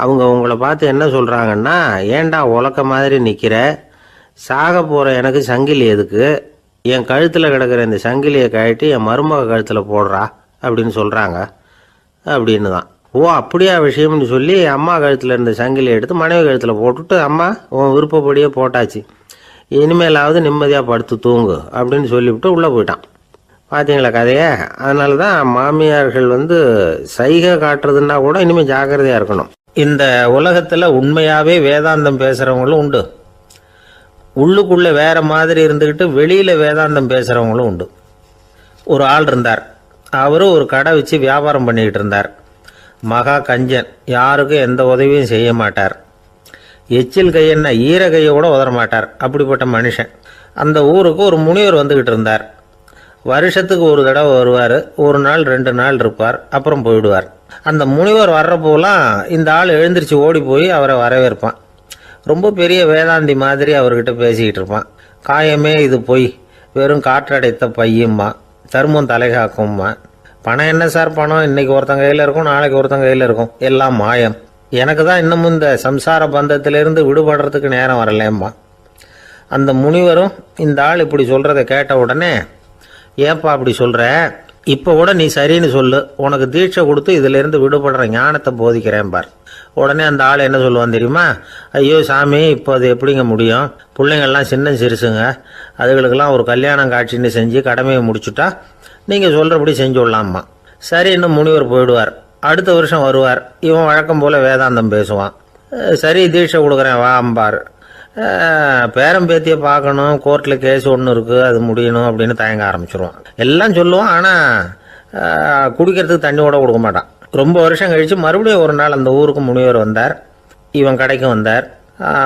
அவங்க உங்களை பார்த்து என்ன சொல்கிறாங்கன்னா, ஏன்டா உலக்க மாதிரி நிற்கிற, சாக போகிற எனக்கு சங்கிலி எதுக்கு, என் கழுத்தில் கிடக்கிற இந்த சங்கிலியை கழட்டி என் மருமக கழுத்தில் போடுறா அப்படின்னு சொல்கிறாங்க அப்படின்னு தான். ஓ அப்படியா விஷயம்னு சொல்லி அம்மா கழுத்தில் இருந்த சங்கிலியை எடுத்து மனைவி கழுத்தில் போட்டுட்டு, அம்மா உன் விருப்பப்படியே போட்டாச்சு, இனிமேலாவது நிம்மதியாக படுத்து தூங்கு அப்படின்னு சொல்லிவிட்டு உள்ளே போயிட்டான். பார்த்தீங்களா கதையை? அதனால தான் மாமியார்கள் சைகை காட்டுறதுன்னா கூட இனிமேல் ஜாக்கிரதையாக இருக்கணும். இந்த உலகத்தில் உண்மையாகவே வேதாந்தம் பேசுகிறவங்களும் உண்டு, உள்ளுக்குள்ளே வேற மாதிரி இருந்துக்கிட்டு வெளியில் வேதாந்தம் பேசுகிறவங்களும் உண்டு. ஒரு ஆள் இருந்தார், அவரும் ஒரு கடை வச்சு வியாபாரம் பண்ணிக்கிட்டு இருந்தார். மகா கஞ்சன், யாருக்கும் எந்த உதவியும் செய்ய மாட்டார். எச்சில் கையென்ன ஈர கையை கூட உதற மாட்டார், அப்படிப்பட்ட மனுஷன். அந்த ஊருக்கு ஒரு முனிவர் வந்துக்கிட்டு இருந்தார். வருஷத்துக்கு ஒரு தடவை வருவார், ஒரு நாள் 2 நாள் இருப்பார், அப்புறம் போயிடுவார். அந்த முனிவர் வர்றப்போலாம் இந்த ஆள் எழுந்திரிச்சு ஓடி போய் அவரை வரவேற்பான். ரொம்ப பெரிய வேதாந்தி மாதிரி அவர்கிட்ட பேசிக்கிட்டு இருப்பான். காயமே இது பொய், வெறும் காற்றடைத்த பையும்மா, தர்மம் தலைகாக்கும்மா, பணம் என்ன சார் பணம், இன்னைக்கு ஒருத்தன் கையில் இருக்கும், நாளைக்கு ஒருத்தன் கையில் இருக்கும், எல்லாம் மாயம், எனக்கு தான் இன்னமும் இந்த சம்சார பந்தத்திலிருந்து விடுபடுறதுக்கு நேரம் வரலேம்மா. அந்த முனிவரும் இந்த ஆள் இப்படி சொல்கிறத கேட்ட உடனே, ஏப்பா அப்படி சொல்கிற, இப்போ கூட நீ சரின்னு சொல்லு, உனக்கு தீட்சை கொடுத்து இதிலிருந்து விடுபடுற ஞானத்தை போதிக்கிறேன் பார். உடனே அந்த ஆள் என்ன சொல்லுவான் தெரியுமா? ஐயோ சாமி, இப்போ அது எப்படிங்க முடியும், பிள்ளைங்கள்லாம் சின்ன சிறுசுங்க, அதுகளுக்கெல்லாம் ஒரு கல்யாணம் காட்சின்னு செஞ்சு கடமையை முடிச்சுட்டா நீங்கள் சொல்கிறபடி செஞ்சு விடலாம்மா. சரி, இன்னும் முனிவர் போயிடுவார். அடுத்த வருஷம் வருவார். இவன் வழக்கம் போல் வேதாந்தம் பேசுவான். சரி தீட்சை கொடுக்குறேன் வா அம்பார். பேரம்பேத்தியை பார்க்கணும், கோர்ட்டில் கேஸ் ஒன்று இருக்குது, அது முடியணும் அப்படின்னு தயங்க ஆரம்பிச்சிருவான். எல்லாம் சொல்லுவான், ஆனால் குடிக்கிறதுக்கு தண்ணி கூட கொடுக்க மாட்டான். ரொம்ப வருஷம் கழித்து மறுபடியும் ஒரு நாள் அந்த ஊருக்கு முனிவர் வந்தார். இவன் கடைக்கும் வந்தார்.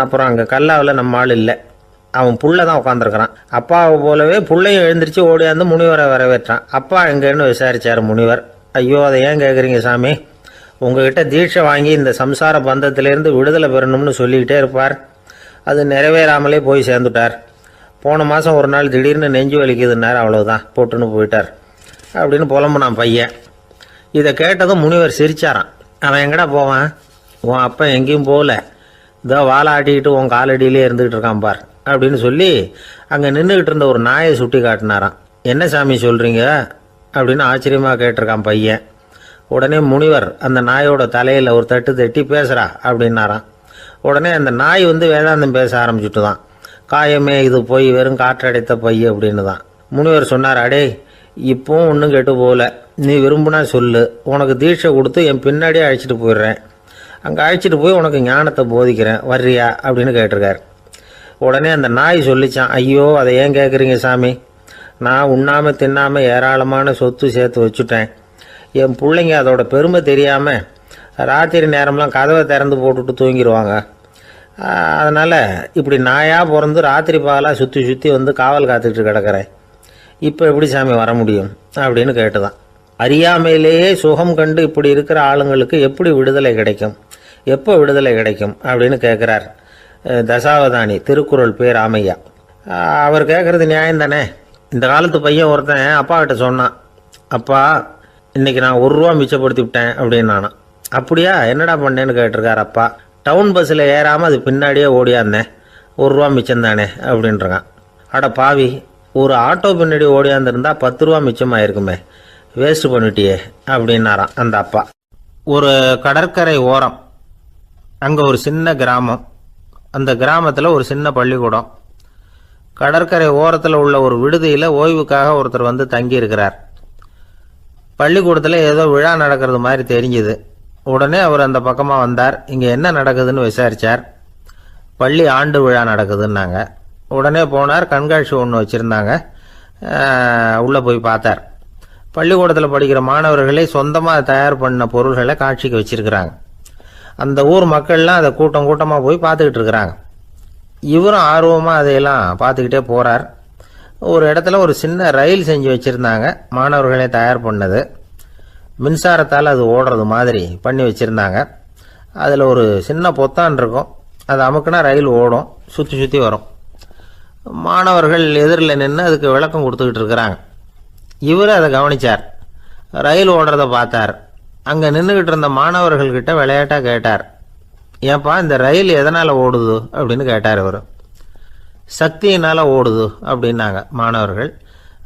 அப்புறம் அங்கே கல்லாவில் நம்ம ஆள் இல்லை, அவன் புள்ள தான் உட்காந்துருக்கிறான். அப்பாவை போலவே புள்ளையும் எழுந்திரிச்சு ஓடியாந்து முனிவரை வரவேற்றான். அப்பா எங்கன்னு விசாரிச்சார் முனிவர். ஐயோ அதை ஏன் கேட்குறீங்க சாமி, உங்ககிட்ட தீட்சை வாங்கி இந்த சம்சார பந்தத்திலேருந்து விடுதலை பெறணும்னு சொல்லிக்கிட்டே இருப்பார், அது நிறைவேறாமலே போய் சேர்ந்துட்டார். போன மாதம் ஒரு நாள் திடீர்னு நெஞ்சு வலிக்குதுன்னார், அவ்வளவுதான் போட்டுன்னு போயிட்டார் அப்படின்னு புலம்புனான் பையன். இதை கேட்டதும் முனிவர் சிரிச்சாரான். அவன் எங்கடா போவான், உன் அப்பா எங்கேயும் போகல, இதோ வாழை ஆட்டிக்கிட்டு உன் காலடியிலே இருந்துக்கிட்டு இருக்கான் பார் அப்படின்னு சொல்லி அங்கே நின்றுக்கிட்டு இருந்த ஒரு நாயை சுட்டி காட்டினாரான். என்ன சாமி சொல்கிறீங்க அப்படின்னு ஆச்சரியமாக கேட்டிருக்கான் பையன். உடனே முனிவர் அந்த நாயோட தலையில் ஒரு தட்டு தட்டி பேசுகிறா அப்படின்னாரான். உடனே அந்த நாய் வேதாந்தம் பேச ஆரம்பிச்சுட்டு தான், காயமே இது போய் வெறும் காற்றடைத்த பை அப்படின்னு தான். முனிவர் சொன்னார், அடே இப்போவும் ஒன்றும் கெட்டு போகல, நீ விரும்புனா சொல்லு, உனக்கு தீட்சை கொடுத்து என் பின்னாடியே அழைச்சிட்டு போயிடுறேன், அங்கே அழைச்சிட்டு போய் உனக்கு ஞானத்தை போதிக்கிறேன், வர்றியா அப்படின்னு கேட்டிருக்கார். உடனே அந்த நாய் சொல்லிச்சான், ஐயோ அதை ஏன் கேட்குறீங்க சாமி, நான் உண்ணாமல் தின்னாமல் ஏராளமான சொத்து சேர்த்து வச்சுட்டேன், என் பிள்ளைங்க அதோட பெருமை தெரியாமல் ராத்திரி நேரம்லாம் கதவை திறந்து போட்டுட்டு தூங்கிடுவாங்க, அதனால் இப்படி நாயாக பிறந்து ராத்திரி பகலாக சுற்றி சுற்றி காவல் காத்துக்கிட்டு கிடக்கிறேன், இப்போ எப்படி சாமி வர முடியும் அப்படின்னு கேட்டுதான். அறியாமையிலேயே சுகம் கண்டு இப்படி இருக்கிற ஆளுங்களுக்கு எப்படி விடுதலை கிடைக்கும், எப்போ விடுதலை கிடைக்கும் அப்படின்னு கேட்குறார் தசாவதானி, திருக்குறள் பேர் ராமையா. அவர் கேட்குறது நியாயம் தானே. இந்த காலத்து பையன் ஒருத்தன் அப்பா கிட்ட சொன்னான், அப்பா இன்னைக்கு நான் 1 ரூபா மிச்சப்படுத்தி விட்டேன் அப்படின்னு நானான். அப்படியா, என்னடா பண்ணேன்னு கேட்டிருக்கார் அப்பா. டவுன் பஸ்ஸில் ஏறாமல் அது பின்னாடியே ஓடியாந்தேன், 1 ரூபா மிச்சம் தானே அப்படின்றான். அட பாவி, ஒரு ஆட்டோ பின்னாடி ஓடியாந்துருந்தா 10 ரூபா மிச்சமாயிருக்குமே, வேஸ்ட் பண்ணிட்டியே அப்படின்னாரான் அந்த அப்பா. ஒரு கடற்கரை ஓரம், அங்கே ஒரு சின்ன கிராமம், அந்த கிராமத்தில் ஒரு சின்ன பள்ளிக்கூடம். கடற்கரை ஓரத்தில் உள்ள ஒரு விடுதியில் ஓய்வுக்காக ஒருத்தர் தங்கி இருக்கிறார். பள்ளிக்கூடத்தில் ஏதோ விழா நடக்கிறது மாதிரி தெரிஞ்சுது. உடனே அவர் அந்த பக்கமாக வந்தார். இங்கே என்ன நடக்குதுன்னு விசாரித்தார். பள்ளி ஆண்டு விழா நடக்குதுன்னாங்க. உடனே போனார். கண்காட்சி ஒன்று வச்சுருந்தாங்க. உள்ளே போய் பார்த்தார். பள்ளிக்கூடத்தில் படிக்கிற மாணவர்களே சொந்தமாக தயார் பண்ண பொருள்களை காட்சிக்கு வச்சுருக்கிறாங்க. அந்த ஊர் மக்கள்லாம் அதை கூட்டம் கூட்டமாக போய் பார்த்துக்கிட்டு இருக்கிறாங்க. இவரும் ஆர்வமாக அதையெல்லாம் பார்த்துக்கிட்டே போகிறார். ஒரு இடத்துல ஒரு சின்ன ரயில் செஞ்சு வச்சுருந்தாங்க, மாணவர்களே தயார் பண்ணது. மின்சாரத்தால் அது ஓடுறது மாதிரி பண்ணி வச்சுருந்தாங்க. அதில் ஒரு சின்ன பொத்தான் இருக்கும், அது அமுக்குனா ரயில் ஓடும், சுற்றி சுற்றி வரும். மாணவர்கள் எதிரில் நின்று அதுக்கு விளக்கம் கொடுத்துக்கிட்டு இருக்கிறாங்க. இவர் அதை கவனித்தார். ரயில் ஓடுறத பார்த்தார். அங்கே நின்றுக்கிட்டு இருந்த மாணவர்கள்கிட்ட விளையாட்டாக கேட்டார், ஏன்பா இந்த ரயில் எதனால் ஓடுது அப்படின்னு கேட்டார். இவர் சக்தியினால் ஓடுது அப்படின்னாங்க மாணவர்கள்.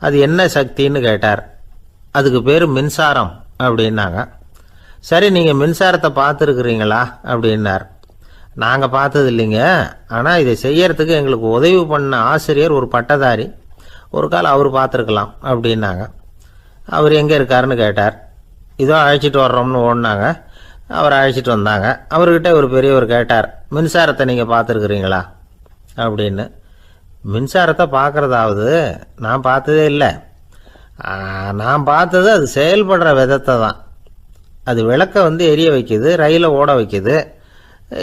அது என்ன சக்தின்னு கேட்டார். அதுக்கு பேர் மின்சாரம் அப்படின்னாங்க. சரி, நீங்கள் மின்சாரத்தை பார்த்துருக்குறீங்களா அப்படின்னார். நாங்கள் பார்த்தது இல்லைங்க, ஆனால் இதை செய்யறதுக்கு எங்களுக்கு உதவி பண்ண ஆசிரியர் ஒரு பட்டதாரி, ஒரு கால் அவர் பார்த்துருக்கலாம் அப்படின்னாங்க. அவர் எங்கே இருக்காருன்னு கேட்டார். இதோ அழைச்சிட்டு வர்றோம்னு ஓடினாங்க. அவர் அழைச்சிட்டு வந்தாங்க. அவர்கிட்ட ஒரு பெரியவர் கேட்டார், மின்சாரத்தை நீங்கள் பார்த்துருக்குறீங்களா அப்படின்னு. மின்சாரத்தை பார்க்குறதாவது நான் பார்த்ததே இல்லை. நான் பார்த்தது அது செயல்படுற விதத்தை தான். அது விளக்கை எரிய வைக்குது, ரயிலை ஓட வைக்குது,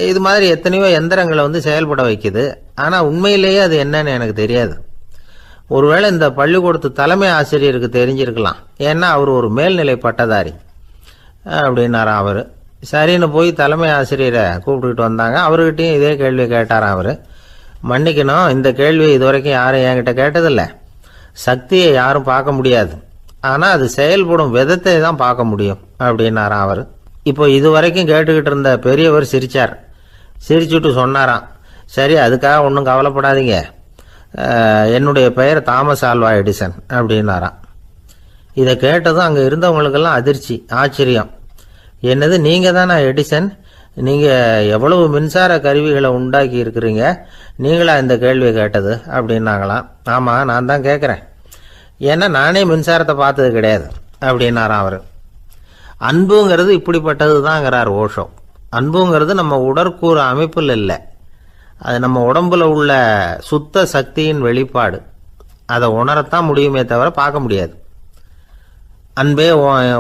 இது மாதிரி எத்தனையோ எந்திரங்களை செயல்பட வைக்குது. ஆனால் உண்மையிலேயே அது என்னன்னு எனக்கு தெரியாது. ஒருவேளை இந்த பள்ளிக்கூடத்து தலைமை ஆசிரியருக்கு தெரிஞ்சிருக்கலாம், ஏன்னா அவர் ஒரு மேல்நிலை பட்டதாரி அப்படின்னாராம் அவர். சரின்னு போய் தலைமை ஆசிரியரை கூப்பிட்டுக்கிட்டு வந்தாங்க. அவர்கிட்டையும் இதே கேள்வியை கேட்டாராம் அவர். மன்னிக்கணும், இந்த கேள்வியை இதுவரைக்கும் யாரும் என்கிட்ட கேட்டதில்லை. சக்தியை யாரும் பார்க்க முடியாது, ஆனால் அது செயல்படும் விதத்தை தான் பார்க்க முடியும் அப்படின்னாராம் அவர். இப்போ இதுவரைக்கும் கேட்டுக்கிட்டு இருந்த பெரியவர் சிரித்தார். சிரிச்சுட்டு சொன்னாராம், சரி அதுக்காக ஒன்றும் கவலைப்படாதீங்க, என்னுடைய பெயர் தாமஸ் ஆல்வா எடிசன் அப்படின்னாராம். இதை கேட்டதும் அங்கே இருந்தவங்களுக்கெல்லாம் அதிர்ச்சி, ஆச்சரியம். என்னது, நீங்கள் தானே எடிசன்? நீங்கள் எவ்வளவு மின்சார கருவிகளை உண்டாக்கி இருக்கிறீங்க, நீங்களா இந்த கேள்வியை கேட்டது அப்படின்னாங்களாம். ஆமாம், நான் தான் கேட்குறேன், ஏன்னா நானே மின்சாரத்தை பார்த்தது கிடையாது அப்படின்னாராம் அவர். அன்புங்கிறது இப்படிப்பட்டது தாங்கிறார் ஓஷோ. அன்புங்கிறது நம்ம உடற்கூறு அமைப்பில் இல்லை, அது நம்ம உடம்புல உள்ள சுத்த சக்தியின் வெளிப்பாடு. அதை உணரத்தான் முடியுமே தவிர பார்க்க முடியாது. அன்பே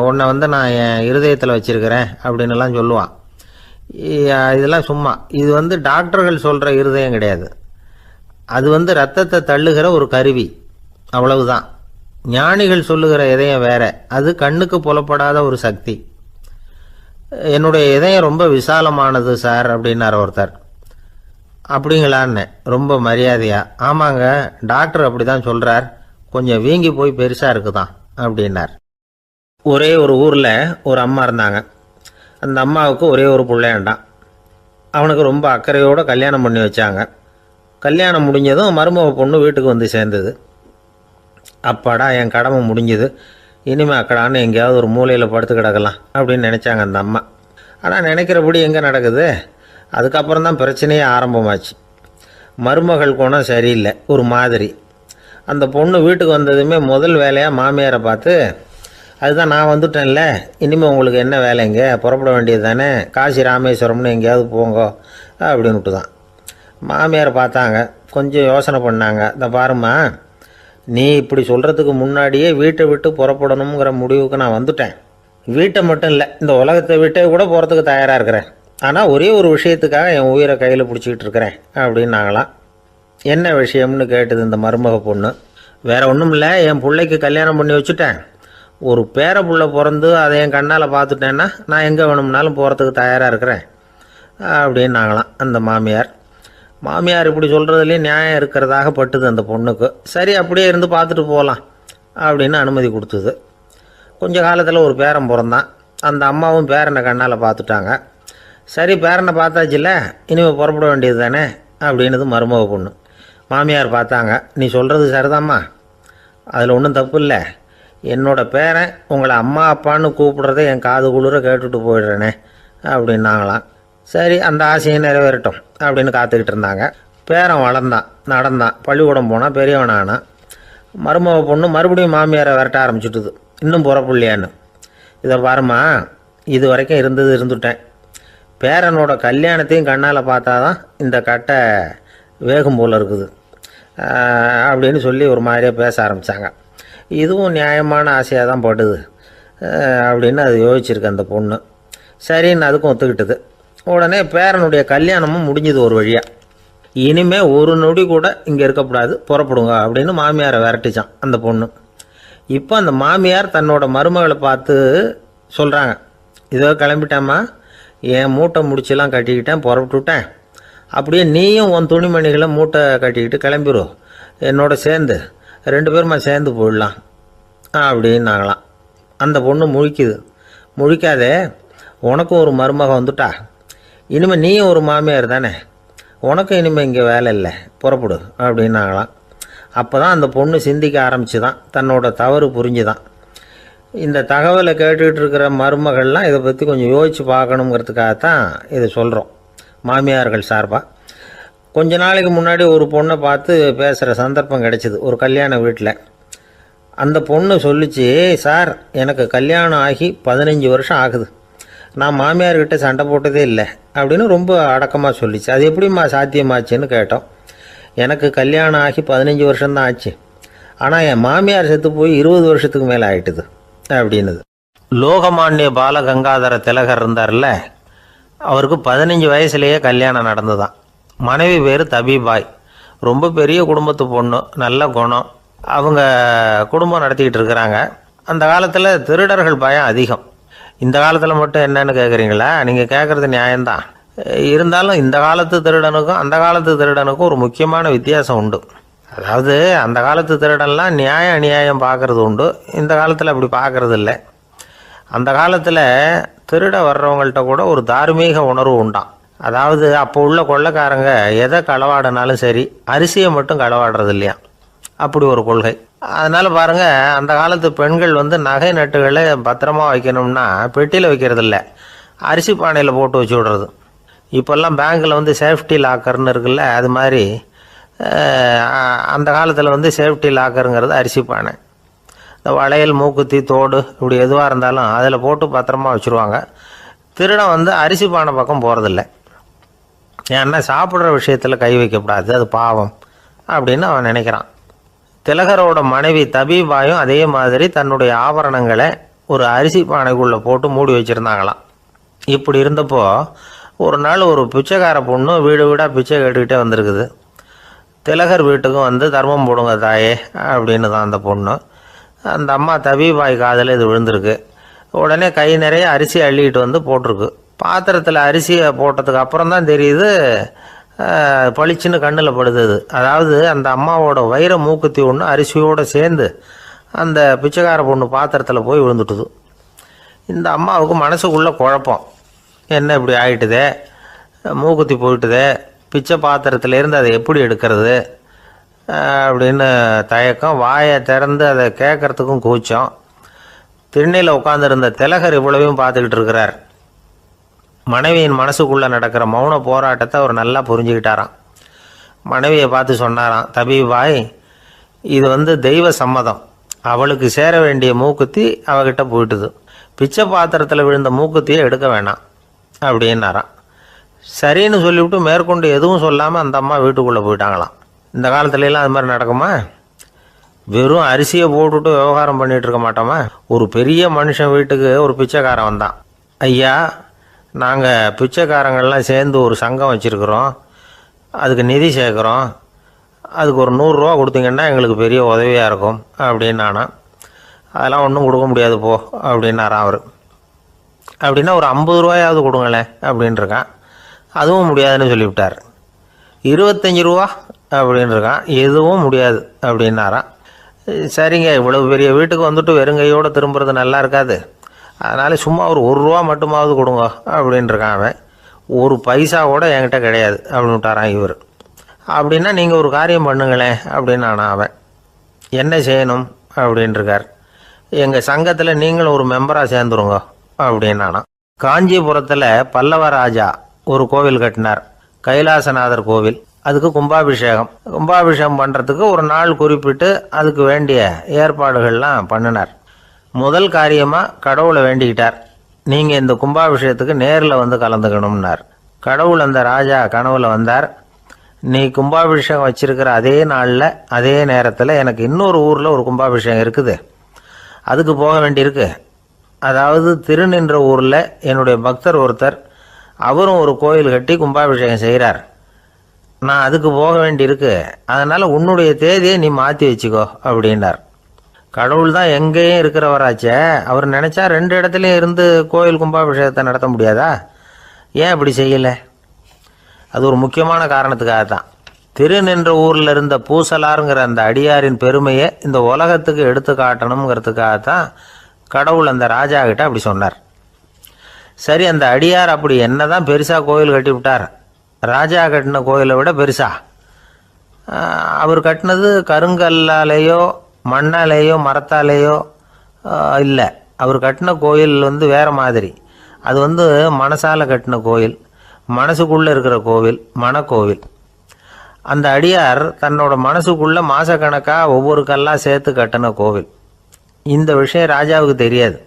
உன்னை நான் என் இருதயத்தில் வச்சிருக்கிறேன் அப்படின்னுலாம் சொல்லுவான். இதெல்லாம் சும்மா. இது டாக்டர்கள் சொல்கிற இருதயம் கிடையாது. அது ரத்தத்தை தள்ளுகிற ஒரு கருவி, அவ்வளவுதான். ஞானிகள் சொல்லுகிற இதயம் வேற, அது கண்ணுக்கு புலப்படாத ஒரு சக்தி. என்னுடைய இதயம் ரொம்ப விசாலமானது சார் அப்படின்னார் ஒருத்தர். அப்படிங்களான்னு ரொம்ப மரியாதையா, ஆமாங்க டாக்டர் அப்படி தான் சொல்கிறார், கொஞ்சம் வீங்கி போய் பெருசாக இருக்குதான் அப்படின்னார். ஒரே ஒரு ஊரில் ஒரு அம்மா இருந்தாங்க. அந்த அம்மாவுக்கு ஒரே ஒரு பிள்ளையாண்டான். அவனுக்கு ரொம்ப அக்கறையோடு கல்யாணம் பண்ணி வச்சாங்க. கல்யாணம் முடிஞ்சதும் மருமக பொண்ணு வீட்டுக்கு சேர்ந்தது. அப்பாடா என் கடமை முடிஞ்சுது, இனிமேல் அக்கடான்னு எங்கேயாவது ஒரு மூலையில் படுத்து கிடக்கலாம் அப்படின்னு நினச்சாங்க அந்த அம்மா. ஆனால் நினைக்கிறபடி எங்கே நடக்குது? அதுக்கப்புறம் தான் பிரச்சனையே ஆரம்பமாச்சு. மருமகள் குணம் சரியில்லை, ஒரு மாதிரி. அந்த பொண்ணு வீட்டுக்கு வந்ததுமே முதல் வேலையாக மாமியாரை பார்த்து, அதுதான் நான் வந்துட்டேன்ல, இனிமேல் உங்களுக்கு என்ன வேலைங்க, புறப்பட வேண்டியது தானே, காசி ராமேஸ்வரம்னு எங்கேயாவது போங்க அப்படின்னுட்டு தான். மாமியாரை பார்த்தாங்க, கொஞ்சம் யோசனை பண்ணாங்க. இந்த பாருமா, நீ இப்படி சொல்கிறதுக்கு முன்னாடியே வீட்டை விட்டு புறப்படணுங்கிற முடிவுக்கு நான் வந்துட்டேன். வீட்டை மட்டும் இல்லை, இந்த உலகத்தை விட்டே கூட போகிறதுக்கு தயாராக இருக்கிறேன். ஆனால் ஒரே ஒரு விஷயத்துக்காக என் உயிரை கையில் பிடிச்சிக்கிட்டு இருக்கிறேன் அப்படின்னாங்களாம். என்ன விஷயம்னு கேட்டது இந்த மருமக பொண்ணு. வேறு ஒன்றும் இல்லை, என் பிள்ளைக்கு கல்யாணம் பண்ணி வச்சுட்டேன். ஒரு பேர புள்ள பிறந்து அதை என் கண்ணால் பார்த்துட்டேன்னா நான் எங்கே வேணும்னாலும் போகிறதுக்கு தயாராக இருக்கிறேன் அப்படின்னாங்களாம் அந்த மாமியார். மாமியார் இப்படி சொல்கிறதுலேயே நியாயம் இருக்கிறதாக பட்டுது அந்த பொண்ணுக்கு. சரி அப்படியே இருந்து பார்த்துட்டு போகலாம் அப்படின்னு அனுமதி கொடுத்தது. கொஞ்ச காலத்தில் ஒரு பேரன் பிறந்தான். அந்த அம்மாவும் பேரனை கண்ணால் பார்த்துட்டாங்க. சரி பேரனை பார்த்தாச்சுல்ல, இனிமேல் புறப்பட வேண்டியது தானே அப்படின்னது மருமக பொண்ணு. மாமியார் பார்த்தாங்க, நீ சொல்கிறது சரிதாம்மா, அதில் ஒன்றும் தப்பு இல்லை. என்னோட பேரன் உங்களை அம்மா அப்பான்னு கூப்பிடுறத என் காது குளிர கேட்டுட்டு போயிடுறேனே அப்படின்னாங்களாம். சரி அந்த ஆசையை நிறைவேறட்டும் அப்படின்னு காத்துக்கிட்டு இருந்தாங்க. பேரன் வளர்ந்தான், நடந்தான், பள்ளிக்கூடம் போனால் பெரியவனானான். மருமக பொண்ணு மறுபடியும் மாமியாரை விரட்ட ஆரம்பிச்சுட்டுது, இன்னும் புறப்புள்ளையான்னு. இதை பாருமா, இது வரைக்கும் இருந்துட்டேன். பேரனோட கல்யாணத்தையும் கண்ணால் பார்த்தா தான் இந்த கட்டை வேகும் போல் இருக்குது அப்படின்னு சொல்லி ஒரு மாதிரியாக பேச ஆரம்பித்தாங்க. இதுவும் நியாயமான ஆசையாக தான் படுது அப்படின்னு அது யோசிச்சிருக்கு அந்த பொண்ணு. சரின்னு அதுக்கும் ஒத்துக்கிட்டது. உடனே பேரனுடைய கல்யாணமும் முடிஞ்சது ஒரு வழியாக. இனிமேல் ஒரு நொடி கூட இங்கே இருக்கக்கூடாது, புறப்படுங்க அப்படின்னு மாமியாரை விரட்டிச்சான் அந்த பொண்ணு. இப்போ அந்த மாமியார் தன்னோட மருமகளை பார்த்து சொல்கிறாங்க, இதோ கிளம்பிட்டேம்மா, என் மூட்டை முடிச்செல்லாம் கட்டிக்கிட்டேன், புறப்பட்டுவிட்டேன். அப்படியே நீயும் உன் துணிமணிகளை மூட்டை கட்டிக்கிட்டு கிளம்பிடும், என்னோட சேர்ந்து 2 பேருமா சேர்ந்து போயிடலாம் அப்படின்னாங்களாம். அந்த பொண்ணு முழிக்குது. முழிக்காதே, உனக்கும் ஒரு மருமக வந்துட்டா, இனிமேல் நீயும் ஒரு மாமியார் தானே, உனக்கும் இனிமேல் இங்கே வேலை இல்லை, புறப்படு அப்படின்னாங்களாம். அப்போ தான் அந்த பொண்ணு சிந்திக்க ஆரம்பிச்சுதான், தன்னோட தவறு புரிஞ்சுதான். இந்த தகவலை கேட்டுக்கிட்டு இருக்கிற மருமகள்லாம் இதை பற்றி கொஞ்சம் யோசித்து பார்க்கணுங்கிறதுக்காகத்தான் இதை சொல்கிறோம் மாமியார்கள் சார்பாக. கொஞ்ச நாளைக்கு முன்னாடி ஒரு பொண்ணை பார்த்து பேசுகிற சந்தர்ப்பம் கிடைச்சிது ஒரு கல்யாண வீட்டில். அந்த பொண்ணு சொல்லிச்சு, சார் எனக்கு கல்யாணம் ஆகி 15 வருஷம் ஆகுது, நான் மாமியார்கிட்ட சண்டை போட்டதே இல்லை அப்படின்னு ரொம்ப அடக்கமாக சொல்லிச்சு. அது எப்படிம்மா சாத்தியமாச்சுன்னு கேட்டோம். எனக்கு கல்யாணம் ஆகி 15 வருஷம்தான் ஆச்சு, ஆனால் என் மாமியார் செத்து போய் 20 வருஷத்துக்கு மேலே ஆயிட்டுது அப்படின்னுது. லோகமானிய பாலகங்காதர திலகர் இருந்தார்ல, அவருக்கு 15 வயசுலேயே கல்யாணம் நடந்துதான். மனைவி பேர் தபிபாய், ரொம்ப பெரிய குடும்பத்து பொண்ணு, நல்ல குணம். அவங்க குடும்பம் நடத்திக்கிட்டு இருக்கிறாங்க. அந்த காலத்தில் திருடர்கள் பயம் அதிகம். இந்த காலத்தில் மட்டும் என்னன்னு கேட்குறீங்களா? நீங்கள் கேட்குறது நியாயம்தான். இருந்தாலும் இந்த காலத்து திருடனுக்கும் அந்த காலத்து திருடனுக்கும் ஒரு முக்கியமான வித்தியாசம் உண்டு. அதாவது அந்த காலத்து திருடன்லாம் நியாயம் அநியாயம் பார்க்குறது உண்டு, இந்த காலத்தில் அப்படி பார்க்குறது இல்லை. அந்த காலத்தில் திருட வர்றவங்கள்ட்ட கூட ஒரு தார்மீக உணர்வு உண்டாம். அதாவது அப்போ உள்ள கொள்ளைக்காரங்க எதை களவாடினாலும் சரி, அரிசியை மட்டும் களவாடுறது இல்லையா, அப்படி ஒரு கொள்கை. அதனால் பாருங்கள், அந்த காலத்து பெண்கள் நகை நட்டுகளை பத்திரமா வைக்கணும்னா பெட்டியில் வைக்கிறதில்ல, அரிசி பானையில் போட்டு வச்சு விடுறது. இப்போல்லாம் பேங்க்கில் சேஃப்டி லாக்கர்னு இருக்குல்ல, அது மாதிரி அந்த காலத்தில் சேஃப்டி லாக்கருங்கிறது அரிசி பானை. இந்த வளையல், மூக்குத்தி, தோடு இப்படி எதுவாக இருந்தாலும் அதில் போட்டு பத்திரமா வச்சுருவாங்க. திருடன் அரிசி பானை பக்கம் போகிறதில்ல. ஏன்னா சாப்பிட்ற விஷயத்தில் கை வைக்கக்கூடாது, அது பாவம் அப்படின்னு அவன் நினைக்கிறான். திலகரோட மனைவி தபிபாயும் அதே மாதிரி தன்னுடைய ஆபரணங்களை ஒரு அரிசி பானைக்குள்ளே போட்டு மூடி வச்சுருந்தாங்களாம். இப்படி இருந்தப்போ ஒரு நாள் ஒரு பிச்சைக்கார பொண்ணு வீடு வீடாக பிச்சை கேட்டுக்கிட்டே வந்திருக்குது. திலகர் வீட்டுக்கும் தர்மம் போடுங்க தாயே அப்படின்னு தான் அந்த பொண்ணு. அந்த அம்மா தபிபாய் காதில் இது விழுந்திருக்கு. உடனே கை நிறைய அரிசி அள்ளிக்கிட்டு போட்டிருக்கு. பாத்திரத்தில் அரிசியை போட்டதுக்கு அப்புறம் தான் தெரியுது, பளிச்சுன்னு கண்ணில் படுது. அதாவது அந்த அம்மாவோட வைர மூக்குத்தி ஒன்று அரிசியோடு சேர்ந்து அந்த பிச்சைக்கார பொண்ணு பாத்திரத்தில் போய் விழுந்துட்டுது. இந்த அம்மாவுக்கு மனசுக்குள்ளே குழப்பம், என்ன இப்படி ஆகிட்டுதே, மூக்குத்தி போயிட்டுதே, பிச்சை பாத்திரத்துலேருந்து அதை எப்படி எடுக்கிறது அப்படின்னு தயக்கம். வாயை திறந்து அதை கேட்கறதுக்கும் கூச்சம். திண்ணையில் உட்காந்துருந்த திலகர் இவ்வளவையும் பார்த்துக்கிட்டு இருக்கிறார். மனைவியின் மனசுக்குள்ளே நடக்கிற மௌன போராட்டத்தை அவர் நல்லா புரிஞ்சுக்கிட்டாராம். மனைவியை பார்த்து சொன்னாராம், தபிபாய், இது தெய்வ சம்மதம், அவளுக்கு சேர வேண்டிய மூக்குத்தி அவகிட்ட போயிட்டுது, பிச்சை பாத்திரத்தில் விழுந்த மூக்குத்தியை எடுக்க வேணாம் அப்படின்னாராம். சரின்னு சொல்லிவிட்டு மேற்கொண்டு எதுவும் சொல்லாமல் அந்த அம்மா வீட்டுக்குள்ளே போயிட்டாங்களாம். இந்த காலத்துலலாம் அது மாதிரி நடக்குமா? வெறும் அரிசியை போட்டுவிட்டு விவகாரம் பண்ணிகிட்டு இருக்க மாட்டோமா? ஒரு பெரிய மனுஷன் வீட்டுக்கு ஒரு பிச்சைக்காரன் வந்தான். ஐயா, நாங்கள் பிச்சைக்காரங்கள்லாம் சேர்ந்து ஒரு சங்கம் வச்சுருக்குறோம், அதுக்கு நிதி சேர்க்குறோம், அதுக்கு ஒரு 100 ரூபா கொடுத்தீங்கன்னா எங்களுக்கு பெரிய உதவியாக இருக்கும் அப்படின்னானா. அதெல்லாம் ஒன்றும் கொடுக்க முடியாது போ அப்படின்னாரான் அவர். அப்படின்னா ஒரு 50 ரூபாயாவது கொடுங்களேன் அப்படின்ட்டுருக்கான். அதுவும் முடியாதுன்னு சொல்லிவிட்டார். 25 ரூபா அப்படின்ட்டுருக்கான். எதுவும் முடியாது அப்படின்னாரான். சரிங்க, இவ்வளவு பெரிய வீட்டுக்கு வெறுங்கையோடு திரும்புறது நல்லா இருக்காது, அதனால் சும்மா ஒரு 1 ரூபா மட்டுமாவது கொடுங்க அப்படின்ட்டுருக்கான் அவன். ஒரு பைசா கூட என்கிட்ட கிடையாது அப்படின்னு விட்டாரான் இவர். அப்படின்னா நீங்கள் ஒரு காரியம் பண்ணுங்களேன் அப்படின்னானா அவன். என்ன செய்யணும் அப்படின்ட்டுருக்கார். எங்கள் சங்கத்தில் நீங்களும் ஒரு மெம்பராக சேர்ந்துருங்க அப்படின்னானா. காஞ்சிபுரத்தில் பல்லவ ராஜா ஒரு கோவில் கட்டினார், கைலாசநாதர் கோவில். அதுக்கு கும்பாபிஷேகம் பண்ணுறதுக்கு ஒரு நாள் குறிப்பிட்டு அதுக்கு வேண்டிய ஏற்பாடுகள்லாம் பண்ணினார். முதல் காரியமாக கடவுளை வேண்டிக்கிட்டார், நீங்கள் இந்த கும்பாபிஷேகத்துக்கு நேரில் கலந்துக்கணும்னார். கடவுள் அந்த ராஜா கனவுல வந்தார். நீ கும்பாபிஷேகம் வச்சிருக்கிற அதே நாளில் அதே நேரத்தில் எனக்கு இன்னொரு ஊரில் ஒரு கும்பாபிஷேகம் இருக்குது, அதுக்கு போக வேண்டியிருக்கு. அதாவது திருநின்ற ஊரில் என்னுடைய பக்தர் ஒருத்தர், அவரும் ஒரு கோயில் கட்டி கும்பாபிஷேகம் செய்கிறார், நான் அதுக்கு போக வேண்டியிருக்கு, அதனால் உன்னுடைய தேதியை நீ மாற்றி வச்சுக்கோ அப்படின்னார். கடவுள் தான் எங்கேயும் இருக்கிறவராச்சே, அவர் நினச்சா 2 இடத்துலையும் இருந்து கோயில் கும்பாபிஷேகத்தை நடத்த முடியாதா? ஏன் அப்படி செய்யலை? அது ஒரு முக்கியமான காரணத்துக்காக தான். திருநின்ற ஊரில் இருந்த பூசலாருங்கிற அந்த அடியாரின் பெருமையை இந்த உலகத்துக்கு எடுத்து காட்டணுங்கிறதுக்காகத்தான் கடவுள் அந்த ராஜா கிட்ட அப்படி சொன்னார். சரி, அந்த அடியார் அப்படி என்னதான் பெருசாக கோயில் கட்டி விட்டார்? ராஜா கட்டின கோயிலை விட பெருசா? அவர் கட்டினது கருங்கல்லாலேயோ மண்ணாலேயோ மரத்தாலேயோ இல்லை. அவர் கட்டின கோயில் வேறு மாதிரி. அது மனசால் கட்டின கோயில், மனசுக்குள்ளே இருக்கிற கோவில், மனக்கோவில். அந்த அடியார் தன்னோட மனசுக்குள்ளே மாதக்கணக்காக ஒவ்வொரு கல்லாக சேர்த்து கட்டின கோவில். இந்த விஷயம் ராஜாவுக்கு தெரியாது.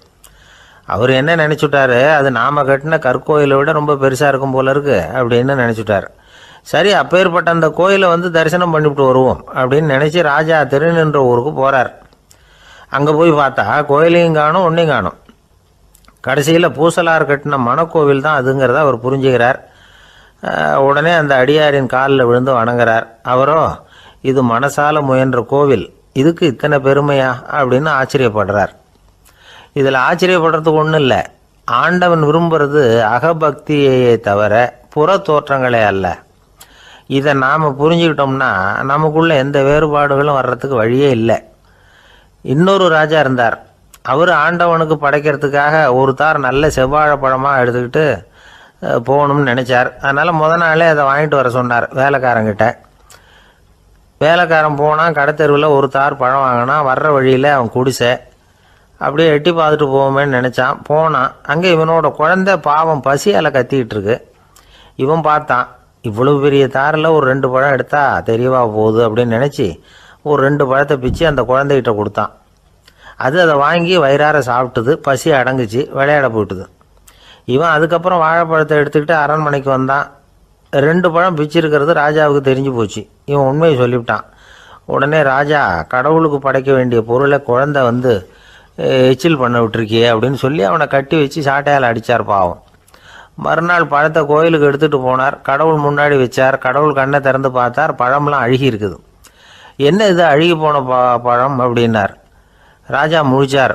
அவர் என்ன நினச்சிட்டாரு, அது நாம் கட்டின கற்கோயிலை விட ரொம்ப பெருசாக இருக்கும் போல இருக்கு அப்படின்னு நினச்சிட்டார். சரி, அப்பேற்பட்ட அந்த கோயிலை தரிசனம் பண்ணிவிட்டு வருவோம் அப்படின்னு நினச்சி ராஜா திருநின்ற ஊருக்கு போகிறார். அங்கே போய் பார்த்தா கோயிலையும் காணும், ஒன்றையும் காணும். கடைசியில் பூசலார் கட்டின மனக்கோவில் தான் அதுங்கிறத அவர் புரிஞ்சுக்கிறார். உடனே அந்த அடியாரின் காலில் விழுந்து வணங்குறார். அவரோ, இது மனசால முயன்ற கோவில், இதுக்கு இத்தனை பெருமையா அப்படின்னு ஆச்சரியப்படுறார். இதில் ஆச்சரியப்படுறதுக்கு ஒன்றும் இல்லை. ஆண்டவன் விரும்புறது அகபக்தியையே தவிர புற தோற்றங்களே அல்ல. இதை நாம் புரிஞ்சுக்கிட்டோம்னா நமக்குள்ள எந்த வேறுபாடுகளும் வர்றதுக்கு வழியே இல்லை. இன்னொரு ராஜா இருந்தார். அவர் ஆண்டவனுக்கு படைக்கிறதுக்காக ஒரு தார் நல்ல செவ்வாழைப்பழமாக எடுத்துக்கிட்டு போகணும்னு நினச்சார். அதனால் முத நாளே அதை வாங்கிட்டு வர சொன்னார் வேலைக்காரங்கிட்ட. வேலைக்காரன் போனால் கடைத்தெருவில் ஒரு தார் பழம் வாங்கினா. வர்ற வழியில் அவன் குடிசை. அப்படியே எட்டி பார்த்துட்டு போவோமேன்னு நினச்சான். போனான். அங்கே இவனோட குழந்தை பாவம் பசியால் கத்திக்கிட்டு இருக்கு. இவன் பார்த்தான், இவ்வளவு பெரிய தாரில் ஒரு 2 பழம் எடுத்தா தெரியவா போகுது அப்படின்னு நினச்சி ஒரு 2 பழத்தை பிச்சு அந்த குழந்தைகிட்ட கொடுத்தான். அதை வாங்கி வயிறார சாப்பிட்டுது. பசி அடங்குச்சு, விளையாட போயிட்டுது. இவன் அதுக்கப்புறம் வாழைப்பழத்தை எடுத்துக்கிட்டு அரண்மனைக்கு வந்தான். 2 பழம் பிச்சிருக்கிறது ராஜாவுக்கு தெரிஞ்சு போச்சு. இவன் உண்மையை சொல்லிவிட்டான். உடனே ராஜா, கடவுளுக்கு படைக்க வேண்டிய பொருளை குழந்தை எச்சில் பண்ண விட்டுருக்கியே அப்படின்னு சொல்லி அவனை கட்டி வச்சு சாட்டையால் அடித்தார். பாவம். மறுநாள் பழத்தை கோயிலுக்கு எடுத்துகிட்டு போனார். கடவுள் முன்னாடி வச்சார். கடவுள் கண்ணை திறந்து பார்த்தார். பழம்லாம் அழுகி இருக்குது. என்ன இது அழுகி போன பழம் அப்படின்னார். ராஜா முழிச்சார்.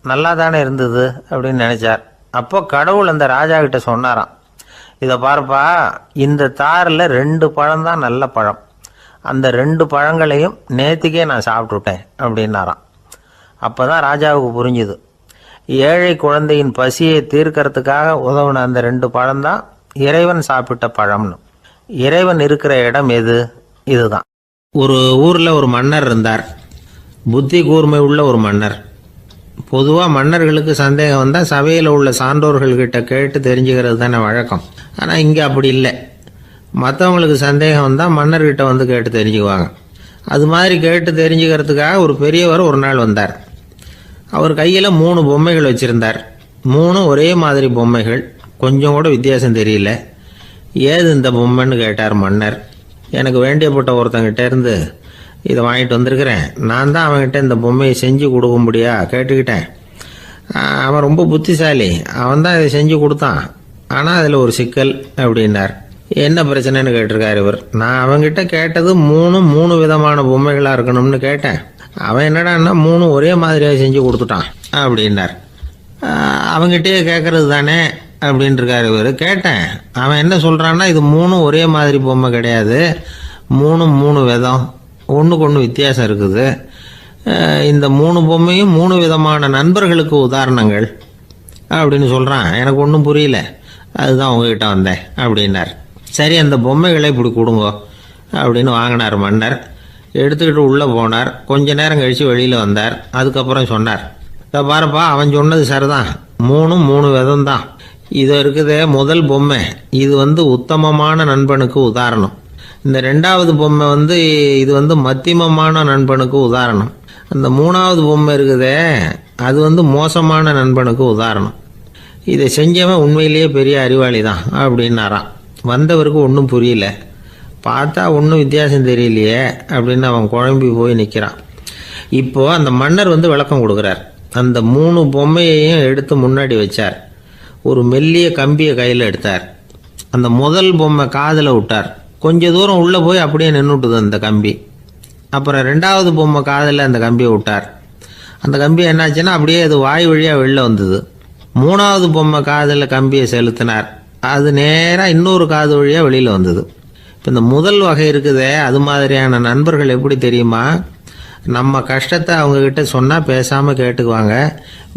நல்லா தானே இருந்தது அப்படின்னு நினச்சார். அப்போ கடவுள் அந்த ராஜா கிட்ட சொன்னாராம், இதை பார்ப்பா, இந்த தாரில் 2 பழம்தான் நல்ல பழம். அந்த 2 பழங்களையும் நேற்றுக்கே நான் சாப்பிட்டுட்டேன் அப்படின்னாராம். அப்போ தான் ராஜாவுக்கு புரிஞ்சுது, ஏழை குழந்தையின் பசியை தீர்க்கறதுக்காக உதவுன அந்த 2 பழம்தான் இறைவன் சாப்பிட்ட பழம்னு. இறைவன் இருக்கிற இடம் எது? இதுதான். ஒரு ஊரில் ஒரு மன்னர் இருந்தார். புத்தி கூர்மை உள்ள ஒரு மன்னர். பொதுவாக மன்னர்களுக்கு சந்தேகம் வந்தால் சபையில் உள்ள சான்றோர்கள்கிட்ட கேட்டு தெரிஞ்சுக்கிறது தானே வழக்கம். ஆனால் இங்கே அப்படி இல்லை. மற்றவங்களுக்கு சந்தேகம் வந்தால் மன்னர்கிட்ட கேட்டு தெரிஞ்சுக்குவாங்க. அது மாதிரி கேட்டு தெரிஞ்சுக்கிறதுக்காக ஒரு பெரியவர் ஒரு நாள் வந்தார். அவர் கையில் 3 பொம்மைகள் வச்சுருந்தார். 3 ஒரே மாதிரி பொம்மைகள், கொஞ்சம் கூட வித்தியாசம் தெரியல. ஏது இந்த பொம்மைன்னு கேட்டார் மன்னர். எனக்கு வேண்டியப்பட்ட ஒருத்தங்கிட்ட இருந்து இதை வாங்கிட்டு வந்திருக்கிறேன். நான் தான் அவன்கிட்ட இந்த பொம்மையை செஞ்சு கொடுக்கும்படியா கேட்டுக்கிட்டேன். அவன் ரொம்ப புத்திசாலி, அவன் தான் இதை செஞ்சு கொடுத்தான். ஆனால் அதில் ஒரு சிக்கல் அப்படின்னார். என்ன பிரச்சனைன்னு கேட்டிருக்கார் இவர். நான் அவன்கிட்ட கேட்டது 3 விதமான பொம்மைகளாக இருக்கணும்னு கேட்டேன். அவன் என்னடான்னா 3 ஒரே மாதிரியாக செஞ்சு கொடுத்துட்டான் அப்படின்னார். அவங்ககிட்டயே கேட்கறது தானே அப்படின்ட்டுருக்கார் இவர். கேட்டேன், அவன் என்ன சொல்கிறான்னா, இது 3 ஒரே மாதிரி பொம்மை கிடையாது, 3 விதம், ஒன்றுக்கு ஒன்று வித்தியாசம் இருக்குது. இந்த 3 பொம்மையும் 3 விதமான நண்பர்களுக்கு உதாரணங்கள் அப்படின்னு சொல்கிறான். எனக்கு ஒன்றும் புரியல, அதுதான் உங்ககிட்ட வந்தேன் அப்படின்னார். சரி, அந்த பொம்மைகளை இப்படி கொடுங்க அப்படின்னு வாங்கினார் மன்னர். எடுத்துக்கிட்டு உள்ளே போனார். கொஞ்ச நேரம் கழித்து வெளியில் வந்தார். அதுக்கப்புறம் சொன்னார், இதை பாருப்பா, அவன் சொன்னது சரிதான், 3 விதம் தான். இது இருக்குதே முதல் பொம்மை, இது உத்தமமான நண்பனுக்கு உதாரணம். இந்த 2வது பொம்மை இது மத்தியமமான நண்பனுக்கு உதாரணம். அந்த 3வது பொம்மை இருக்குதே அது மோசமான நண்பனுக்கு உதாரணம். இதை செஞ்சவன் உண்மையிலேயே பெரிய அறிவாளி தான் அப்படின்னாராம். வந்தவருக்கு ஒன்றும் புரியல. பார்த்தா ஒன்றும் வித்தியாசம் தெரியலையே அப்படின்னு அவன் குழம்பி போய் நிற்கிறான். இப்போது அந்த மன்னர் விளக்கம் கொடுக்குறார். அந்த 3 பொம்மையையும் எடுத்து முன்னாடி வச்சார். ஒரு மெல்லிய கம்பியை கையில் எடுத்தார். அந்த முதல் பொம்மை காதில் விட்டார். கொஞ்ச தூரம் உள்ளே போய் அப்படியே நின்றுட்டுது அந்த கம்பி. அப்புறம் 2வது பொம்மை காதில் அந்த கம்பியை விட்டார். அந்த கம்பி என்னாச்சுன்னா அப்படியே அது வாய் வழியாக வெளில வந்தது. 3வது பொம்மை காதில் கம்பியை செலுத்தினார். அது நேராக இன்னொரு காது வழியாக வெளியில் வந்தது. இப்போ இந்த முதல் வகை இருக்குதே, அது மாதிரியான நண்பர்கள் எப்படி தெரியுமா? நம்ம கஷ்டத்தை அவங்கக்கிட்ட சொன்னால் பேசாமல் கேட்டுக்குவாங்க.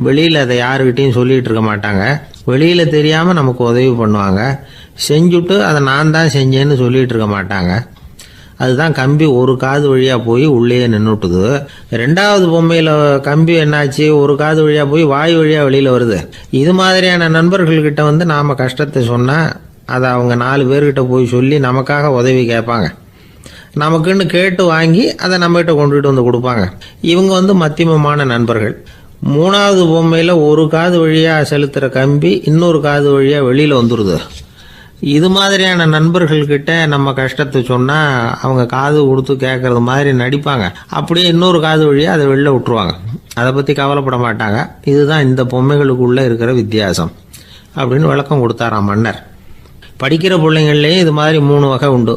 வெளியில் அதை யாருக்கிட்டையும் சொல்லிகிட்டு இருக்க மாட்டாங்க. வெளியில் தெரியாமல் நமக்கு உதவி பண்ணுவாங்க. செஞ்சுட்டு அதை நான் தான் செஞ்சேன்னு சொல்லிகிட்டு இருக்க மாட்டாங்க. அதுதான் கம்பி ஒரு காது வழியாக போய் உள்ளே நின்றுட்டுது. ரெண்டாவது பொம்மையில் கம்பி என்னாச்சு, ஒரு காது வழியாக போய் வாய் வழியாக வெளியில் வருது. இது மாதிரியான நண்பர்கள்கிட்ட வந்து நாம் கஷ்டத்தை சொன்னால் அதை அவங்க 4 பேர்கிட்ட போய் சொல்லி நமக்காக உதவி கேட்பாங்க. நமக்குன்னு கேட்டு வாங்கி அதை நம்மகிட்ட கொண்டுகிட்டு வந்து கொடுப்பாங்க. இவங்க வந்து மத்தியமமான நண்பர்கள். 3வது பொம்மையில் ஒரு காது வழியாக செலுத்துகிற கம்பி இன்னொரு காது வழியாக வெளியில் வந்துடுது. இது மாதிரியான நண்பர்கள்கிட்ட நம்ம கஷ்டத்தை சொன்னால் அவங்க காது கொடுத்து கேட்கறது மாதிரி நடிப்பாங்க. அப்படியே இன்னொரு காது வழியாக அதை வெளில விட்டுருவாங்க. அதை பற்றி கவலைப்பட மாட்டாங்க. இதுதான் இந்த பொம்மைகளுக்குள்ளே இருக்கிற வித்தியாசம் அப்படின்னு விளக்கம் கொடுத்தாராம் மன்னர். படிக்கிற பிள்ளைங்கள்லேயும் இது மாதிரி 3 வகை உண்டு.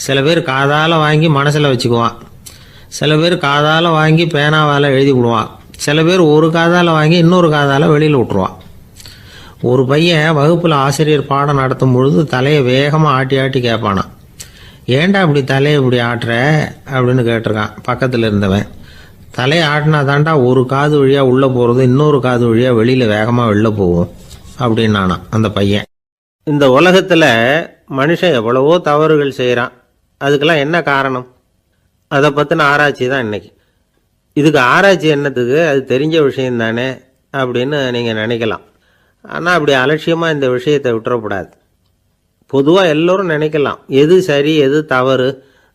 சில பேர் காதால் வாங்கி மனசில் வச்சுக்குவான். சில பேர் காதால் வாங்கி பேனாவால் எழுதி விடுவான். சில பேர் ஒரு காதால் வாங்கி இன்னொரு காதால் வெளியில் விட்டுருவான். ஒரு பையன் வகுப்பில் ஆசிரியர் பாடம் நடத்தும் பொழுது தலையை வேகமாக ஆட்டி ஆட்டி கேட்பானான். ஏன்டா இப்படி தலையை இப்படி ஆட்டுற அப்படின்னு கேட்டிருக்கான் பக்கத்தில் இருந்தவன். தலையை ஆட்டினா தாண்டா ஒரு காது வழியாக உள்ளே போகிறது, இன்னொரு காது வழியாக வெளியில் வேகமாக வெளில போகும் அப்படின்னானா அந்த பையன். இந்த உலகத்தில் மனுஷன் எவ்வளவோ தவறுகள் செய்கிறான். அதுக்கெல்லாம் என்ன காரணம்? அதை பற்றின ஆராய்ச்சி தான் இன்னைக்கு. இதுக்கு ஆராய்ச்சி என்னத்துக்கு, அது தெரிஞ்ச விஷயம் தானே அப்படின்னு நீங்கள் நினைக்கலாம். ஆனால் அப்படி அலட்சியமாக இந்த விஷயத்தை விட்டுறக்கூடாது. பொதுவாக எல்லோரும் நினைக்கலாம் எது சரி எது தவறு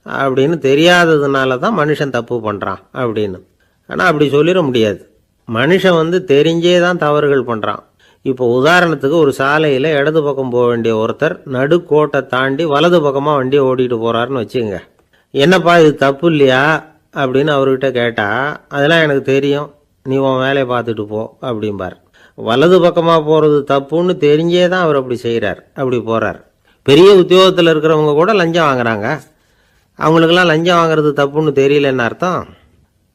அப்படின்னு தெரியாததுனால தான் மனுஷன் தப்பு பண்ணுறான் அப்படின்னு. ஆனால் அப்படி சொல்லிட முடியாது. மனுஷன் வந்து தெரிஞ்சே தான் தவறுகள் பண்ணுறான். இப்போ உதாரணத்துக்கு ஒரு சாலையில் இடது பக்கம் போக வேண்டிய ஒருத்தர் நடுக்கோட்டை தாண்டி வலது பக்கமாக வண்டியை ஓட்டிகிட்டு போகிறாருன்னு வச்சுங்க. என்னப்பா இது தப்பு இல்லையா அப்படின்னு அவர்கிட்ட கேட்டால், அதெல்லாம் எனக்கு தெரியும், நீ உன் வேலையை பார்த்துட்டு போ அப்படிம்பார். வலது பக்கமாக போகிறது தப்புன்னு தெரிஞ்சே தான் அவர் அப்படி செய்கிறார், அப்படி போகிறார். பெரிய உத்தியோகத்தில் இருக்கிறவங்க கூட லஞ்சம் வாங்குறாங்க. அவங்களுக்கெல்லாம் லஞ்சம் வாங்குறது தப்புன்னு தெரியலன்னு அர்த்தம்.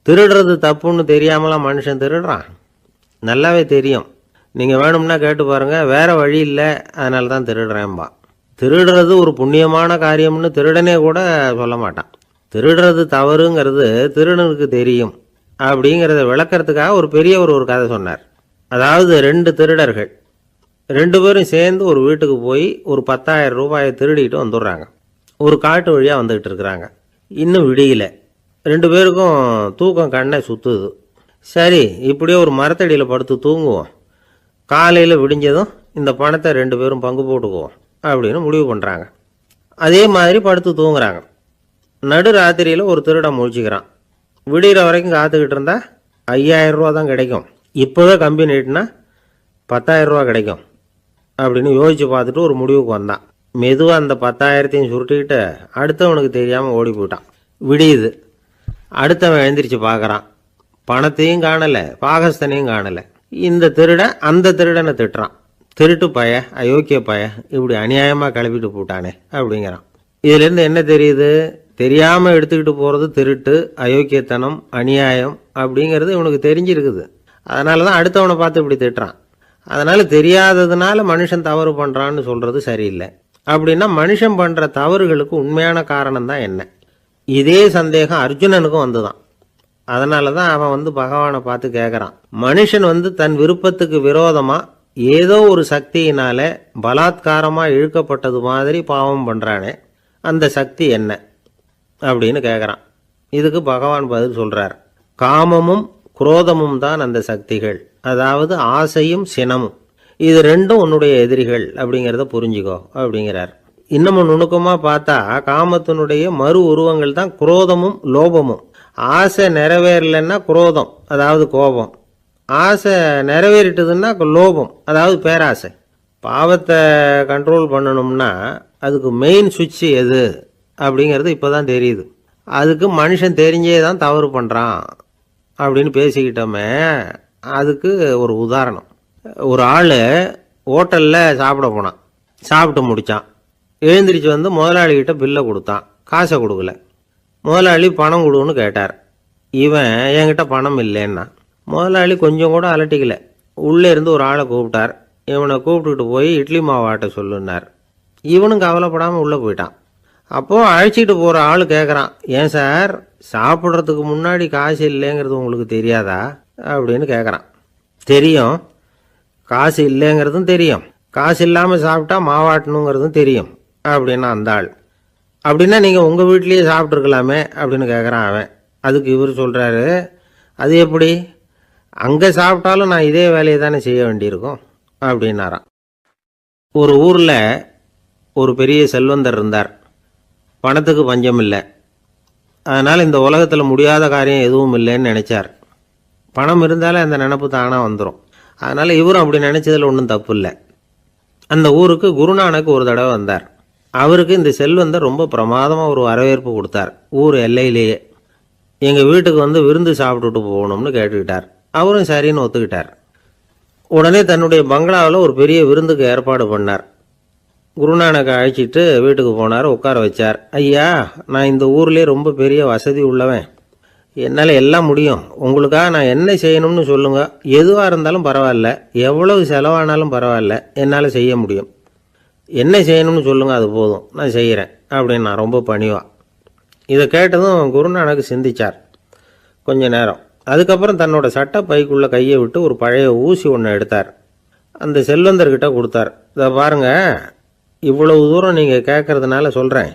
திருடுறது தப்புன்னு தெரியாமலாம் மனுஷன் திருடுறான். நல்லாவே தெரியும். நீங்கள் வேணும்னா கேட்டு பாருங்கள், வேறு வழி இல்லை அதனால தான் திருடுறேன்பா. திருடுறது ஒரு புண்ணியமான காரியம்னு திருடனே கூட சொல்ல மாட்டான். திருடுறது தவறுங்கிறது திருடனுக்கு தெரியும் அப்படிங்கிறத விளக்கிறதுக்காக ஒரு பெரியவர் ஒரு கதை சொன்னார். அதாவது 2 திருடர்கள் 2 பேரும் சேர்ந்து ஒரு வீட்டுக்கு போய் ஒரு 10,000 ரூபாயை திருடிட்டு வந்துடுறாங்க. ஒரு காட்டு வழியாக வந்துக்கிட்டு இருக்கிறாங்க. இன்னும் விடியல. 2 பேருக்கும் தூக்கம் கண்ணை சுற்றுது. சரி, இப்படியே ஒரு மரத்தடியில் படுத்து தூங்குவோம், காலையில் விடிஞ்சதும் இந்த பணத்தை 2 பேரும் பங்கு போட்டுக்குவோம் அப்படின்னு முடிவு பண்ணுறாங்க. அதே மாதிரி படுத்து தூங்குறாங்க. நடு ராத்திரியில் ஒரு திருடன் முழிச்சுக்கிறான். விடிகிற வரைக்கும் காத்துக்கிட்டு இருந்தால் 5,000 ரூபா தான் கிடைக்கும், இப்போவே கம்பி நீட்டினா 10,000 ரூபா கிடைக்கும் அப்படின்னு யோசித்து பார்த்துட்டு ஒரு முடிவுக்கு வந்தான். மெதுவாக அந்த 10,000த்தையும் சுருட்டிக்கிட்டு அடுத்தவனுக்கு தெரியாமல் ஓடி போயிட்டான். விடியுது. அடுத்தவன் எழுந்திரிச்சு பார்க்குறான். பணத்தையும் காணலை, பாகஸ்தனையும் காணலை. இந்த திருடன் அந்த திருடனை திட்டுறான். திருட்டு பய, அயோக்கிய பய, இப்படி அநியாயமாக கிளப்பிட்டு போட்டானே அப்படிங்கிறான். இதுலேருந்து என்ன தெரியுது? தெரியாமல் எடுத்துக்கிட்டு போகிறது திருட்டு, அயோக்கியத்தனம், அநியாயம் அப்படிங்கிறது இவனுக்கு தெரிஞ்சிருக்குது. அதனால தான் அடுத்தவனை பார்த்து இப்படி திட்டுறான். அதனால் தெரியாததுனால மனுஷன் தவறு பண்ணுறான்னு சொல்கிறது சரியில்லை. அப்படின்னா மனுஷன் பண்ணுற தவறுகளுக்கு உண்மையான காரணம் தான் என்ன? இதே சந்தேகம் அர்ஜுனனுக்கும் வந்துதான். அதனால தான் அவன் வந்து பகவானை பார்த்து கேட்குறான். மனுஷன் வந்து தன் விருப்பத்துக்கு விரோதமாக ஏதோ ஒரு சக்தியினால பலாத்காரமாக இழுக்கப்பட்டது மாதிரி பாவம் பண்ணுறானே, அந்த சக்தி என்ன அப்படின்னு கேட்குறான். இதுக்கு பகவான் பதில் சொல்கிறார். காமமும் குரோதமும் தான் அந்த சக்திகள், அதாவது ஆசையும் சினமும். இது 2ம் உன்னுடைய எதிரிகள் அப்படிங்கிறத புரிஞ்சுக்கோ அப்படிங்கிறார். இன்னமும் நுணுக்கமாக பார்த்தா காமத்தினுடைய மறு உருவங்கள் தான் குரோதமும் லோபமும். ஆசை நிறைவேறலைன்னா குரோதம், அதாவது கோபம். ஆசை நிறைவேறிட்டதுன்னா லோபம், அதாவது பேராசை. பாவத்தை கண்ட்ரோல் பண்ணணும்னா அதுக்கு மெயின் சுவிட்ச் எது அப்படிங்கிறது இப்போ தான் தெரியுது. அதுக்கு மனுஷன் தெரிஞ்சே தான் தவறு பண்ணுறான் அப்படின்னு பேசிக்கிட்டோமே. அதுக்கு ஒரு உதாரணம். ஒரு ஆள் ஹோட்டலில் சாப்பிட போனான். சாப்பிட்டு முடித்தான். எழுந்திரிச்சு வந்து முதலாளிகிட்ட பில்லை கொடுத்தான். காசை கொடுக்கல. முதலாளி பணம் கொடுன்னு கேட்டார். இவன் என்கிட்ட பணம் இல்லைன்னா. முதலாளி கொஞ்சம் கூட அலட்டிக்கல. உள்ளே இருந்து ஒரு ஆளை கூப்பிட்டார். இவனை கூப்பிட்டுட்டு போய் இட்லி மாவு ஆட்ட சொல்லுன்னார். இவனும் கவலைப்படாமல் உள்ளே போயிட்டான். அப்போது அழைச்சிட்டு போகிற ஆள் கேட்குறான், ஏன் சார் சாப்பிட்றதுக்கு முன்னாடி காசு இல்லைங்கிறது உங்களுக்கு தெரியாதா அப்படின்னு கேட்குறான். தெரியும், காசு இல்லைங்கிறதும் தெரியும், காசு இல்லாமல் சாப்பிட்டா மாவாட்டணுங்கிறதும் தெரியும் அப்படின்னா அந்த ஆள். அப்படின்னா நீங்கள் உங்கள் வீட்லேயே சாப்பிட்ருக்கலாமே அப்படின்னு கேட்குறான் அவன். அதுக்கு இவர் சொல்கிறாரு, அது எப்படி, அங்கே சாப்பிட்டாலும் நான் இதே வேலையை தானே செய்ய வேண்டியிருக்கும் அப்படின்னாராம். ஒரு ஊரில் ஒரு பெரிய செல்வந்தர் இருந்தார். பணத்துக்கு பஞ்சம் இல்லை. அதனால் இந்த உலகத்தில் முடியாத காரியம் எதுவும் இல்லைன்னு நினச்சார். பணம் இருந்தாலே அந்த நினப்பு தானாக வந்துடும். அதனால் இவரும் அப்படி நினச்சதில் ஒன்றும் தப்பு இல்லை. அந்த ஊருக்கு குருநானக் ஒரு தடவை வந்தார். அவருக்கு இந்த செல்வந்தர் ரொம்ப பிரமாதமாக ஒரு வரவேற்பு கொடுத்தார். ஊர் எல்லையிலேயே எங்கள் வீட்டுக்கு வந்து விருந்து சாப்பிட்டுட்டு போகணும்னு கேட்டுக்கிட்டார். அவரும் சரின்னு ஒத்துக்கிட்டார். உடனே தன்னுடைய பங்களாவில் ஒரு பெரிய விருந்துக்கு ஏற்பாடு பண்ணார். குருநானக்கை அழைச்சிட்டு வீட்டுக்கு போனார், உட்கார வச்சார். ஐயா, நான் இந்த ஊர்லேயே ரொம்ப பெரிய வசதி உள்ளவன், என்னால் எல்லாம் முடியும், உங்களுக்காக நான் என்ன செய்யணும்னு சொல்லுங்கள், எதுவாக இருந்தாலும் பரவாயில்ல, எவ்வளவு செலவானாலும் பரவாயில்ல, என்னால் செய்ய முடியும், என்ன செய்யணும்னு சொல்லுங்கள், அது போதும், நான் செய்கிறேன் அப்படின்னு நான் ரொம்ப பணிவா. இதை கேட்டதும் குருநானக் சிந்திச்சார் கொஞ்ச நேரம். அதுக்கப்புறம் தன்னோட சட்டை பைக்குள்ளே கையை விட்டு ஒரு பழைய ஊசி ஒன்று எடுத்தார். அந்த செல்வந்தர்கிட்ட கொடுத்தார். இதை பாருங்கள், இவ்வளவு தூரம் நீங்கள் கேட்கறதுனால சொல்கிறேன்,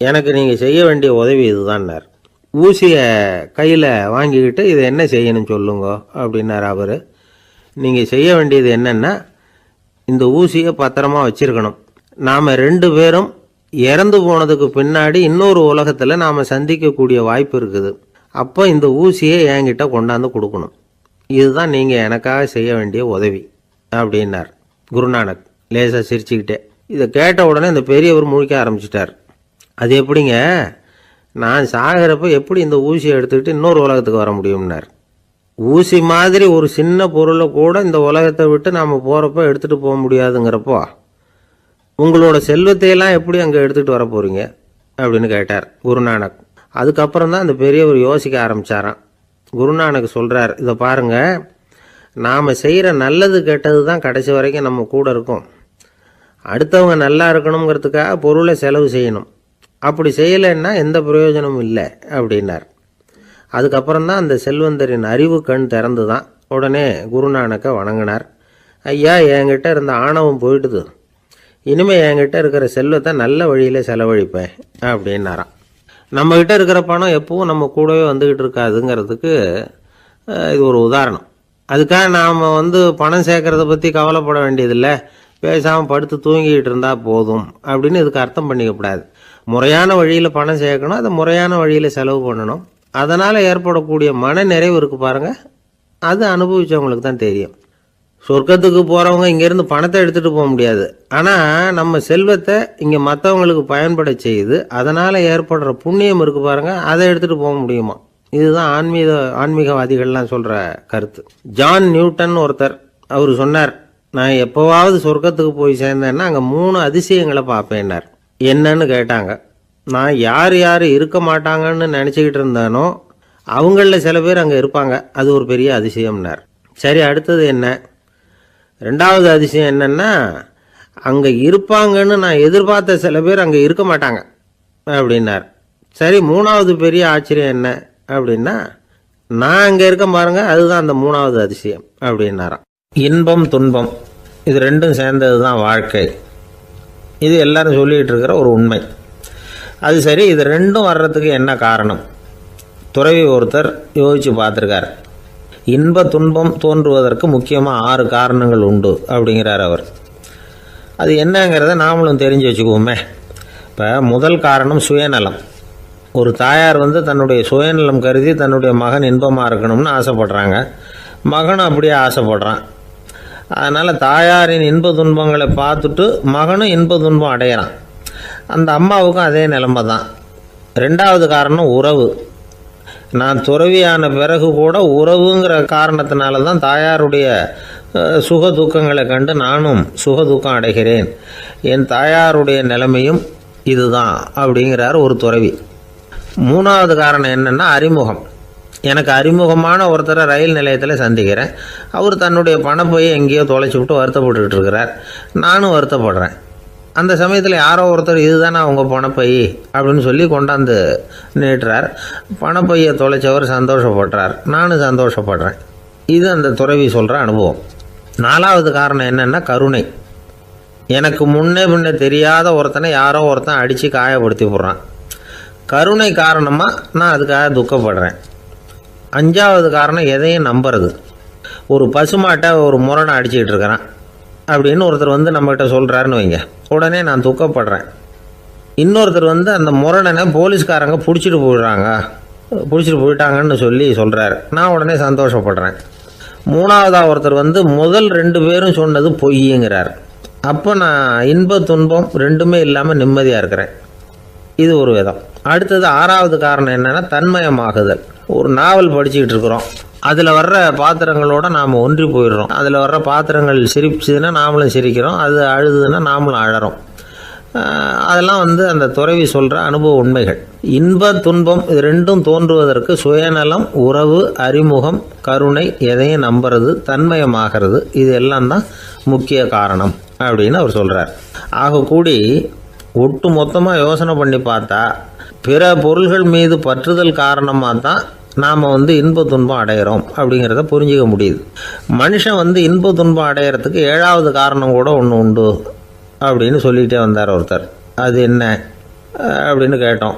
எனக்கு நீங்கள் செய்ய வேண்டிய உதவி இதுதான்னார். ஊசியை கையில் வாங்கிக்கிட்டு இதை என்ன செய்யணும்னு சொல்லுங்க அப்படின்னார் அவர். நீங்கள் செய்ய வேண்டியது என்னென்னா, இந்த ஊசியை பத்திரமா வச்சிருக்கணும். நாம் 2 பேரும் இறந்து போனதுக்கு பின்னாடி இன்னொரு உலகத்தில் நாம் சந்திக்கக்கூடிய வாய்ப்பு இருக்குது. அப்போ இந்த ஊசியை என்கிட்ட கொண்டாந்து கொடுக்கணும். இதுதான் நீங்கள் எனக்காக செய்ய வேண்டிய உதவி அப்படின்னார் குருநானக் லேசாக சிரிச்சுக்கிட்டே. இதை கேட்ட உடனே இந்த பெரியவர் முழிக்க ஆரம்பிச்சிட்டார். அது எப்படிங்க, நான் சாகிறப்ப எப்படி இந்த ஊசியை எடுத்துக்கிட்டு இன்னொரு உலகத்துக்கு வர முடியும்னார். ஊசி மாதிரி ஒரு சின்ன பொருளை கூட இந்த உலகத்தை விட்டு நாம் போகிறப்ப எடுத்துகிட்டு போக முடியாதுங்கிறப்போ உங்களோட செல்வத்தையெல்லாம் எப்படி அங்கே எடுத்துகிட்டு வர போகிறீங்க அப்படின்னு கேட்டார் குருநானக். அதுக்கப்புறம் தான் அந்த பெரியவர் யோசிக்க ஆரம்பித்தாராம். குருநானக் சொல்கிறார், இதை பாருங்கள், நாம் செய்கிற நல்லது கெட்டது தான் கடைசி வரைக்கும் நம்ம கூட இருக்கும். அடுத்தவங்க நல்லா இருக்கணுங்கிறதுக்காக பொருளை செலவு செய்யணும், அப்படி செய்யலைன்னா எந்த பிரயோஜனமும் இல்லை அப்படின்னார். அதுக்கப்புறம் தான் அந்த செல்வந்தரின் அறிவு கண் திறந்து தான். உடனே குருநானக்கை வணங்கினார். ஐயா, என்கிட்ட இருந்த ஆணவம் போயிடுது, இனிமேல் என்கிட்ட இருக்கிற செல்வத்தை நல்ல வழியில் செலவழிப்பேன் அப்படின்னாராம். நம்மக்கிட்ட இருக்கிற பணம் எப்பவும் நம்ம கூடவே வந்துக்கிட்டு இருக்காதுங்கிறதுக்கு இது ஒரு உதாரணம். அதுக்காக நாம் பணம் சேர்க்கறத பற்றி கவலைப்பட வேண்டியதில்லை, பேசாமல் படுத்து தூங்கிக்கிட்டு இருந்தால் போதும் அப்படின்னு இதுக்கு அர்த்தம் பண்ணிக்கப்படாது. முறையான வழியில் பணம் சேர்க்கணும், அதை முறையான வழியில் செலவு பண்ணணும். அதனால் ஏற்படக்கூடிய மன நிறைவு இருக்குது பாருங்கள், அது அனுபவித்தவங்களுக்கு தான் தெரியும். சொர்க்கத்துக்கு போகிறவங்க இங்கேருந்து பணத்தை எடுத்துகிட்டு போக முடியாது, ஆனால் நம்ம செல்வத்தை இங்கே மற்றவங்களுக்கு பயன்பட செய்து அதனால் ஏற்படுற புண்ணியம் இருக்குது பாருங்கள், அதை எடுத்துகிட்டு போக முடியுமா. இதுதான் ஆன்மீகவாதிகள்லாம் சொல்கிற கருத்து. ஜான் நியூட்டன் ஒருத்தர், அவர் சொன்னார், நான் எப்போவாவது சொர்க்கத்துக்கு போய் சேர்ந்தேன்னா அங்கே 3 அதிசயங்களை பார்ப்பேன்னார். என்னன்னு கேட்டாங்க. நான் யார் யார் இருக்க மாட்டாங்கன்னு நினச்சிக்கிட்டு இருந்தானோ அவங்களில் சில பேர் அங்கே இருப்பாங்க, அது ஒரு பெரிய அதிசயம்னார். சரி, அடுத்தது என்ன? 2வது அதிசயம் என்னன்னா, அங்கே இருப்பாங்கன்னு நான் எதிர்பார்த்த சில பேர் அங்கே இருக்க மாட்டாங்க அப்படின்னார். சரி, 3வது பெரிய ஆச்சரியம் என்ன அப்படின்னா, நான் அங்கே இருக்க பாருங்க, அதுதான் அந்த 3வது அதிசயம் அப்படின்னாராம். இன்பம் துன்பம் இது 2ம் சேர்ந்தது தான் வாழ்க்கை. இது எல்லாரும் சொல்லிகிட்டு இருக்கிற ஒரு உண்மை. அது சரி, இது 2ம் வர்றதுக்கு என்ன காரணம்? துறவி ஒருத்தர் யோசித்து பார்த்துருக்கார். இன்ப துன்பம் தோன்றுவதற்கு முக்கியமாக 6 காரணங்கள் உண்டு அப்படிங்கிறார் அவர். அது என்னங்கிறத நாமளும் தெரிஞ்சு வச்சுக்குவோமே. இப்போ முதல் காரணம் சுயநலம். ஒரு தாயார் தன்னுடைய சுயநலம் கருதி தன்னுடைய மகன் இன்பமாக இருக்கணும்னு ஆசைப்படுறாங்க. மகனும் அப்படியே ஆசைப்படுறான். அதனால் தாயாரின் இன்ப துன்பங்களை பார்த்துட்டு மகனும் இன்ப துன்பம் அடையிறான். அந்த அம்மாவுக்கும் அதே நிலைமை தான். 2வது காரணம் உறவு. நான் துறவியான பிறகு கூட உறவுங்கிற காரணத்தினால தான் தாயாருடைய சுக துக்கங்களை கண்டு நானும் சுக துக்கம் அடைகிறேன். என் தாயாருடைய நிலைமையும் இதுதான் அப்படிங்கிறார் ஒரு துறவி. 3வது காரணம் என்னென்னா அறிமுகம். எனக்கு அறிமுகமான ஒருத்தரை ரயில் நிலையத்தில் சந்திக்கிறேன். அவர் தன்னுடைய பணப்பையை எங்கேயோ தொலைச்சி விட்டு வருத்தப்பட்டுக்கிட்டு இருக்கிறார். நானும் வருத்தப்படுறேன். அந்த சமயத்தில் யாரோ ஒருத்தர் இதுதானே அவங்க பணப்பை அப்படின்னு சொல்லி கொண்டாந்து நீட்டுறார். பணப்பையை தொலைச்சவர் சந்தோஷப்படுறார், நானும் சந்தோஷப்படுறேன். இது அந்த துறவி சொல்கிற அனுபவம். 4வது காரணம் என்னென்னா கருணை. எனக்கு முன்னே தெரியாத ஒருத்தனை யாரோ ஒருத்தன் அடித்து காயப்படுத்தி போடுறான். கருணை காரணமாக நான் அதுக்காக துக்கப்படுறேன். 5வது காரணம் எதையும் நம்புறது. ஒரு பசுமாட்டை ஒரு முரணை அடிச்சுக்கிட்டு இருக்கிறான் அப்படின்னு ஒருத்தர் வந்து நம்மகிட்ட சொல்கிறாருன்னு வைங்க, உடனே நான் துக்கப்படுறேன். இன்னொருத்தர் வந்து அந்த முரணனை போலீஸ்காரங்க பிடிச்சிட்டு போயிட்டாங்கன்னு சொல்கிறாரு, நான் உடனே சந்தோஷப்படுறேன். 3வதாக ஒருத்தர் வந்து முதல் 2 பேரும் சொன்னது பொய்யுங்கிறார். அப்போ நான் இன்ப துன்பம் ரெண்டுமே இல்லாமல் நிம்மதியாக இருக்கிறேன். இது ஒரு விதம். அடுத்தது 6வது காரணம் என்னென்னா தன்மயமாகுதல். ஒரு நாவல் படிச்சுக்கிட்டு இருக்கிறோம், அதில் வர்ற பாத்திரங்களோட நாம் ஒன்றி போயிடுறோம். அதில் வர்ற பாத்திரங்கள் சிரிச்சுதுன்னா நாமளும் சிரிக்கிறோம், அது அழுதுன்னா நாமளும் அழறோம். அதெல்லாம் வந்து அந்த துறவி சொல்கிற அனுபவ உண்மைகள். இன்ப துன்பம் இது ரெண்டும் தோன்றுவதற்கு சுயநலம், உறவு, அறிமுகம், கருணை, எதையும் நம்புறது, தன்மயமாகிறது, இது எல்லாம் தான் முக்கிய காரணம் அப்படின்னு அவர் சொல்கிறார். ஆகக்கூடி ஒட்டு மொத்தமாக யோசனை பண்ணி பார்த்தா பிற பொருள்கள் மீது பற்றுதல் காரணமாக தான் நாம் வந்து இன்ப துன்பம் அடைகிறோம் அப்படிங்கிறத புரிஞ்சிக்க முடியுது. மனுஷன் வந்து இன்ப துன்பம் அடைகிறதுக்கு 7வது காரணம் கூட ஒன்று உண்டு அப்படின்னு சொல்லிகிட்டே வந்தார் ஒருத்தர். அது என்ன அப்படின்னு கேட்டோம்.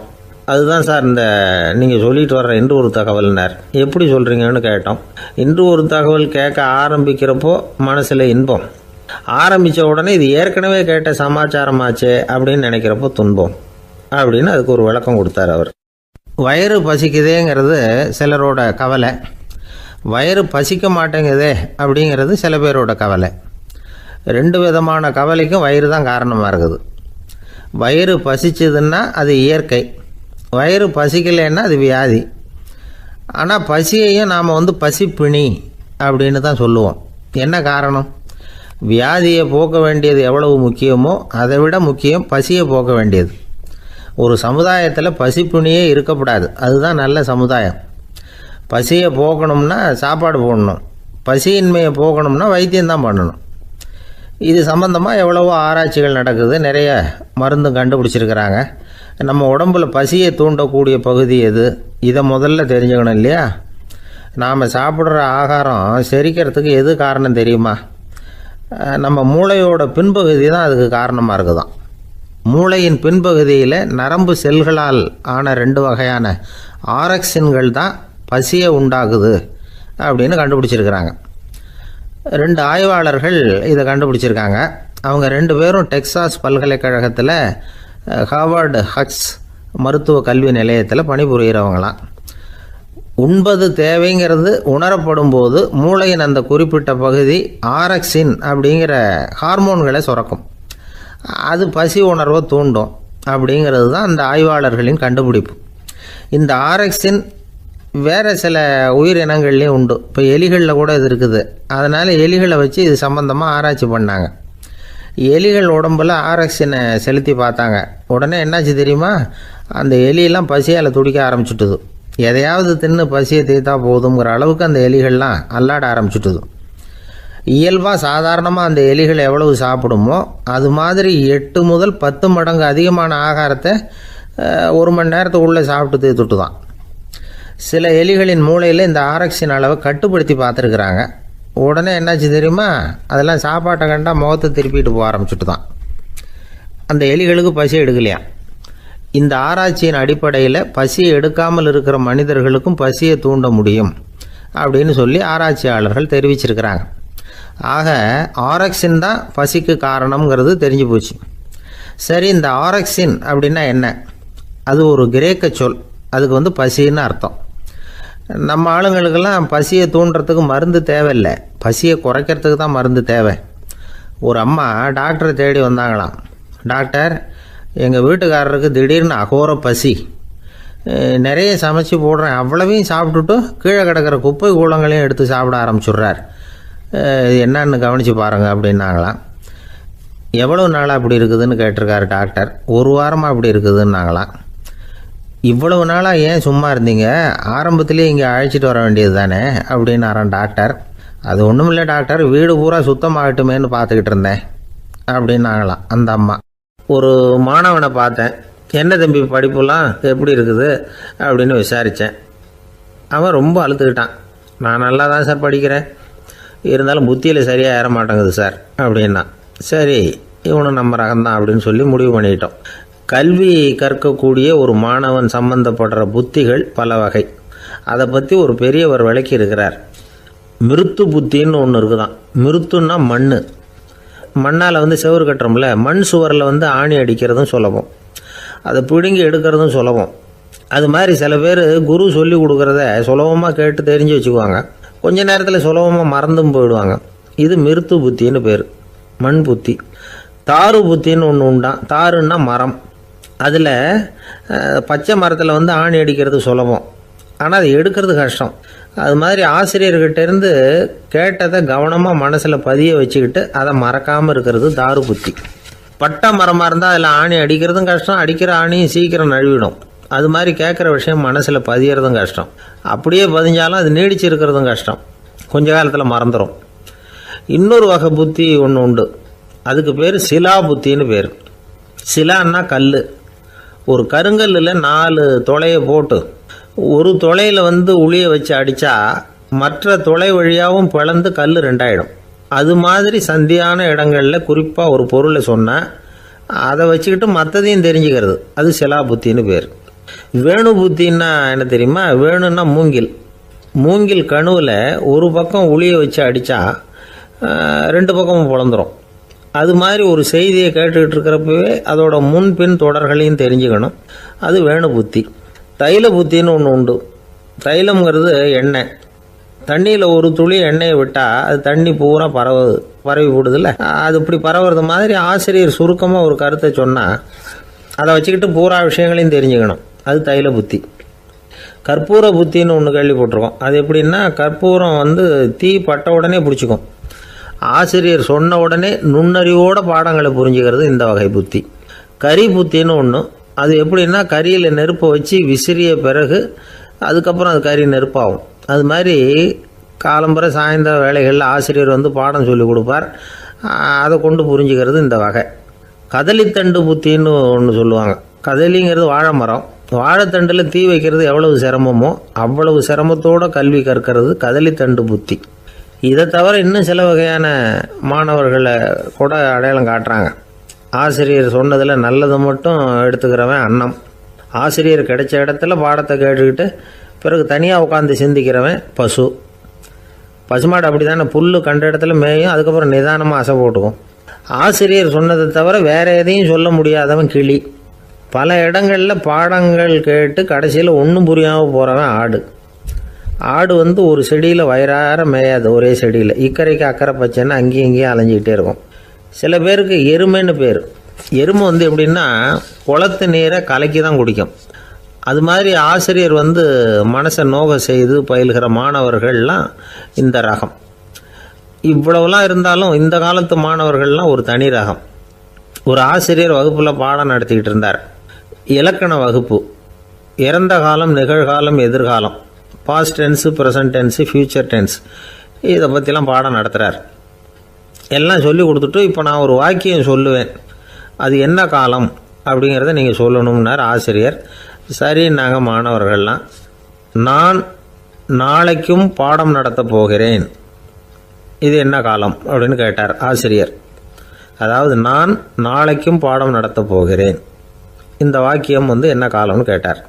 அதுதான் சார் இந்த நீங்கள் சொல்லிட்டு வர்ற இன்று ஒரு தகவல்னார். எப்படி சொல்கிறீங்கன்னு கேட்டோம். இன்று ஒரு தகவல் கேட்க ஆரம்பிக்கிறப்போ மனசில் இன்பம், ஆரம்பித்த உடனே இது ஏற்கனவே கேட்ட சமாச்சாரமாச்சே அப்படின்னு நினைக்கிறப்போ துன்பம் அப்படின்னு அதுக்கு ஒரு விளக்கம் கொடுத்தார் அவர். வயிறு பசிக்குதேங்கிறது சிலரோட கவலை, வயிறு பசிக்க மாட்டேங்குதே அப்படிங்கிறது சில பேரோட கவலை. 2 விதமான கவலைக்கும் வயிறு தான் காரணமாக இருக்குது. வயிறு பசிச்சதுன்னா அது இயற்கை, வயிறு பசிக்கலைன்னா அது வியாதி. ஆனால் பசியையும் நாம் வந்து பசிப்பிணி அப்படின்னு தான் சொல்லுவோம். என்ன காரணம்? வியாதியை போக்க வேண்டியது எவ்வளவு முக்கியமோ அதை விட முக்கியம் பசியை போக்க வேண்டியது. ஒரு சமுதாயத்தில் பசிப்புணியே இருக்கக்கூடாது, அதுதான் நல்ல சமுதாயம். பசியை போக்கணும்னா சாப்பாடு போடணும், பசியின்மையை போக்கணும்னா வைத்தியம்தான் பண்ணணும். இது சம்பந்தமாக எவ்வளவோ ஆராய்ச்சிகள் நடக்குது, நிறைய மருந்து கண்டுபிடிச்சிருக்கிறாங்க. நம்ம உடம்புல பசியை தூண்டக்கூடிய பகுதி எது, இதை முதல்ல தெரிஞ்சுக்கணும் இல்லையா? நாம் சாப்பிட்ற ஆகாரம் செரிக்கிறதுக்கு எது காரணம் தெரியுமா? நம்ம மூளையோட பின்பகுதி தான் அதுக்கு காரணமாக இருக்குதாம். மூளையின் பின்பகுதியில் நரம்பு செல்களால் ஆன 2 வகையான ஆரக்சின்கள் தான் பசியை உண்டாகுது அப்படின்னு கண்டுபிடிச்சிருக்கிறாங்க. 2 ஆய்வாளர்கள் இதை கண்டுபிடிச்சிருக்காங்க. அவங்க 2 பேரும் டெக்சாஸ் பல்கலைக்கழகத்தில் ஹார்வர்டு ஹக்ஸ் மருத்துவ கல்வி நிலையத்தில் பணிபுரிகிறவங்களாம். உண்பது தேவைங்கிறது உணரப்படும் போது மூளையின் அந்த குறிப்பிட்ட பகுதி ஆரக்சின் அப்படிங்கிற ஹார்மோன்களை சுரக்கும். அது பசி உணர்வை தூண்டும் அப்படிங்கிறது தான் அந்த ஆய்வாளர்களின் கண்டுபிடிப்பு. இந்த ஆரக்சின் வேறு சில உயிரினங்கள்லேயும் உண்டு. இப்போ எலிகளில் கூட இது இருக்குது. அதனால் எலிகளை வச்சு இது சம்பந்தமாக ஆராய்ச்சி பண்ணாங்க. எலிகள் உடம்பில் ஆரக்சினை செலுத்தி பார்த்தாங்க. உடனே என்னாச்சு தெரியுமா? அந்த எலியெல்லாம் பசியால் துடிக்க ஆரம்பிச்சுட்டுது. எதையாவது தின்னு பசியை தீர்த்தா போதுங்கிற அளவுக்கு அந்த எலிகள்லாம் அல்லாட ஆரம்பிச்சுட்டுது. இயல்பாக சாதாரணமாக அந்த எலிகள் எவ்வளவு சாப்பிடுமோ அது மாதிரி 8 முதல் 10 மடங்கு அதிகமான ஆகாரத்தை 1 மணி நேரத்துக்குள்ளே சாப்பிட்டு தீர்த்துட்டு தான். சில எலிகளின் மூளையில் இந்த ஆரக்சின் அளவை கட்டுப்படுத்தி பார்த்துருக்குறாங்க. உடனே என்னாச்சு தெரியுமா? அதெல்லாம் சாப்பாட்டை கண்டால் முகத்தை திருப்பிட்டு போக ஆரம்பிச்சுட்டு தான். அந்த எலிகளுக்கு பசி எடுக்கலையாம். இந்த ஆராய்ச்சியின் அடிப்படையில் பசியை எடுக்காமல் இருக்கிற மனிதர்களுக்கும் பசியை தூண்ட முடியும் அப்படின்னு சொல்லி ஆராய்ச்சியாளர்கள் தெரிவிச்சிருக்கிறாங்க. ஆக ஆரக்சின் தான் பசிக்கு காரணம்ங்கிறது தெரிஞ்சு போச்சு. சரி, இந்த ஆரக்சின் அப்படின்னா என்ன? அது ஒரு கிரேக்க சொல், அதுக்கு பசின்னு அர்த்தம். நம்ம ஆளுங்களுக்கெல்லாம் பசியை தூண்டுறதுக்கு மருந்து தேவையில்லை, பசியை குறைக்கிறதுக்கு தான் மருந்து தேவை. ஒரு அம்மா டாக்டரை தேடி வந்தாங்களாம். டாக்டர், எங்கள் வீட்டுக்காரருக்கு திடீர்னு அகோர பசி, நிறைய சமைச்சு போடுறேன், அவ்வளவையும் சாப்பிட்டுட்டு கீழே கிடக்கிற குப்பை கூலங்களையும் எடுத்து சாப்பிட ஆரம்பிச்சுட்றார், என்னன்னு கவனித்து பாருங்கள் அப்படின்னாங்களாம். எவ்வளோ நாளாக அப்படி இருக்குதுன்னு கேட்டிருக்காரு டாக்டர். 1 வாரமாக அப்படி இருக்குதுன்னாங்களாம். இவ்வளவு நாளாக ஏன் சும்மா இருந்தீங்க, ஆரம்பத்திலே இங்கே அழைச்சிட்டு வர வேண்டியது தானே அப்படின்னாரான் டாக்டர். அது ஒன்றும் இல்லை டாக்டர், வீடு பூரா சுத்தமாகட்டுமேன்னு பார்த்துக்கிட்டு இருந்தேன் அப்படின்னாங்களாம் அந்த அம்மா. ஒரு மாணவனை பார்த்தேன். என்ன தம்பி படிப்புலாம் எப்படி இருக்குது அப்படின்னு விசாரித்தேன். அவன் ரொம்ப அழுத்துக்கிட்டான். நான் நல்லா தான் சார் படிக்கிறேன், இருந்தாலும் புத்தியில் சரியாக ஏற மாட்டேங்குது சார் அப்படின்னா. சரி, இவனும் நம்ம ரகம்தான் அப்படின்னு சொல்லி முடிவு பண்ணிக்கிட்டோம். கல்வி கற்கக்கூடிய ஒரு மாணவன் சம்பந்தப்படுற புத்திகள் பல வகை. அதை பற்றி ஒரு பெரியவர் விளக்கி இருக்கிறார். மிருத்து புத்தின்னு ஒன்று இருக்குதான். மிருத்துன்னா மண்ணால் செவுறு கட்டுறோம்ல, மண் சுவரில் ஆணி அடிக்கிறதும் சுலபம், அதை பிடுங்கி எடுக்கிறதும் சுலபம். அது மாதிரி சில பேர் குரு சொல்லி கொடுக்குறத சுலபமாக கேட்டு தெரிஞ்சு வச்சுக்குவாங்க, கொஞ்ச நேரத்தில் சுலபமாக மறந்தும் போயிடுவாங்க. இது மிருத்து புத்தின்னு பேர், மண் புத்தி. தாரு புத்தின்னு ஒன்று உண்டான். தாருன்னா மரம். அதில் பச்சை மரத்தில் ஆணி அடிக்கிறது சுலபம், ஆனால் அதை எடுக்கிறது கஷ்டம். அது மாதிரி ஆசிரியர்கிட்டேருந்து கேட்டதை கவனமாக மனசில் பதிய வச்சுக்கிட்டு அதை மறக்காமல் இருக்கிறது தாரு புத்தி. பட்டை மரமாக இருந்தால் அதில் ஆணி அடிக்கிறதும் கஷ்டம், அடிக்கிற ஆணியும் சீக்கிரம் நழுவிடும். அது மாதிரி கேட்குற விஷயம் மனசில் பதியறதும் கஷ்டம், அப்படியே பதிஞ்சாலும் அது நீடிச்சு இருக்கிறதும் கஷ்டம், கொஞ்ச காலத்தில் மறந்துடும். இன்னொரு வகை புத்தி ஒன்று உண்டு, அதுக்கு பேர் சிலா புத்தின்னு பேர். சிலான்னா கல். ஒரு கருங்கல்லில் 4 துளையை போட்டு ஒரு துளையில் உளியை வச்சு அடித்தா மற்ற துளை வழியாகவும் பிளந்து கல் 2 ஆகிடும். அது மாதிரி சந்தியான இடங்களில் குறிப்பாக ஒரு பொருளை சொன்னால் அதை வச்சுக்கிட்டு மற்றதையும் தெரிஞ்சுக்கிறது, அது சிலா புத்தின்னு பேர். வேணு புத்தின்னா என்ன தெரியுமா? வேணுன்னா மூங்கில் கணுவில் ஒரு பக்கம் உளியை வச்சு அடித்தா 2 பக்கமும் பிளந்துடும். அது மாதிரி ஒரு செய்தியை கேட்டுக்கிட்டு இருக்கிறப்பவே அதோட முன்பின் தொடர்களையும் தெரிஞ்சுக்கணும், அது வேணு புத்தி. தைல புத்தின்னு ஒன்று உண்டு. தைலம்ங்கிறது எண்ணெய். தண்ணியில் ஒரு துளி எண்ணெயை விட்டால் அது தண்ணி பூரா பரவி போடுதில்ல, அது இப்படி பரவுறது மாதிரி ஆசிரியர் சுருக்கமாக ஒரு கருத்தை சொன்னால் அதை வச்சுக்கிட்டு பூரா விஷயங்களையும் தெரிஞ்சுக்கணும், அது தைல புத்தி. கற்பூர புத்தின்னு ஒன்று கேள்விப்பட்டிருக்கோம். அது எப்படின்னா, கற்பூரம் தீ பட்ட உடனே பிடிச்சிக்கும். ஆசிரியர் சொன்ன உடனே நுண்ணறிவோட பாடங்களை புரிஞ்சுக்கிறது இந்த வகை புத்தி. கரி புத்தின்னு ஒன்று. அது எப்படின்னா, கரியில் நெருப்பை வச்சு விசிறிய பிறகு அதுக்கப்புறம் அது கறி நெருப்பாகும். அது மாதிரி காலம்பரை சாயந்தர வேலைகளில் ஆசிரியர் பாடம் சொல்லி கொடுப்பார், அதை கொண்டு புரிஞ்சுக்கிறது இந்த வகை. கதலித்தண்டு புத்தின்னு ஒன்று சொல்லுவாங்க. கதலிங்கிறது வாழை மரம். வாழைத்தண்டில் தீ வைக்கிறது எவ்வளவு சிரமமோ அவ்வளவு சிரமத்தோடு கல்வி கற்கிறது கதலித்தண்டு புத்தி. இதை தவிர இன்னும் சில வகையான மாணவர்களை கூட அடையாளம் காட்டுறாங்க. ஆசிரியர் சொன்னதில் நல்லதை மட்டும் எடுத்துக்கிறவன் அன்னம். ஆசிரியர் கிடைச்ச இடத்துல பாடத்தை கேட்டுக்கிட்டு பிறகு தனியாக உட்காந்து சிந்திக்கிறவன் பசுமாடு அப்படி தானே, புல் கண்ட இடத்துல மேயும், அதுக்கப்புறம் நிதானமாக அசை போட்டுக்கும். ஆசிரியர் சொன்னதை தவிர வேறு எதையும் சொல்ல முடியாதவன் கிளி. பல இடங்களில் பாடங்கள் கேட்டு கடைசியில் ஒன்றும் புரியாமல் போகிறவன் ஆடு ஒரு செடியில் வயிறார மேயாது, ஒரே செடியில் இக்கரைக்கு அக்கறை பச்சைன்னா அங்கேயும் இங்கேயும் அலைஞ்சிக்கிட்டே இருக்கும். சில பேருக்கு எருமைன்னு பேர். எருமை எப்படின்னா குளத்து நீரை கலக்கி தான் குடிக்கும். அது மாதிரி ஆசிரியர் மனசை நோக செய்து பயில்கிற மாணவர்கள்லாம் இந்த ரகம். இவ்வளவுலாம் இருந்தாலும் இந்த காலத்து மாணவர்கள்லாம் ஒரு தனி ரகம். ஒரு ஆசிரியர் வகுப்பில் பாடம் நடத்திக்கிட்டு இருந்தார். இலக்கண வகுப்பு. இறந்த காலம், நிகழ்காலம், எதிர்காலம், past tense, present tense, future tense, இதை பற்றிலாம் பாடம் நடத்துகிறார். எல்லாம் சொல்லி கொடுத்துட்டு இப்போ நான் ஒரு வாக்கியம் சொல்லுவேன், அது என்ன காலம் அப்படிங்கிறத நீங்கள் சொல்லணும்னார் ஆசிரியர். சரி, நாங்கள் மாணவர்கள்லாம், நான் நாளைக்கும் பாடம் நடத்தப் போகிறேன், இது என்ன காலம் அப்படின்னு கேட்டார் ஆசிரியர். அதாவது நான் நாளைக்கும் பாடம் நடத்தப் போகிறேன், இந்த வாக்கியம் என்ன காலம்னு கேட்டார்.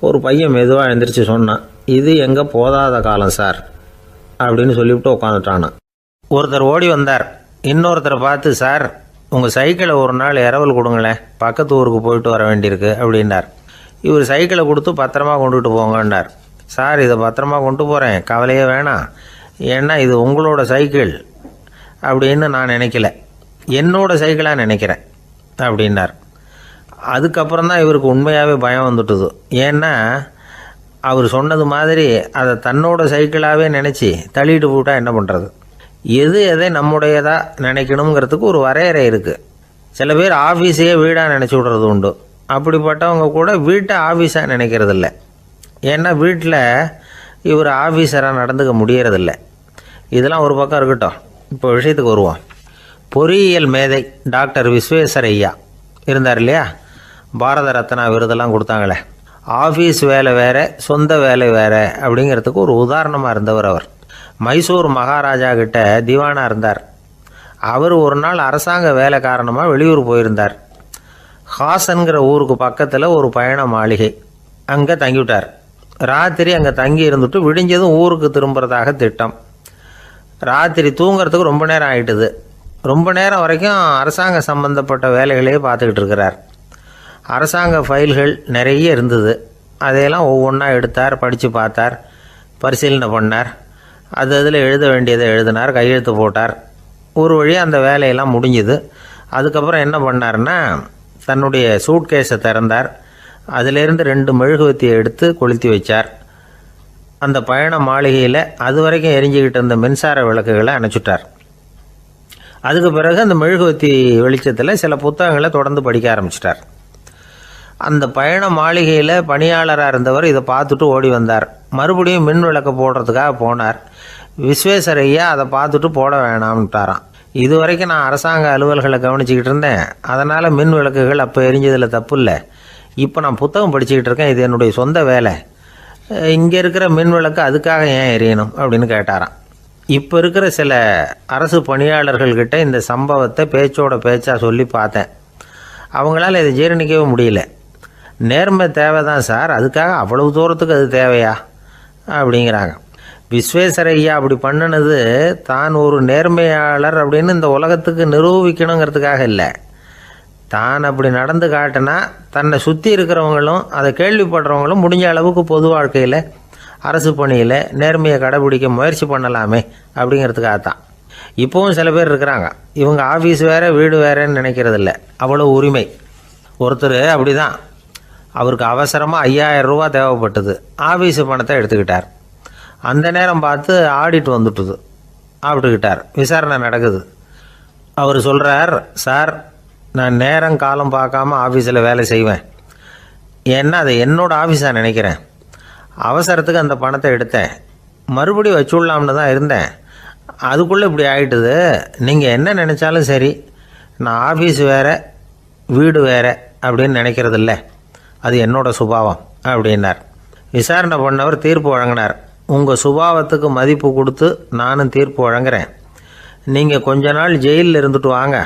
ஒரு பையன் மெதுவாக எழுந்திரிச்சு சொன்னான், இது எங்கே போதாத காலம் சார் அப்படின்னு சொல்லிவிட்டு உட்காந்துட்டானான். ஒருத்தர் ஓடி வந்தார். இன்னொருத்தரை பார்த்து, சார் உங்கள் சைக்கிளை ஒரு நாள் இரவல் கொடுங்களேன், பக்கத்து ஊருக்கு போயிட்டு வர வேண்டியிருக்கு அப்படின்னார். இவர் சைக்கிளை கொடுத்து பத்திரமா கொண்டுகிட்டு போங்கன்னார். சார் இதை பத்திரமா கொண்டு போகிறேன், கவலையே வேணாம், ஏன்னா இது உங்களோட சைக்கிள் அப்படின்னு நான் நினைக்கல, என்னோட சைக்கிளாக நினைக்கிறேன் அப்படின்னார். அதுக்கப்புறம் தான் இவருக்கு உண்மையாகவே பயம் வந்துட்டுது. ஏன்னா அவர் சொன்னது மாதிரி அதை தன்னோட சைக்கிளாகவே நினச்சி தள்ளிட்டு போட்டால் என்ன பண்ணுறது? எதை நம்முடையதாக நினைக்கணுங்கிறதுக்கு ஒரு வரையறை இருக்குது. சில பேர் ஆஃபீஸையே வீடாக நினச்சி விட்றது உண்டு. அப்படிப்பட்டவங்க கூட வீட்டை ஆஃபீஸாக நினைக்கிறது இல்லை. ஏன்னா வீட்டில் இவர் ஆஃபீஸராக நடந்துக்க முடியறதில்லை. இதெல்லாம் ஒரு பக்கம் இருக்கட்டும், இப்போ விஷயத்துக்கு வருவோம். பொறியியல் மேதை டாக்டர் விஸ்வேஸ்வரையா இருந்தார் இல்லையா, பாரத ரத்னா விருதெல்லாம் கொடுத்தாங்களே. ஆஃபீஸ் வேலை வேற, சொந்த வேலை வேற அப்படிங்கிறதுக்கு ஒரு உதாரணமாக இருந்தவர் அவர். மைசூர் மகாராஜா கிட்ட திவானா இருந்தார். அவர் ஒரு நாள் அரசாங்க வேலை காரணமாக வெளியூர் போயிருந்தார். ஹாசன்கிற ஊருக்கு பக்கத்தில் ஒரு பயண மாளிகை, அங்கே தங்கிவிட்டார். ராத்திரி அங்கே தங்கி இருந்துட்டு விடிஞ்சதும் ஊருக்கு திரும்புறதாக திட்டம். ராத்திரி தூங்கிறதுக்கு ரொம்ப நேரம் ஆகிட்டுது. ரொம்ப நேரம் வரைக்கும் அரசாங்க சம்பந்தப்பட்ட வேலைகளையே பார்த்துக்கிட்டு இருக்கிறார். அரசாங்க ஃபைல்கள் நிறைய இருந்தது. அதையெல்லாம் ஒவ்வொன்றா எடுத்தார், படித்து பார்த்தார், பரிசீலனை பண்ணார். அதில் எழுத வேண்டியதை எழுதினார், கையெழுத்து போட்டார். ஒரு வழியாக அந்த வேலையெல்லாம் முடிஞ்சுது. அதுக்கப்புறம் என்ன பண்ணார்னா, தன்னுடைய சூட்கேஸை திறந்தார். அதிலேருந்து 2 மெழுகுவத்தியை எடுத்து கொளுத்தி வச்சார். அந்த பயண மாளிகையில் அது வரைக்கும் எரிஞ்சிக்கிட்டு இருந்த மின்சார விளக்குகளை அணைச்சிட்டார். அதுக்கு பிறகு அந்த மெழுகுவத்தி வெளிச்சத்தில் சில புத்தகங்களை தொடர்ந்து படிக்க ஆரம்பிச்சிட்டார். அந்த பயண மாளிகையில் பணியாளராக இருந்தவர் இதை பார்த்துட்டு ஓடி வந்தார். மறுபடியும் மின் விளக்கு போடுறதுக்காக போனார். விஸ்வேஸ்வரையா அதை பார்த்துட்டு போட வேணாம்ட்டாராம். இது வரைக்கும் நான் அரசாங்க அலுவல்களை கவனிச்சிக்கிட்டு இருந்தேன், அதனால் மின் விளக்குகள் அப்போ எரிஞ்சதில் தப்பு இல்லை. இப்போ நான் புத்தகம் படிச்சுக்கிட்டு இருக்கேன், இது என்னுடைய சொந்த வேலை. இங்கே இருக்கிற மின் விளக்கு அதுக்காக ஏன் எரியணும் அப்படின்னு கேட்டாராம். இப்போ இருக்கிற சில அரசு பணியாளர்கள்கிட்ட இந்த சம்பவத்தை பேச்சோட பேச்சாக சொல்லி பார்த்தேன். அவங்களால இதை ஜீரணிக்கவே முடியல. நேர்மை தேவை தான் சார், அதுக்காக அவ்வளவு தூரத்துக்கு அது தேவையா அப்படிங்கிறாங்க. விஸ்வேஸ்வரையா அப்படி பண்ணினது தான் ஒரு நேர்மையாளர் அப்படின்னு இந்த உலகத்துக்கு நிரூபிக்கணுங்கிறதுக்காக இல்லை. தான் அப்படி நடந்து காட்டினா தன்னை சுற்றி இருக்கிறவங்களும் அதை கேள்விப்படுறவங்களும் முடிஞ்ச அளவுக்கு பொது வாழ்க்கையில், அரசு பணியில் நேர்மையை கடைபிடிக்க முயற்சி பண்ணலாமே அப்படிங்கிறதுக்காகத்தான். இப்போவும் சில பேர் இருக்கிறாங்க, இவங்க ஆஃபீஸ் வேறு வீடு வேறேன்னு நினைக்கிறதில்ல, அவ்வளோ உரிமை. ஒருத்தர் அப்படி தான், அவருக்கு அவசரமாக 5000 ரூபா தேவைப்பட்டது. ஆஃபீஸு பணத்தை எடுத்துக்கிட்டார். அந்த நேரம் பார்த்து ஆடிட் வந்துட்டுது. ஆப்பிட்டுக்கிட்டார். விசாரணை நடக்குது. அவர் சொல்கிறார், சார் நான் நேரம் காலம் பார்க்காம ஆஃபீஸில் வேலை செய்வேன், ஏன்னா அதை என்னோடய ஆஃபீஸாக நினைக்கிறேன். அவசரத்துக்கு அந்த பணத்தை எடுத்தேன், மறுபடியும் வச்சுடலாம்னு தான் இருந்தேன், அதுக்குள்ளே இப்படி ஆகிட்டுது. நீங்கள் என்ன நினச்சாலும் சரி, நான் ஆஃபீஸ் வேறு வீடு வேறு அப்படின்னு நினைக்கிறதில்ல, அது என்னோடய சுபாவம் அப்படின்னார். விசாரணை பண்ணவர் தீர்ப்பு வழங்கினார். உங்கள் சுபாவத்துக்கு மதிப்பு கொடுத்து நானும் தீர்ப்பு வழங்குறேன். நீங்கள் கொஞ்ச நாள் ஜெயிலில் இருந்துட்டு வாங்க,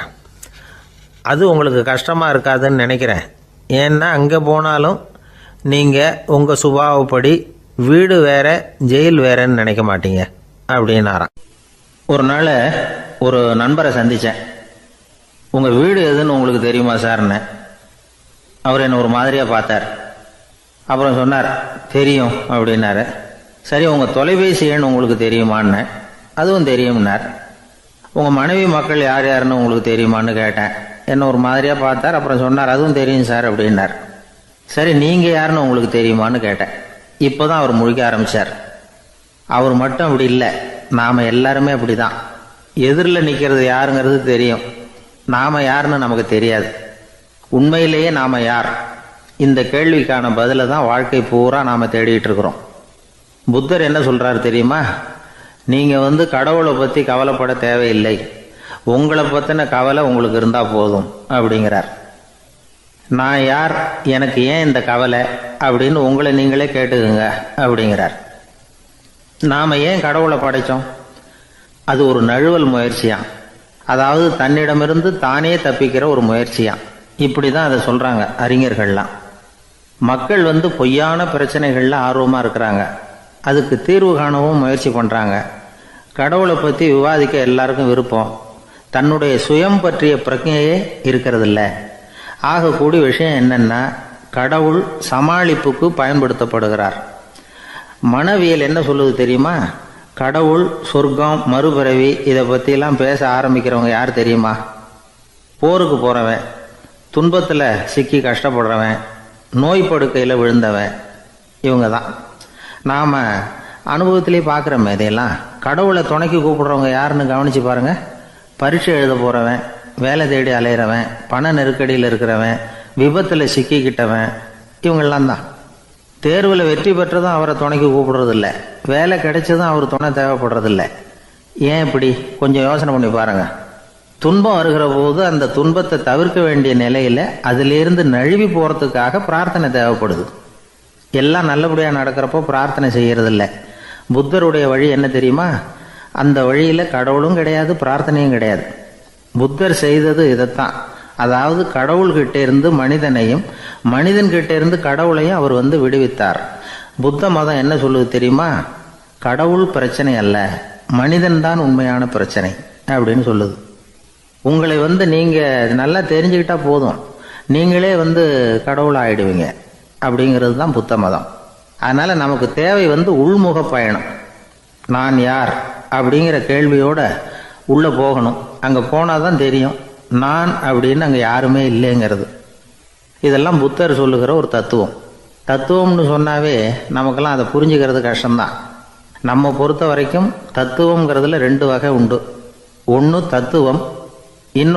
அது உங்களுக்கு கஷ்டமாக இருக்காதுன்னு நினைக்கிறேன். ஏன்னா அங்கே போனாலும் நீங்கள் உங்கள் சுபாவப்படி வீடு வேற ஜெயில் வேறன்னு நினைக்க மாட்டீங்க அப்படின்னாராம். ஒரு நாள் ஒரு நண்பரை சந்தித்தேன். உங்கள் வீடு எதுன்னு உங்களுக்கு தெரியுமா சார்ன்னு. அவர் என்னை ஒரு மாதிரியாக பார்த்தார். அப்புறம் சொன்னார், தெரியும் அப்படின்னாரு. சரி, உங்கள் தொலைபேசி எண் உங்களுக்கு தெரியுமான்னு. அதுவும் தெரியும்னார். உங்கள் மனைவி மக்கள் யார் யாருன்னு உங்களுக்கு தெரியுமான்னு கேட்டேன். என்ன ஒரு மாதிரியாக பார்த்தார். அப்புறம் சொன்னார், அதுவும் தெரியும் சார் அப்படின்னார். சரி, நீங்கள் யாருன்னு உங்களுக்கு தெரியுமான்னு கேட்டேன். இப்போ தான் அவர் முழிக்க ஆரம்பித்தார். அவர் மட்டும் அப்படி இல்லை, நாம் எல்லாருமே அப்படி தான். எதிரில் நிற்கிறது யாருங்கிறது தெரியும், நாம் யாருன்னு நமக்கு தெரியாது. உண்மையிலேயே நாம் யார்? இந்த கேள்விக்கான பதிலை தான் வாழ்க்கை பூரா நாம் தேடிட்டு இருக்கிறோம். புத்தர் என்ன சொல்கிறாரு தெரியுமா? நீங்கள் கடவுளை பற்றி கவலைப்பட தேவையில்லை, உங்களை பற்றின கவலை உங்களுக்கு இருந்தால் போதும் அப்படிங்கிறார். நான் யார், எனக்கு ஏன் இந்த கவலை அப்படின்னு உங்களை நீங்களே கேட்டுக்குங்க அப்படிங்கிறார். நாம் ஏன் கடவுளை படைத்தோம்? அது ஒரு நழுவல் முயற்சியாம், அதாவது தன்னிடமிருந்து தானே தப்பிக்கிற ஒரு முயற்சியாம். இப்படி தான் அதை சொல்கிறாங்க அறிஞர்கள்லாம். மக்கள் பொய்யான பிரச்சனைகளில் ஆர்வமாக இருக்கிறாங்க, அதுக்கு தீர்வு காணவும் முயற்சி பண்ணுறாங்க. கடவுளை பற்றி விவாதிக்க எல்லாருக்கும் விருப்பம், தன்னுடைய சுயம் பற்றிய பிரஜையே இருக்கிறதில்ல. ஆகக்கூடிய விஷயம் என்னென்னா, கடவுள் சமாளிப்புக்கு பயன்படுத்தப்படுகிறார். மனவியல் என்ன சொல்லுது தெரியுமா? கடவுள், சொர்க்கம், மறுபிறவி இதை பற்றிலாம் பேச ஆரம்பிக்கிறவங்க யார் தெரியுமா? போருக்கு போகிறவன், துன்பத்தில் சிக்கி கஷ்டப்படுறவன், நோய் படுக்கையில் விழுந்தவன், இவங்க தான். நாம் அனுபவத்திலே பார்க்குறோமே இதையெல்லாம். கடவுளை துணைக்கு கூப்பிடுறவங்க யாருன்னு கவனித்து பாருங்கள். பரீட்சை எழுத போகிறவன், வேலை தேடி அலையிறவன், பண நெருக்கடியில் இருக்கிறவன், விபத்தில் சிக்கிக்கிட்டவன், இவங்கெல்லாம் தான். தேர்வில் வெற்றி பெற்றதும் அவரை துணைக்கு கூப்பிடுறதில்ல, வேலை கிடைச்சதும் அவர் துணை தேவைப்படுறதில்ல. ஏன் இப்படி? கொஞ்சம் யோசனை பண்ணி பாருங்கள். துன்பம் வருகிற போது அந்த துன்பத்தை தவிர்க்க வேண்டிய நிலையில அதிலிருந்து நழுவி போறதுக்காக பிரார்த்தனை தேவைப்படுது. எல்லாம் நல்லபடியா நடக்கிறப்போ பிரார்த்தனை செய்யறது இல்லை. புத்தருடைய வழி என்ன தெரியுமா? அந்த வழியில கடவுளும் கிடையாது, பிரார்த்தனையும் கிடையாது. புத்தர் செய்தது இதைத்தான். அதாவது கடவுள்கிட்ட இருந்து மனிதனையும், மனிதன்கிட்ட இருந்து கடவுளையும் அவர் விடுவித்தார். புத்த மதம் என்ன சொல்லுது தெரியுமா? கடவுள் பிரச்சனை அல்ல, மனிதன் தான் உண்மையான பிரச்சனை அப்படின்னு சொல்லுது. உங்களை நீங்க நல்லா தெரிஞ்சுக்கிட்டா போதும், நீங்களே கடவுள் ஆயிடுவீங்க அப்படிங்கிறது தான் புத்த மதம். அதனால நமக்கு தேவை உள்முக பயணம். நான் யார் அப்படிங்கிற கேள்வியோட உள்ள போகணும். அங்க போனாதான் தெரியும் நான் அப்படின்னு அங்க யாருமே இல்லைங்கிறது. இதெல்லாம் புத்தர் சொல்லுகிற ஒரு தத்துவம். தத்துவம்னு சொன்னாவே நமக்கெல்லாம் அதை புரிஞ்சுக்கிறது கஷ்டம்தான். நம்ம பொறுத்த வரைக்கும் தத்துவம்ங்கிறதுல 2 வகை உண்டு. ஒன்று தத்துவம்,